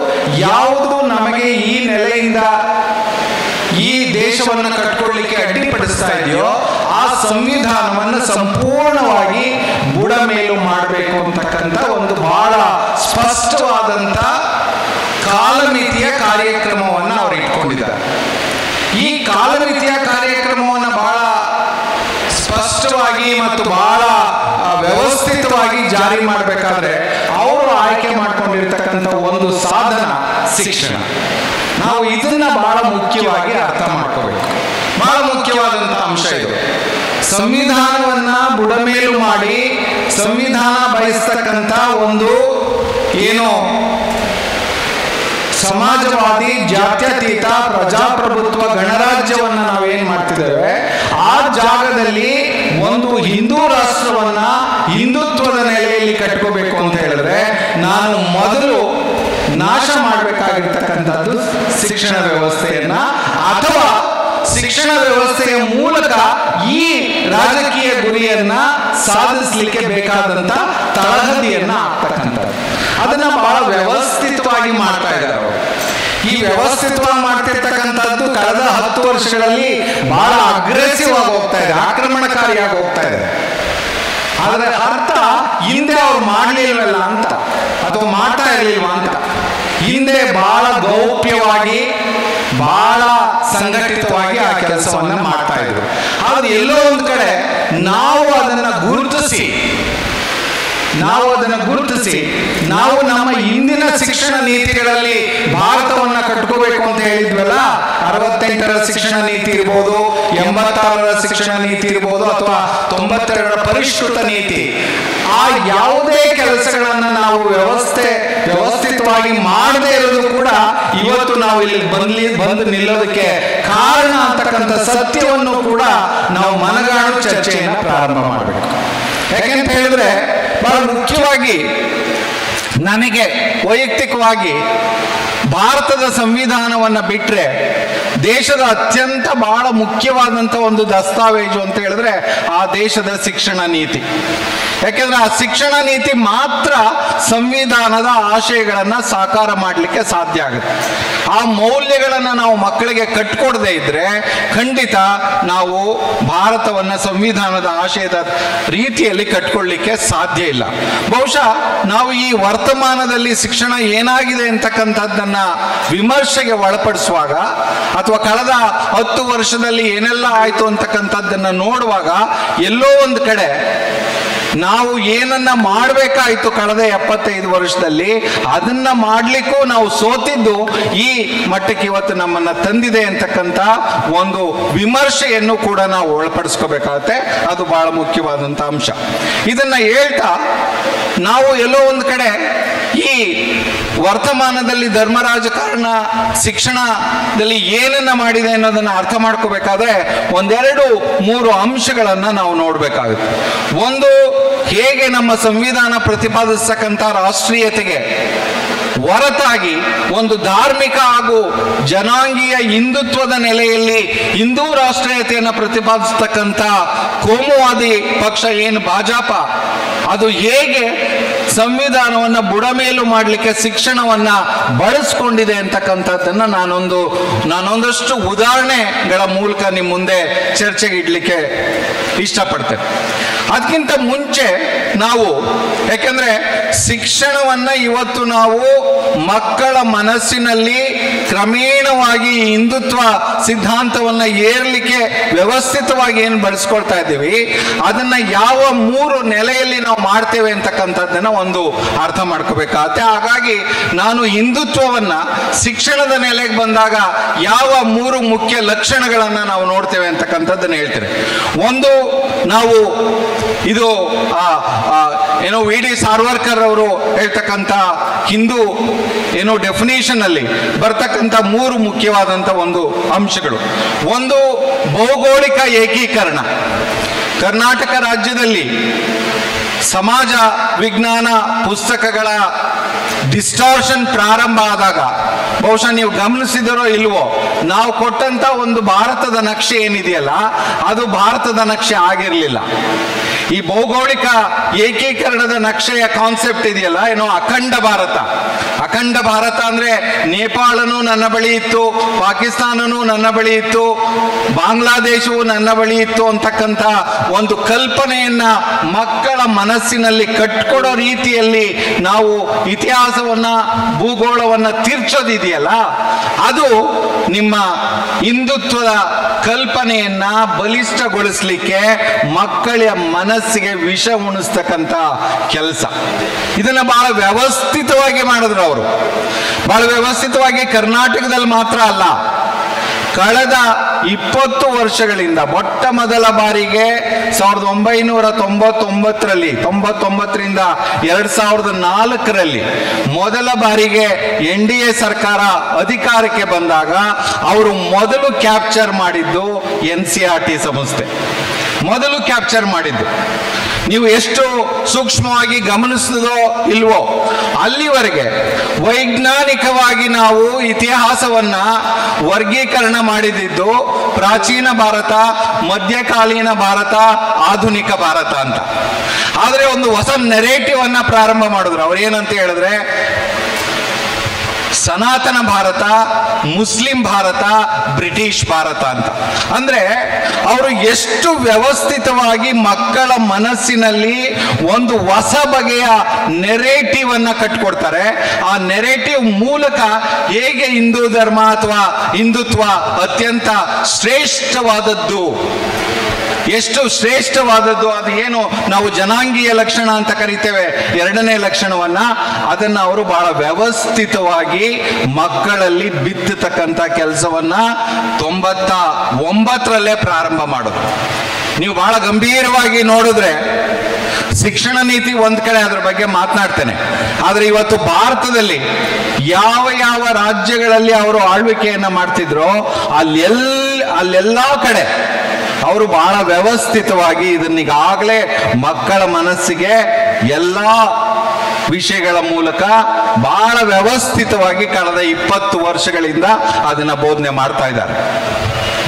ಯಾವುದು ನಮಗೆ ಈ ನೆಲೆಯಿಂದ ಈ ದೇಶವನ್ನು ಕಟ್ಕೊಳ್ಳಿಕ್ಕೆ ಅಡ್ಡಿಪಡಿಸ್ತಾ ಇದೆಯೋ ಆ ಸಂವಿಧಾನವನ್ನು ಸಂಪೂರ್ಣವಾಗಿ ಬುಡಮೇಲು ಮಾಡಬೇಕು ಅಂತಕ್ಕಂಥ ಒಂದು ಬಹಳ ಸ್ಪಷ್ಟವಾದಂಥ ಕಾಲಮಿತಿಯ ಕಾರ್ಯಕ್ರಮವನ್ನು ಅವರು ಇಟ್ಕೊಂಡಿದ್ದಾರೆ. ಈ ಕಾಲಮಿತಿಯ ಕಾರ್ಯಕ್ರಮವನ್ನು ಬಹಳ ಸ್ಪಷ್ಟವಾಗಿ ಮತ್ತು ಬಹಳ ವ್ಯವಸ್ಥಿತವಾಗಿ ಜಾರಿ ಮಾಡಬೇಕಾದ್ರೆ ಅವರು ಆಯ್ಕೆ ಮಾಡಿಕೊಂಡಿರ್ತಕ್ಕಂಥ ಒಂದು ಸಾಧನ ಶಿಕ್ಷಣ. ನಾವು ಇದನ್ನ ಬಹಳ ಮುಖ್ಯವಾಗಿ ಅರ್ಥ ಮಾಡ್ಕೋಬೇಕು. ಬಹಳ ಮುಖ್ಯವಾದಂಥ ಅಂಶ ಇದು. ಸಂವಿಧಾನವನ್ನ ಬುಡಮೇಲು ಮಾಡಿ ಸಂವಿಧಾನ ಬಯಸ್ತಕ್ಕಂಥ ಒಂದು ಏನು ಸಮಾಜವಾದಿ, ಜಾತ್ಯತೀತ, ಪ್ರಜಾಪ್ರಭುತ್ವ ಗಣರಾಜ್ಯವನ್ನ ನಾವೇನ್ ಮಾಡ್ತಿದ್ದೇವೆ, ಆ ಜಾಗದಲ್ಲಿ ಒಂದು ಹಿಂದೂ ರಾಷ್ಟ್ರವನ್ನ ಹಿಂದುತ್ವದ ನೆಲೆಯಲ್ಲಿ ಕಟ್ಕೋಬೇಕು ಅಂತ ಹೇಳಿದ್ರೆ ನಾನು ಮೊದಲು ನಾಶ ಮಾಡಬೇಕಾಗಿರ್ತಕ್ಕಂಥದ್ದು ಶಿಕ್ಷಣ ವ್ಯವಸ್ಥೆಯನ್ನ, ಅಥವಾ ಶಿಕ್ಷಣ ವ್ಯವಸ್ಥೆಯ ಮೂಲಕ ಈ ರಾಜಕೀಯ ಗುರಿಯನ್ನ ಸಾಧಿಸಲಿಕ್ಕೆ ಬೇಕಾದಂತ ತಳಹದಿಯನ್ನ ಆಗ್ತಕ್ಕಂಥದ್ದು. ಅದನ್ನ ಬಹಳ ವ್ಯವಸ್ಥಿತವಾಗಿ ಮಾಡ್ತಾ ಇದ್ದಾರೆ ಅವರು. ಈ ವ್ಯವಸ್ಥಿತವಾಗಿ ಮಾಡ್ತಿರ್ತಕ್ಕಂಥದ್ದು ಕಳೆದ 10 ವರ್ಷಗಳಲ್ಲಿ ಬಹಳ ಅಗ್ರೆಸಿವ್ ಆಗಿ ಹೋಗ್ತಾ ಇದೆ, ಆಕ್ರಮಣಕಾರಿಯಾಗಿ ಹೋಗ್ತಾ ಇದೆ. ಅದರ ಅರ್ಥ ಹಿಂದೆ ಅವ್ರು ಮಾಡ್ಲಿಲ್ವಲ್ಲ ಅಂತ, ಅಥವಾ ಮಾಡ್ತಾ ಇರ್ಲಿಲ್ವಾ ಅಂತ. ಹಿಂದೆ ಬಹಳ ಗೌಪ್ಯವಾಗಿ, ಬಹಳ ಸಂಘಟಿತವಾಗಿ ಆ ಕೆಲಸವನ್ನ ಮಾಡ್ತಾ ಇದ್ರು. ಆದ್ರೆ ಎಲ್ಲೋ ಒಂದು ಕಡೆ ನಾವು ಅದನ್ನ ಗುರುತಿಸಿ ನಾವು ನಮ್ಮ ಹಿಂದಿನ ಶಿಕ್ಷಣ ನೀತಿಗಳಲ್ಲಿ ಭಾರತವನ್ನ ಕಟ್ಕೋಬೇಕು ಅಂತ ಹೇಳಿದ್ವಲ್ಲ, 68ರ ಶಿಕ್ಷಣ ನೀತಿ ಇರ್ಬೋದು, 86ರ ಶಿಕ್ಷಣ ನೀತಿ ಇರ್ಬೋದು, ಅಥವಾ 92ರ ಪರಿಷ್ಕೃತ ನೀತಿ, ಆ ಯಾವುದೇ ಕೆಲಸಗಳನ್ನ ನಾವು ವ್ಯವಸ್ಥಿತವಾಗಿ ಮಾಡದೇ ಇರೋದು ಕೂಡ ಇವತ್ತು ನಾವು ಇಲ್ಲಿ ಬಂದು ನಿಲ್ಲೋದಕ್ಕೆ ಕಾರಣ ಅಂತಕ್ಕಂಥ ಸತ್ಯವನ್ನು ಕೂಡ ನಾವು ಮನಗಾಣು ಚರ್ಚೆಯನ್ನು ಪ್ರಾರಂಭ ಮಾಡಬೇಕು. ಯಾಕೆಂತ ಹೇಳಿದ್ರೆ ಬಹಳ ಮುಖ್ಯವಾಗಿ ನನಗೆ ವೈಯಕ್ತಿಕವಾಗಿ ಭಾರತದ ಸಂವಿಧಾನವನ್ನು ಬಿಟ್ಟರೆ ದೇಶದ ಅತ್ಯಂತ ಬಹಳ ಮುಖ್ಯವಾದಂಥ ಒಂದು ದಸ್ತಾವೇಜು ಅಂತ ಹೇಳಿದ್ರೆ ಆ ದೇಶದ ಶಿಕ್ಷಣ ನೀತಿ. ಯಾಕೆಂದ್ರೆ ಆ ಶಿಕ್ಷಣ ನೀತಿ ಮಾತ್ರ ಸಂವಿಧಾನದ ಆಶಯಗಳನ್ನು ಸಾಕಾರ ಮಾಡಲಿಕ್ಕೆ ಸಾಧ್ಯ ಆಗುತ್ತೆ. ಆ ಮೌಲ್ಯಗಳನ್ನು ನಾವು ಮಕ್ಕಳಿಗೆ ಕಟ್ಕೊಡದೇ ಇದ್ರೆ ಖಂಡಿತ ನಾವು ಭಾರತವನ್ನು ಸಂವಿಧಾನದ ಆಶಯದ ರೀತಿಯಲ್ಲಿ ಕಟ್ಕೊಳ್ಳಿಕ್ಕೆ ಸಾಧ್ಯ ಇಲ್ಲ. ಬಹುಶಃ ನಾವು ಈ ವರ್ತಮಾನದಲ್ಲಿ ಶಿಕ್ಷಣ ಏನಾಗಿದೆ ಅಂತಕ್ಕಂಥದ್ದನ್ನ ವಿಮರ್ಶೆಗೆ ಒಳಪಡಿಸುವಾಗ, ಅಥವಾ ಕಳೆದ 10 ವರ್ಷದಲ್ಲಿ ಏನೆಲ್ಲ ಆಯ್ತು ಅಂತಕ್ಕಂಥದ್ದನ್ನ ನೋಡುವಾಗ ಎಲ್ಲೋ ಒಂದು ಕಡೆ ನಾವು ಏನನ್ನ ಮಾಡಬೇಕಾಯ್ತು ಕಳೆದ 75 ವರ್ಷದಲ್ಲಿ, ಅದನ್ನ ಮಾಡ್ಲಿಕ್ಕೂ ನಾವು ಸೋತಿದ್ದು ಈ ಮಟ್ಟಕ್ಕೆ ಇವತ್ತು ನಮ್ಮನ್ನ ತಂದಿದೆ ಅಂತಕ್ಕಂಥ ಒಂದು ವಿಮರ್ಶೆಯನ್ನು ಕೂಡ ನಾವು ಒಳಪಡಿಸ್ಕೋಬೇಕಾಗತ್ತೆ. ಅದು ಬಹಳ ಮುಖ್ಯವಾದಂಥ ಅಂಶ. ಇದನ್ನ ಹೇಳ್ತಾ ನಾವು ಎಲ್ಲೋ ಒಂದು ಕಡೆ ಈ ವರ್ತಮಾನದಲ್ಲಿ ಧರ್ಮ ರಾಜಕಾರಣ ಶಿಕ್ಷಣದಲ್ಲಿ ಏನನ್ನ ಮಾಡಿದೆ ಅನ್ನೋದನ್ನ ಅರ್ಥ ಮಾಡ್ಕೋಬೇಕಾದ್ರೆ 1-2-3 ಅಂಶಗಳನ್ನ ನಾವು ನೋಡ್ಬೇಕಾಗುತ್ತೆ. ಒಂದು, ಹೇಗೆ ನಮ್ಮ ಸಂವಿಧಾನ ಪ್ರತಿಪಾದಿಸತಕ್ಕಂಥ ರಾಷ್ಟ್ರೀಯತೆಗೆ ಹೊರತಾಗಿ ಒಂದು ಧಾರ್ಮಿಕ ಹಾಗೂ ಜನಾಂಗೀಯ ಹಿಂದುತ್ವದ ನೆಲೆಯಲ್ಲಿ ಹಿಂದೂ ರಾಷ್ಟ್ರೀಯತೆಯನ್ನು ಪ್ರತಿಪಾದಿಸತಕ್ಕಂಥ ಕೋಮುವಾದಿ ಪಕ್ಷ ಏನು ಭಾಜಪ, ಅದು ಹೇಗೆ ಸಂವಿಧಾನವನ್ನು ಬುಡಮೇಲು ಮಾಡಲಿಕ್ಕೆ ಶಿಕ್ಷಣವನ್ನ ಬಳಸ್ಕೊಂಡಿದೆ ಅಂತಕ್ಕಂಥದ್ದನ್ನ ನಾನೊಂದಷ್ಟು ಉದಾಹರಣೆಗಳ ಮೂಲಕ ನಿಮ್ಮ ಮುಂದೆ ಚರ್ಚೆಗೆ ಇಡ್ಲಿಕ್ಕೆ ಇಷ್ಟಪಡ್ತೇನೆ. ಅದಕ್ಕಿಂತ ಮುಂಚೆ ನಾವು, ಯಾಕೆಂದ್ರೆ ಶಿಕ್ಷಣವನ್ನ ಇವತ್ತು ನಾವು ಮಕ್ಕಳ ಮನಸ್ಸಿನಲ್ಲಿ ಕ್ರಮೇಣವಾಗಿ ಹಿಂದುತ್ವ ಸಿದ್ಧಾಂತವನ್ನ ಏರ್ಲಿಕ್ಕೆ ವ್ಯವಸ್ಥಿತವಾಗಿ ಏನು ಬಳಸ್ಕೊಳ್ತಾ ಇದ್ದೀವಿ, ಅದನ್ನ ಯಾವ 3 ನೆಲೆಯಲ್ಲಿ ನಾವು ಮಾಡ್ತೇವೆ ಅಂತಕ್ಕಂಥದ್ದನ್ನ ಒಂದು ಅರ್ಥ ಮಾಡ್ಕೋಬೇಕಾಗತ್ತೆ. ಹಾಗಾಗಿ ನಾನು ಹಿಂದುತ್ವವನ್ನ ಶಿಕ್ಷಣದ ನೆಲೆಗೆ ಬಂದಾಗ ಯಾವ 3 ಮುಖ್ಯ ಲಕ್ಷಣಗಳನ್ನ ನಾವು ನೋಡ್ತೇವೆ ಅಂತಕ್ಕಂಥದ್ದನ್ನ ಹೇಳ್ತೇನೆ. ಒಂದು, ನಾವು ಇದು ಏನೋ ವಿ ಡಿ ಸಾರ್ವರ್ಕರ್ ಅವರು ಹೇಳ್ತಕ್ಕಂಥ ಹಿಂದೂ ಏನೋ ಡೆಫಿನೇಷನ್ ಅಲ್ಲಿ ಬರ್ತಕ್ಕಂಥ 3 ಮುಖ್ಯವಾದಂಥ ಒಂದು ಅಂಶಗಳು. ಒಂದು ಭೌಗೋಳಿಕ ಏಕೀಕರಣ. ಕರ್ನಾಟಕ ರಾಜ್ಯದಲ್ಲಿ ಸಮಾಜ ವಿಜ್ಞಾನ ಪುಸ್ತಕಗಳ ಡಿಸ್ಟಾರ್ಷನ್ ಪ್ರಾರಂಭ ಆದಾಗ ಬಹುಶಃ ನೀವು ಗಮನಿಸಿದರೋ ಇಲ್ವೋ, ನಾವು ಕೊಟ್ಟಂತ ಒಂದು ಭಾರತದ ನಕ್ಷೆ ಏನಿದೆಯಲ್ಲ ಅದು ಭಾರತದ ನಕ್ಷೆ ಆಗಿರಲಿಲ್ಲ. ಈ ಭೌಗೋಳಿಕ ಏಕೀಕರಣದ ನಕ್ಷೆಯ ಕಾನ್ಸೆಪ್ಟ್ ಇದೆಯಲ್ಲ, ಏನೋ ಅಖಂಡ ಭಾರತ. ಅಖಂಡ ಭಾರತ ಅಂದ್ರೆ ನೇಪಾಳನೂ ನನ್ನ ಬಳಿ ಇತ್ತು, ಪಾಕಿಸ್ತಾನನೂ ನನ್ನ ಬಳಿ ಇತ್ತು, ಬಾಂಗ್ಲಾದೇಶವು ನನ್ನ ಬಳಿ ಇತ್ತು ಅಂತಕ್ಕಂಥ ಒಂದು ಕಲ್ಪನೆಯನ್ನ ಮಕ್ಕಳ ಮನಸ್ಸಿನಲ್ಲಿ ಕಟ್ಕೊಡೋ ರೀತಿಯಲ್ಲಿ ನಾವು ಇತಿಹಾಸವನ್ನ ಭೂಗೋಳವನ್ನ ತಿರ್ಚೋದಿದೆಯಲ್ಲ, ಅದು ನಿಮ್ಮ ಹಿಂದುತ್ವದ ಕಲ್ಪನೆಯನ್ನ ಬಲಿಷ್ಠಗೊಳಿಸ್ಲಿಕ್ಕೆ ಮಕ್ಕಳ ಮನಸ್ಸಿಗೆ ವಿಷ ಉಣಿಸ್ತಕ್ಕಂಥ ಕೆಲಸ. ಇದನ್ನ ಬಹಳ ವ್ಯವಸ್ಥಿತವಾಗಿ ಮಾಡಿದ್ರು ಅವರು. ಬಹಳ ವ್ಯವಸ್ಥಿತವಾಗಿ ಕರ್ನಾಟಕದಲ್ಲಿ ಮಾತ್ರ ಅಲ್ಲ, ಕಳೆದ 20 ವರ್ಷಗಳಿಂದ ಮೊಟ್ಟ ಮೊದಲ ಬಾರಿಗೆ 1999ರಲ್ಲಿ 99ರಿಂದ 2004ರಲ್ಲಿ ಮೊದಲ ಬಾರಿಗೆ NDA ಸರ್ಕಾರ ಅಧಿಕಾರಕ್ಕೆ ಬಂದಾಗ ಅವರು ಮೊದಲು ಕ್ಯಾಪ್ಚರ್ ಮಾಡಿದ್ದು NCERT ಸಂಸ್ಥೆ. ಮೊದಲು ಕ್ಯಾಪ್ಚರ್ ಮಾಡಿದ್ದು. ನೀವು ಎಷ್ಟು ಸೂಕ್ಷ್ಮವಾಗಿ ಗಮನಿಸಿದೋ ಇಲ್ವೋ, ಅಲ್ಲಿವರೆಗೆ ವೈಜ್ಞಾನಿಕವಾಗಿ ನಾವು ಇತಿಹಾಸವನ್ನ ವರ್ಗೀಕರಣ ಮಾಡಿದ್ದು ಪ್ರಾಚೀನ ಭಾರತ, ಮಧ್ಯಕಾಲೀನ ಭಾರತ, ಆಧುನಿಕ ಭಾರತ ಅಂತ. ಆದರೆ ಒಂದು ಹೊಸ ನೆರೇಟಿವ್ ಅನ್ನ ಪ್ರಾರಂಭ ಮಾಡಿದ್ರು. ಅವ್ರು ಏನಂತ ಹೇಳಿದ್ರೆ ಸನಾತನ ಭಾರತ, ಮುಸ್ಲಿಂ ಭಾರತ, ಬ್ರಿಟಿಷ್ ಭಾರತ ಅಂತ. ಅಂದ್ರೆ ಅವರು ಎಷ್ಟು ವ್ಯವಸ್ಥಿತವಾಗಿ ಮಕ್ಕಳ ಮನಸ್ಸಿನಲ್ಲಿ ಒಂದು ಹೊಸ ಬಗೆಯ ನೆರೇಟಿವ್ ಅನ್ನ ಕಟ್ಕೊಡ್ತಾರೆ. ಆ ನೆರೇಟಿವ್ ಮೂಲಕ ಹೇಗೆ ಹಿಂದೂ ಧರ್ಮ ಅಥವಾ ಹಿಂದುತ್ವ ಅತ್ಯಂತ ಶ್ರೇಷ್ಠವಾದದ್ದು, ಎಷ್ಟು ಶ್ರೇಷ್ಠವಾದದ್ದು, ಅದು ಏನು ನಾವು ಜನಾಂಗೀಯ ಲಕ್ಷಣ ಅಂತ ಕರಿತೇವೆ, 2ನೇ ಲಕ್ಷಣವನ್ನ, ಅದನ್ನ ಅವರು ಬಹಳ ವ್ಯವಸ್ಥಿತವಾಗಿ ಮಕ್ಕಳಲ್ಲಿ ಬಿತ್ತತಕ್ಕಂಥ ಕೆಲಸವನ್ನ 99ರಲ್ಲೇ ಪ್ರಾರಂಭ ಮಾಡೋದು. ನೀವು ಬಹಳ ಗಂಭೀರವಾಗಿ ನೋಡಿದ್ರೆ ಶಿಕ್ಷಣ ನೀತಿ ಒಂದ್ ಕಡೆ ಅದ್ರ ಬಗ್ಗೆ ಮಾತನಾಡ್ತೇನೆ, ಆದ್ರೆ ಇವತ್ತು ಭಾರತದಲ್ಲಿ ಯಾವ ಯಾವ ರಾಜ್ಯಗಳಲ್ಲಿ ಅವರು ಆಳ್ವಿಕೆಯನ್ನ ಮಾಡ್ತಿದ್ರೋ ಅಲ್ಲೆಲ್ಲಾ ಕಡೆ ಅವರು ಬಹಳ ವ್ಯವಸ್ಥಿತವಾಗಿ ಇದನ್ನೀಗಾಗಲೇ ಮಕ್ಕಳ ಮನಸ್ಸಿಗೆ ಎಲ್ಲಾ ವಿಷಯಗಳ ಮೂಲಕ ಬಹಳ ವ್ಯವಸ್ಥಿತವಾಗಿ ಕಳೆದ 20 ವರ್ಷಗಳಿಂದ ಅದನ್ನ ಬೋಧನೆ ಮಾಡ್ತಾ ಇದ್ದಾರೆ.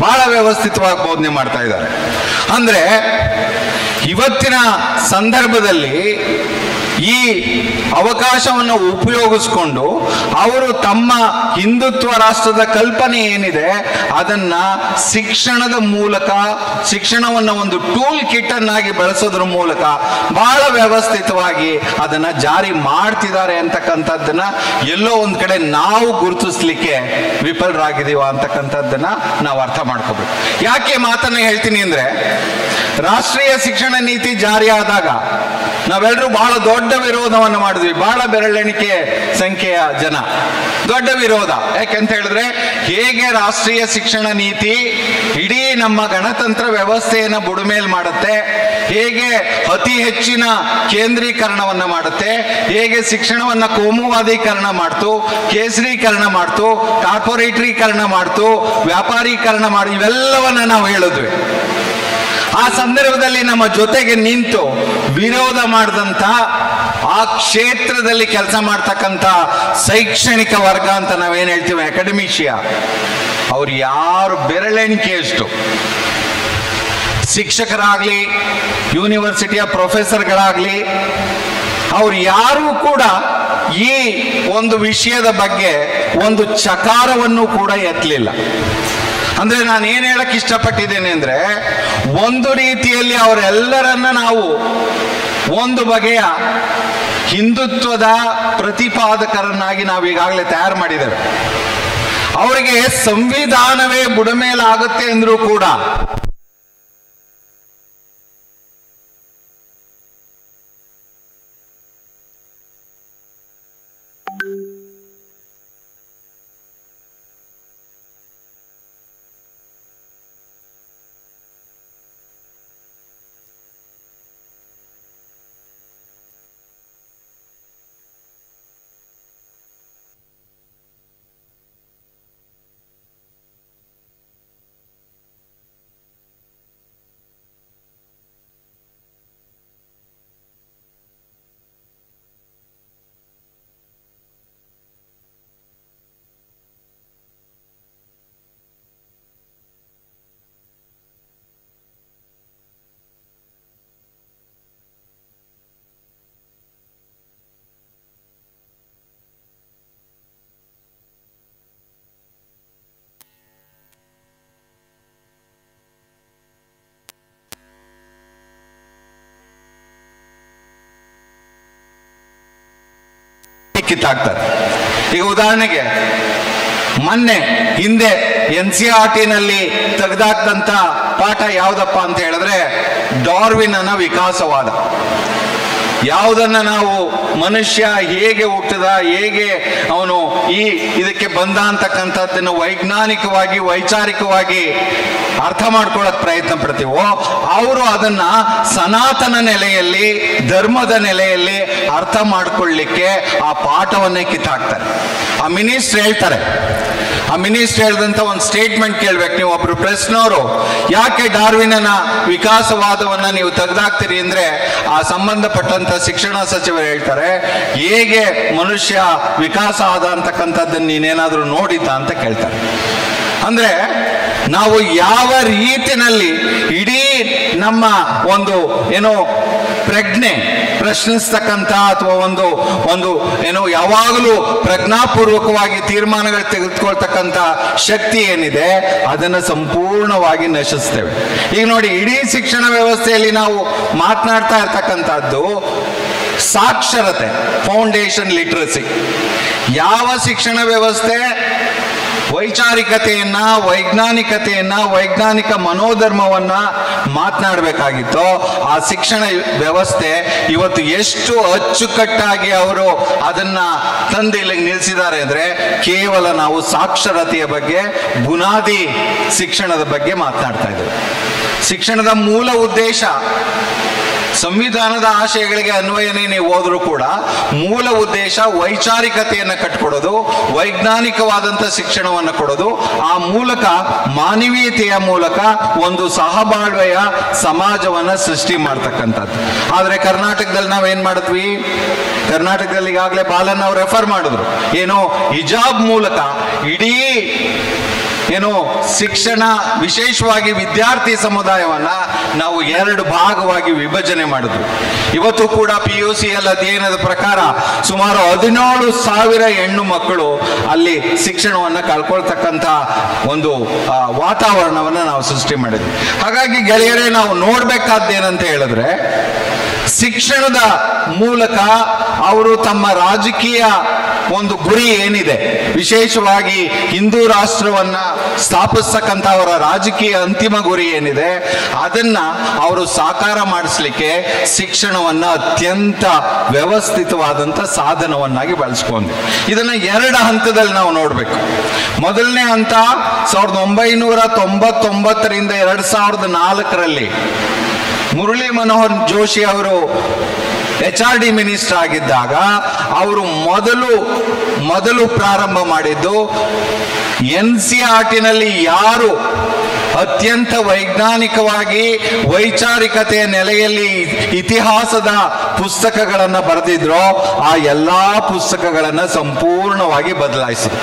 ಬಹಳ ವ್ಯವಸ್ಥಿತವಾಗಿ ಬೋಧನೆ ಮಾಡ್ತಾ ಇದ್ದಾರೆ. ಅಂದ್ರೆ ಇವತ್ತಿನ ಸಂದರ್ಭದಲ್ಲಿ ಈ ಅವಕಾಶವನ್ನು ಉಪಯೋಗಿಸ್ಕೊಂಡು ಅವರು ತಮ್ಮ ಹಿಂದುತ್ವ ರಾಷ್ಟ್ರದ ಕಲ್ಪನೆ ಏನಿದೆ ಅದನ್ನ ಶಿಕ್ಷಣದ ಮೂಲಕ, ಶಿಕ್ಷಣವನ್ನು ಒಂದು ಟೂಲ್ ಕಿಟ್ ಅನ್ನಾಗಿ ಬಳಸೋದ್ರ ಮೂಲಕ ಬಹಳ ವ್ಯವಸ್ಥಿತವಾಗಿ ಅದನ್ನ ಜಾರಿ ಮಾಡ್ತಿದ್ದಾರೆ ಅಂತಕ್ಕಂಥದ್ದನ್ನ ಎಲ್ಲೋ ಒಂದ್ ಕಡೆ ನಾವು ಗುರುತಿಸ್ಲಿಕ್ಕೆ ವಿಫಲರಾಗಿದ್ದೀವ ಅಂತಕ್ಕಂಥದ್ದನ್ನ ನಾವು ಅರ್ಥ ಮಾಡ್ಕೋಬೇಕು. ಯಾಕೆ ಮಾತನ್ನ ಹೇಳ್ತೀನಿ ಅಂದ್ರೆ, ರಾಷ್ಟ್ರೀಯ ಶಿಕ್ಷಣ ನೀತಿ ಜಾರಿಯಾದಾಗ ನಾವೆಲ್ಲರೂ ಬಹಳ ದೊಡ್ಡ ವಿರೋಧವನ್ನು ಮಾಡಿದ್ವಿ. ಬಹಳ ಬೆರಳೆಣಿಕೆ ಸಂಖ್ಯೆಯ ಜನ ದೊಡ್ಡ ವಿರೋಧ. ಯಾಕೆಂತ ಹೇಳಿದ್ರೆ, ಹೇಗೆ ರಾಷ್ಟ್ರೀಯ ಶಿಕ್ಷಣ ನೀತಿ ಇಡೀ ನಮ್ಮ ಗಣತಂತ್ರ ವ್ಯವಸ್ಥೆಯನ್ನು ಬುಡಮೇಲ್ ಮಾಡುತ್ತೆ, ಹೇಗೆ ಅತಿ ಹೆಚ್ಚಿನ ಕೇಂದ್ರೀಕರಣವನ್ನ ಮಾಡುತ್ತೆ, ಹೇಗೆ ಶಿಕ್ಷಣವನ್ನ ಕೋಮುವಾದೀಕರಣ ಮಾಡ್ತು, ಕೇಸರೀಕರಣ ಮಾಡ್ತು, ಕಾರ್ಪೊರೇಟರೀಕರಣ ಮಾಡ್ತು, ವ್ಯಾಪಾರೀಕರಣ ಮಾಡಿ, ಇವೆಲ್ಲವನ್ನ ನಾವು ಹೇಳಿದ್ವಿ. ಆ ಸಂದರ್ಭದಲ್ಲಿ ನಮ್ಮ ಜೊತೆಗೆ ನಿಂತು ವಿರೋಧ ಮಾಡಿದಂತ, ಆ ಕ್ಷೇತ್ರದಲ್ಲಿ ಕೆಲಸ ಮಾಡ್ತಕ್ಕಂಥ ಶೈಕ್ಷಣಿಕ ವರ್ಗ ಅಂತ ನಾವೇನ್ ಹೇಳ್ತೀವಿ, ಅಕಾಡೆಮಿಷಿಯಾ, ಅವ್ರು ಯಾರು ಬೆರಳೆಣಿಕೆಯಷ್ಟು. ಶಿಕ್ಷಕರಾಗ್ಲಿ, ಯೂನಿವರ್ಸಿಟಿಯ ಪ್ರೊಫೆಸರ್ಗಳಾಗ್ಲಿ, ಅವ್ರು ಯಾರೂ ಕೂಡ ಈ ಒಂದು ವಿಷಯದ ಬಗ್ಗೆ ಒಂದು ಚಕಾರವನ್ನು ಕೂಡ ಎತ್ತಲಿಲ್ಲ. ಅಂದ್ರೆ ನಾನು ಏನ್ ಹೇಳಕ್ ಇಷ್ಟಪಟ್ಟಿದ್ದೇನೆ ಅಂದ್ರೆ, ಒಂದು ರೀತಿಯಲ್ಲಿ ಅವರೆಲ್ಲರನ್ನ ನಾವು ಒಂದು ಬಗೆಯ ಹಿಂದುತ್ವದ ಪ್ರತಿಪಾದಕರನ್ನಾಗಿ ನಾವು ಈಗಾಗಲೇ ತಯಾರು ಮಾಡಿದ್ದೇವೆ. ಅವರಿಗೆ ಸಂವಿಧಾನವೇ ಬುಡಮೇಲಾಗುತ್ತೆ ಅಂದ್ರೂ ಕೂಡ ಕಿತ್ತಾಕ್ತಾರೆ. ಈಗ ಉದಾಹರಣೆಗೆ ಮೊನ್ನೆ ಹಿಂದೆ NCERT-ನಲ್ಲಿ ತೆಗೆದಾಕ್ದಂಥ ಪಾಠ ಯಾವುದಪ್ಪ ಅಂತ ಹೇಳಿದ್ರೆ ಡಾರ್ವಿನನ ವಿಕಾಸವಾದ. ಯಾವುದನ್ನ ನಾವು ಮನುಷ್ಯ ಹೇಗೆ ಹುಟ್ಟಿದ, ಹೇಗೆ ಅವನು ಇದಕ್ಕೆ ಬಂದ ಅಂತಕ್ಕಂಥದ್ದನ್ನು ವೈಜ್ಞಾನಿಕವಾಗಿ ವೈಚಾರಿಕವಾಗಿ ಅರ್ಥ ಮಾಡ್ಕೊಳ್ಳೋಕೆ ಪ್ರಯತ್ನ ಪಡ್ತೀವೋ, ಅವರು ಅದನ್ನ ಸನಾತನ ನೆಲೆಯಲ್ಲಿ ಧರ್ಮದ ನೆಲೆಯಲ್ಲಿ ಅರ್ಥ ಮಾಡ್ಕೊಳ್ಳಿಕ್ಕೆ ಆ ಪಾಠವನ್ನೇ ಕಿತ್ತಾಕ್ತಾರೆ. ಆ ಮಿನಿಸ್ಟರ್ ಹೇಳ್ತಾರೆ, ಆ ಮಿನಿಸ್ಟರ್ ಹೇಳಿದಂತ ಒಂದು ಸ್ಟೇಟ್ಮೆಂಟ್ ಕೇಳ್ಬೇಕು ನೀವು. ಒಬ್ರು ಪ್ರೆಸ್ನವರು ಯಾಕೆ ಡಾರ್ವಿನನ ವಿಕಾಸವಾದವನ್ನ ನೀವು ತೆಗೆದಾಕ್ತೀರಿ ಅಂದ್ರೆ ಆ ಸಂಬಂಧಪಟ್ಟಂತ ಶಿಕ್ಷಣ ಸಚಿವರು ಹೇಳ್ತಾರೆ, ಹೇಗೆ ಮನುಷ್ಯ ವಿಕಾಸ ಆದ ಅಂತಕ್ಕಂಥದ್ದನ್ನು ನೀನೇನಾದ್ರೂ ನೋಡಿದ್ದ ಅಂತ ಕೇಳ್ತಾರೆ. ಅಂದ್ರೆ ನಾವು ಯಾವ ರೀತಿನಲ್ಲಿ ಇಡೀ ನಮ್ಮ ಒಂದು ಪ್ರಜ್ಞೆ ಪ್ರಶ್ನಿಸ್ತಕ್ಕಂಥ ಅಥವಾ ಒಂದು ಯಾವಾಗಲೂ ಪ್ರಜ್ಞಾಪೂರ್ವಕವಾಗಿ ತೀರ್ಮಾನಗಳು ತೆಗೆದುಕೊಳ್ತಕ್ಕಂಥ ಶಕ್ತಿ ಏನಿದೆ ಅದನ್ನು ಸಂಪೂರ್ಣವಾಗಿ ನಶಿಸ್ತೇವೆ. ಈಗ ನೋಡಿ, ಇಡೀ ಶಿಕ್ಷಣ ವ್ಯವಸ್ಥೆಯಲ್ಲಿ ನಾವು ಮಾತನಾಡ್ತಾ ಇರ್ತಕ್ಕಂಥದ್ದು ಸಾಕ್ಷರತೆ, ಫೌಂಡೇಶನ್ ಲಿಟ್ರಸಿ. ಯಾವ ಶಿಕ್ಷಣ ವ್ಯವಸ್ಥೆ ವೈಚಾರಿಕತೆಯನ್ನ, ವೈಜ್ಞಾನಿಕತೆಯನ್ನ, ವೈಜ್ಞಾನಿಕ ಮನೋಧರ್ಮವನ್ನ ಮಾತನಾಡಬೇಕಾಗಿತ್ತೋ ಆ ಶಿಕ್ಷಣ ವ್ಯವಸ್ಥೆ ಇವತ್ತು ಎಷ್ಟು ಅಚ್ಚುಕಟ್ಟಾಗಿ ಅವರು ಅದನ್ನ ತಂದು ಇಲ್ಲಿಗೆ ನಿಲ್ಲಿಸಿದ್ದಾರೆ ಅಂದ್ರೆ ಕೇವಲ ನಾವು ಸಾಕ್ಷರತೆಯ ಬಗ್ಗೆ, ಬುನಾದಿ ಶಿಕ್ಷಣದ ಬಗ್ಗೆ ಮಾತನಾಡ್ತಾ ಇದ್ದೇವೆ. ಶಿಕ್ಷಣದ ಮೂಲ ಉದ್ದೇಶ ಸಂವಿಧಾನದ ಆಶಯಗಳಿಗೆ ಅನ್ವಯನೇ ನೀವು ಹೋದ್ರೂ ಕೂಡ ಮೂಲ ಉದ್ದೇಶ ವೈಚಾರಿಕತೆಯನ್ನು ಕಟ್ಕೊಡೋದು, ವೈಜ್ಞಾನಿಕವಾದಂಥ ಶಿಕ್ಷಣವನ್ನು ಕೊಡೋದು, ಆ ಮೂಲಕ ಮಾನವೀಯತೆಯ ಮೂಲಕ ಒಂದು ಸಹಬಾಳ್ವೆಯ ಸಮಾಜವನ್ನ ಸೃಷ್ಟಿ ಮಾಡ್ತಕ್ಕಂಥದ್ದು. ಆದರೆ ಕರ್ನಾಟಕದಲ್ಲಿ ನಾವೇನ್ ಮಾಡಿದ್ವಿ? ಕರ್ನಾಟಕದಲ್ಲಿ ಈಗಾಗಲೇ ಬಾಲನ್ ಅವ್ರು ರೆಫರ್ ಮಾಡಿದ್ರು, ಹಿಜಾಬ್ ಮೂಲಕ ಇಡೀ ಶಿಕ್ಷಣ, ವಿಶೇಷವಾಗಿ ವಿದ್ಯಾರ್ಥಿ ಸಮುದಾಯವನ್ನ ನಾವು 2 ಭಾಗವಾಗಿ ವಿಭಜನೆ ಮಾಡಿದ್ವಿ. ಇವತ್ತು ಕೂಡ PUCL ಅಧ್ಯಯನದ ಪ್ರಕಾರ ಸುಮಾರು 17,000 ಹೆಣ್ಣು ಮಕ್ಕಳು ಅಲ್ಲಿ ಶಿಕ್ಷಣವನ್ನ ಕಳ್ಕೊಳ್ತಕ್ಕಂಥ ಒಂದು ವಾತಾವರಣವನ್ನ ನಾವು ಸೃಷ್ಟಿ ಮಾಡಿದ್ವಿ. ಹಾಗಾಗಿ ಗೆಳೆಯರೇ, ನಾವು ನೋಡ್ಬೇಕಾದ್ದೇನಂತ ಹೇಳಿದ್ರೆ ಶಿಕ್ಷಣದ ಮೂಲಕ ಅವರು ತಮ್ಮ ರಾಜಕೀಯ ಒಂದು ಗುರಿ ಏನಿದೆ, ವಿಶೇಷವಾಗಿ ಹಿಂದೂ ರಾಷ್ಟ್ರವನ್ನ ಸ್ಥಾಪಿಸ್ತಕ್ಕಂಥ ಅವರ ರಾಜಕೀಯ ಅಂತಿಮ ಗುರಿ ಏನಿದೆ ಅದನ್ನ ಅವರು ಸಾಕಾರ ಮಾಡಿಸ್ಲಿಕ್ಕೆ ಶಿಕ್ಷಣವನ್ನ ಅತ್ಯಂತ ವ್ಯವಸ್ಥಿತವಾದಂಥ ಸಾಧನವನ್ನಾಗಿ ಬಳಸ್ಕೊಂಡ್ವಿ. ಇದನ್ನ 2 ಹಂತದಲ್ಲಿ ನಾವು ನೋಡ್ಬೇಕು. ಮೊದಲನೇ ಹಂತ 1999ರಿಂದ 2004ರಲ್ಲಿ ಮುರಳಿ ಮನೋಹರ್ ಜೋಶಿ ಅವರು HRD ಮಿನಿಸ್ಟರ್ ಆಗಿದ್ದಾಗ ಅವರು ಮೊದಲು ಪ್ರಾರಂಭ ಮಾಡಿದ್ದು NCERT-ನಲ್ಲಿ ಯಾರು ಅತ್ಯಂತ ವೈಜ್ಞಾನಿಕವಾಗಿ ವೈಚಾರಿಕತೆಯ ನೆಲೆಯಲ್ಲಿ ಇತಿಹಾಸದ ಪುಸ್ತಕಗಳನ್ನು ಬರೆದಿದ್ರೋ ಆ ಎಲ್ಲಾ ಪುಸ್ತಕಗಳನ್ನು ಸಂಪೂರ್ಣವಾಗಿ ಬದಲಾಯಿಸಿದ್ರು.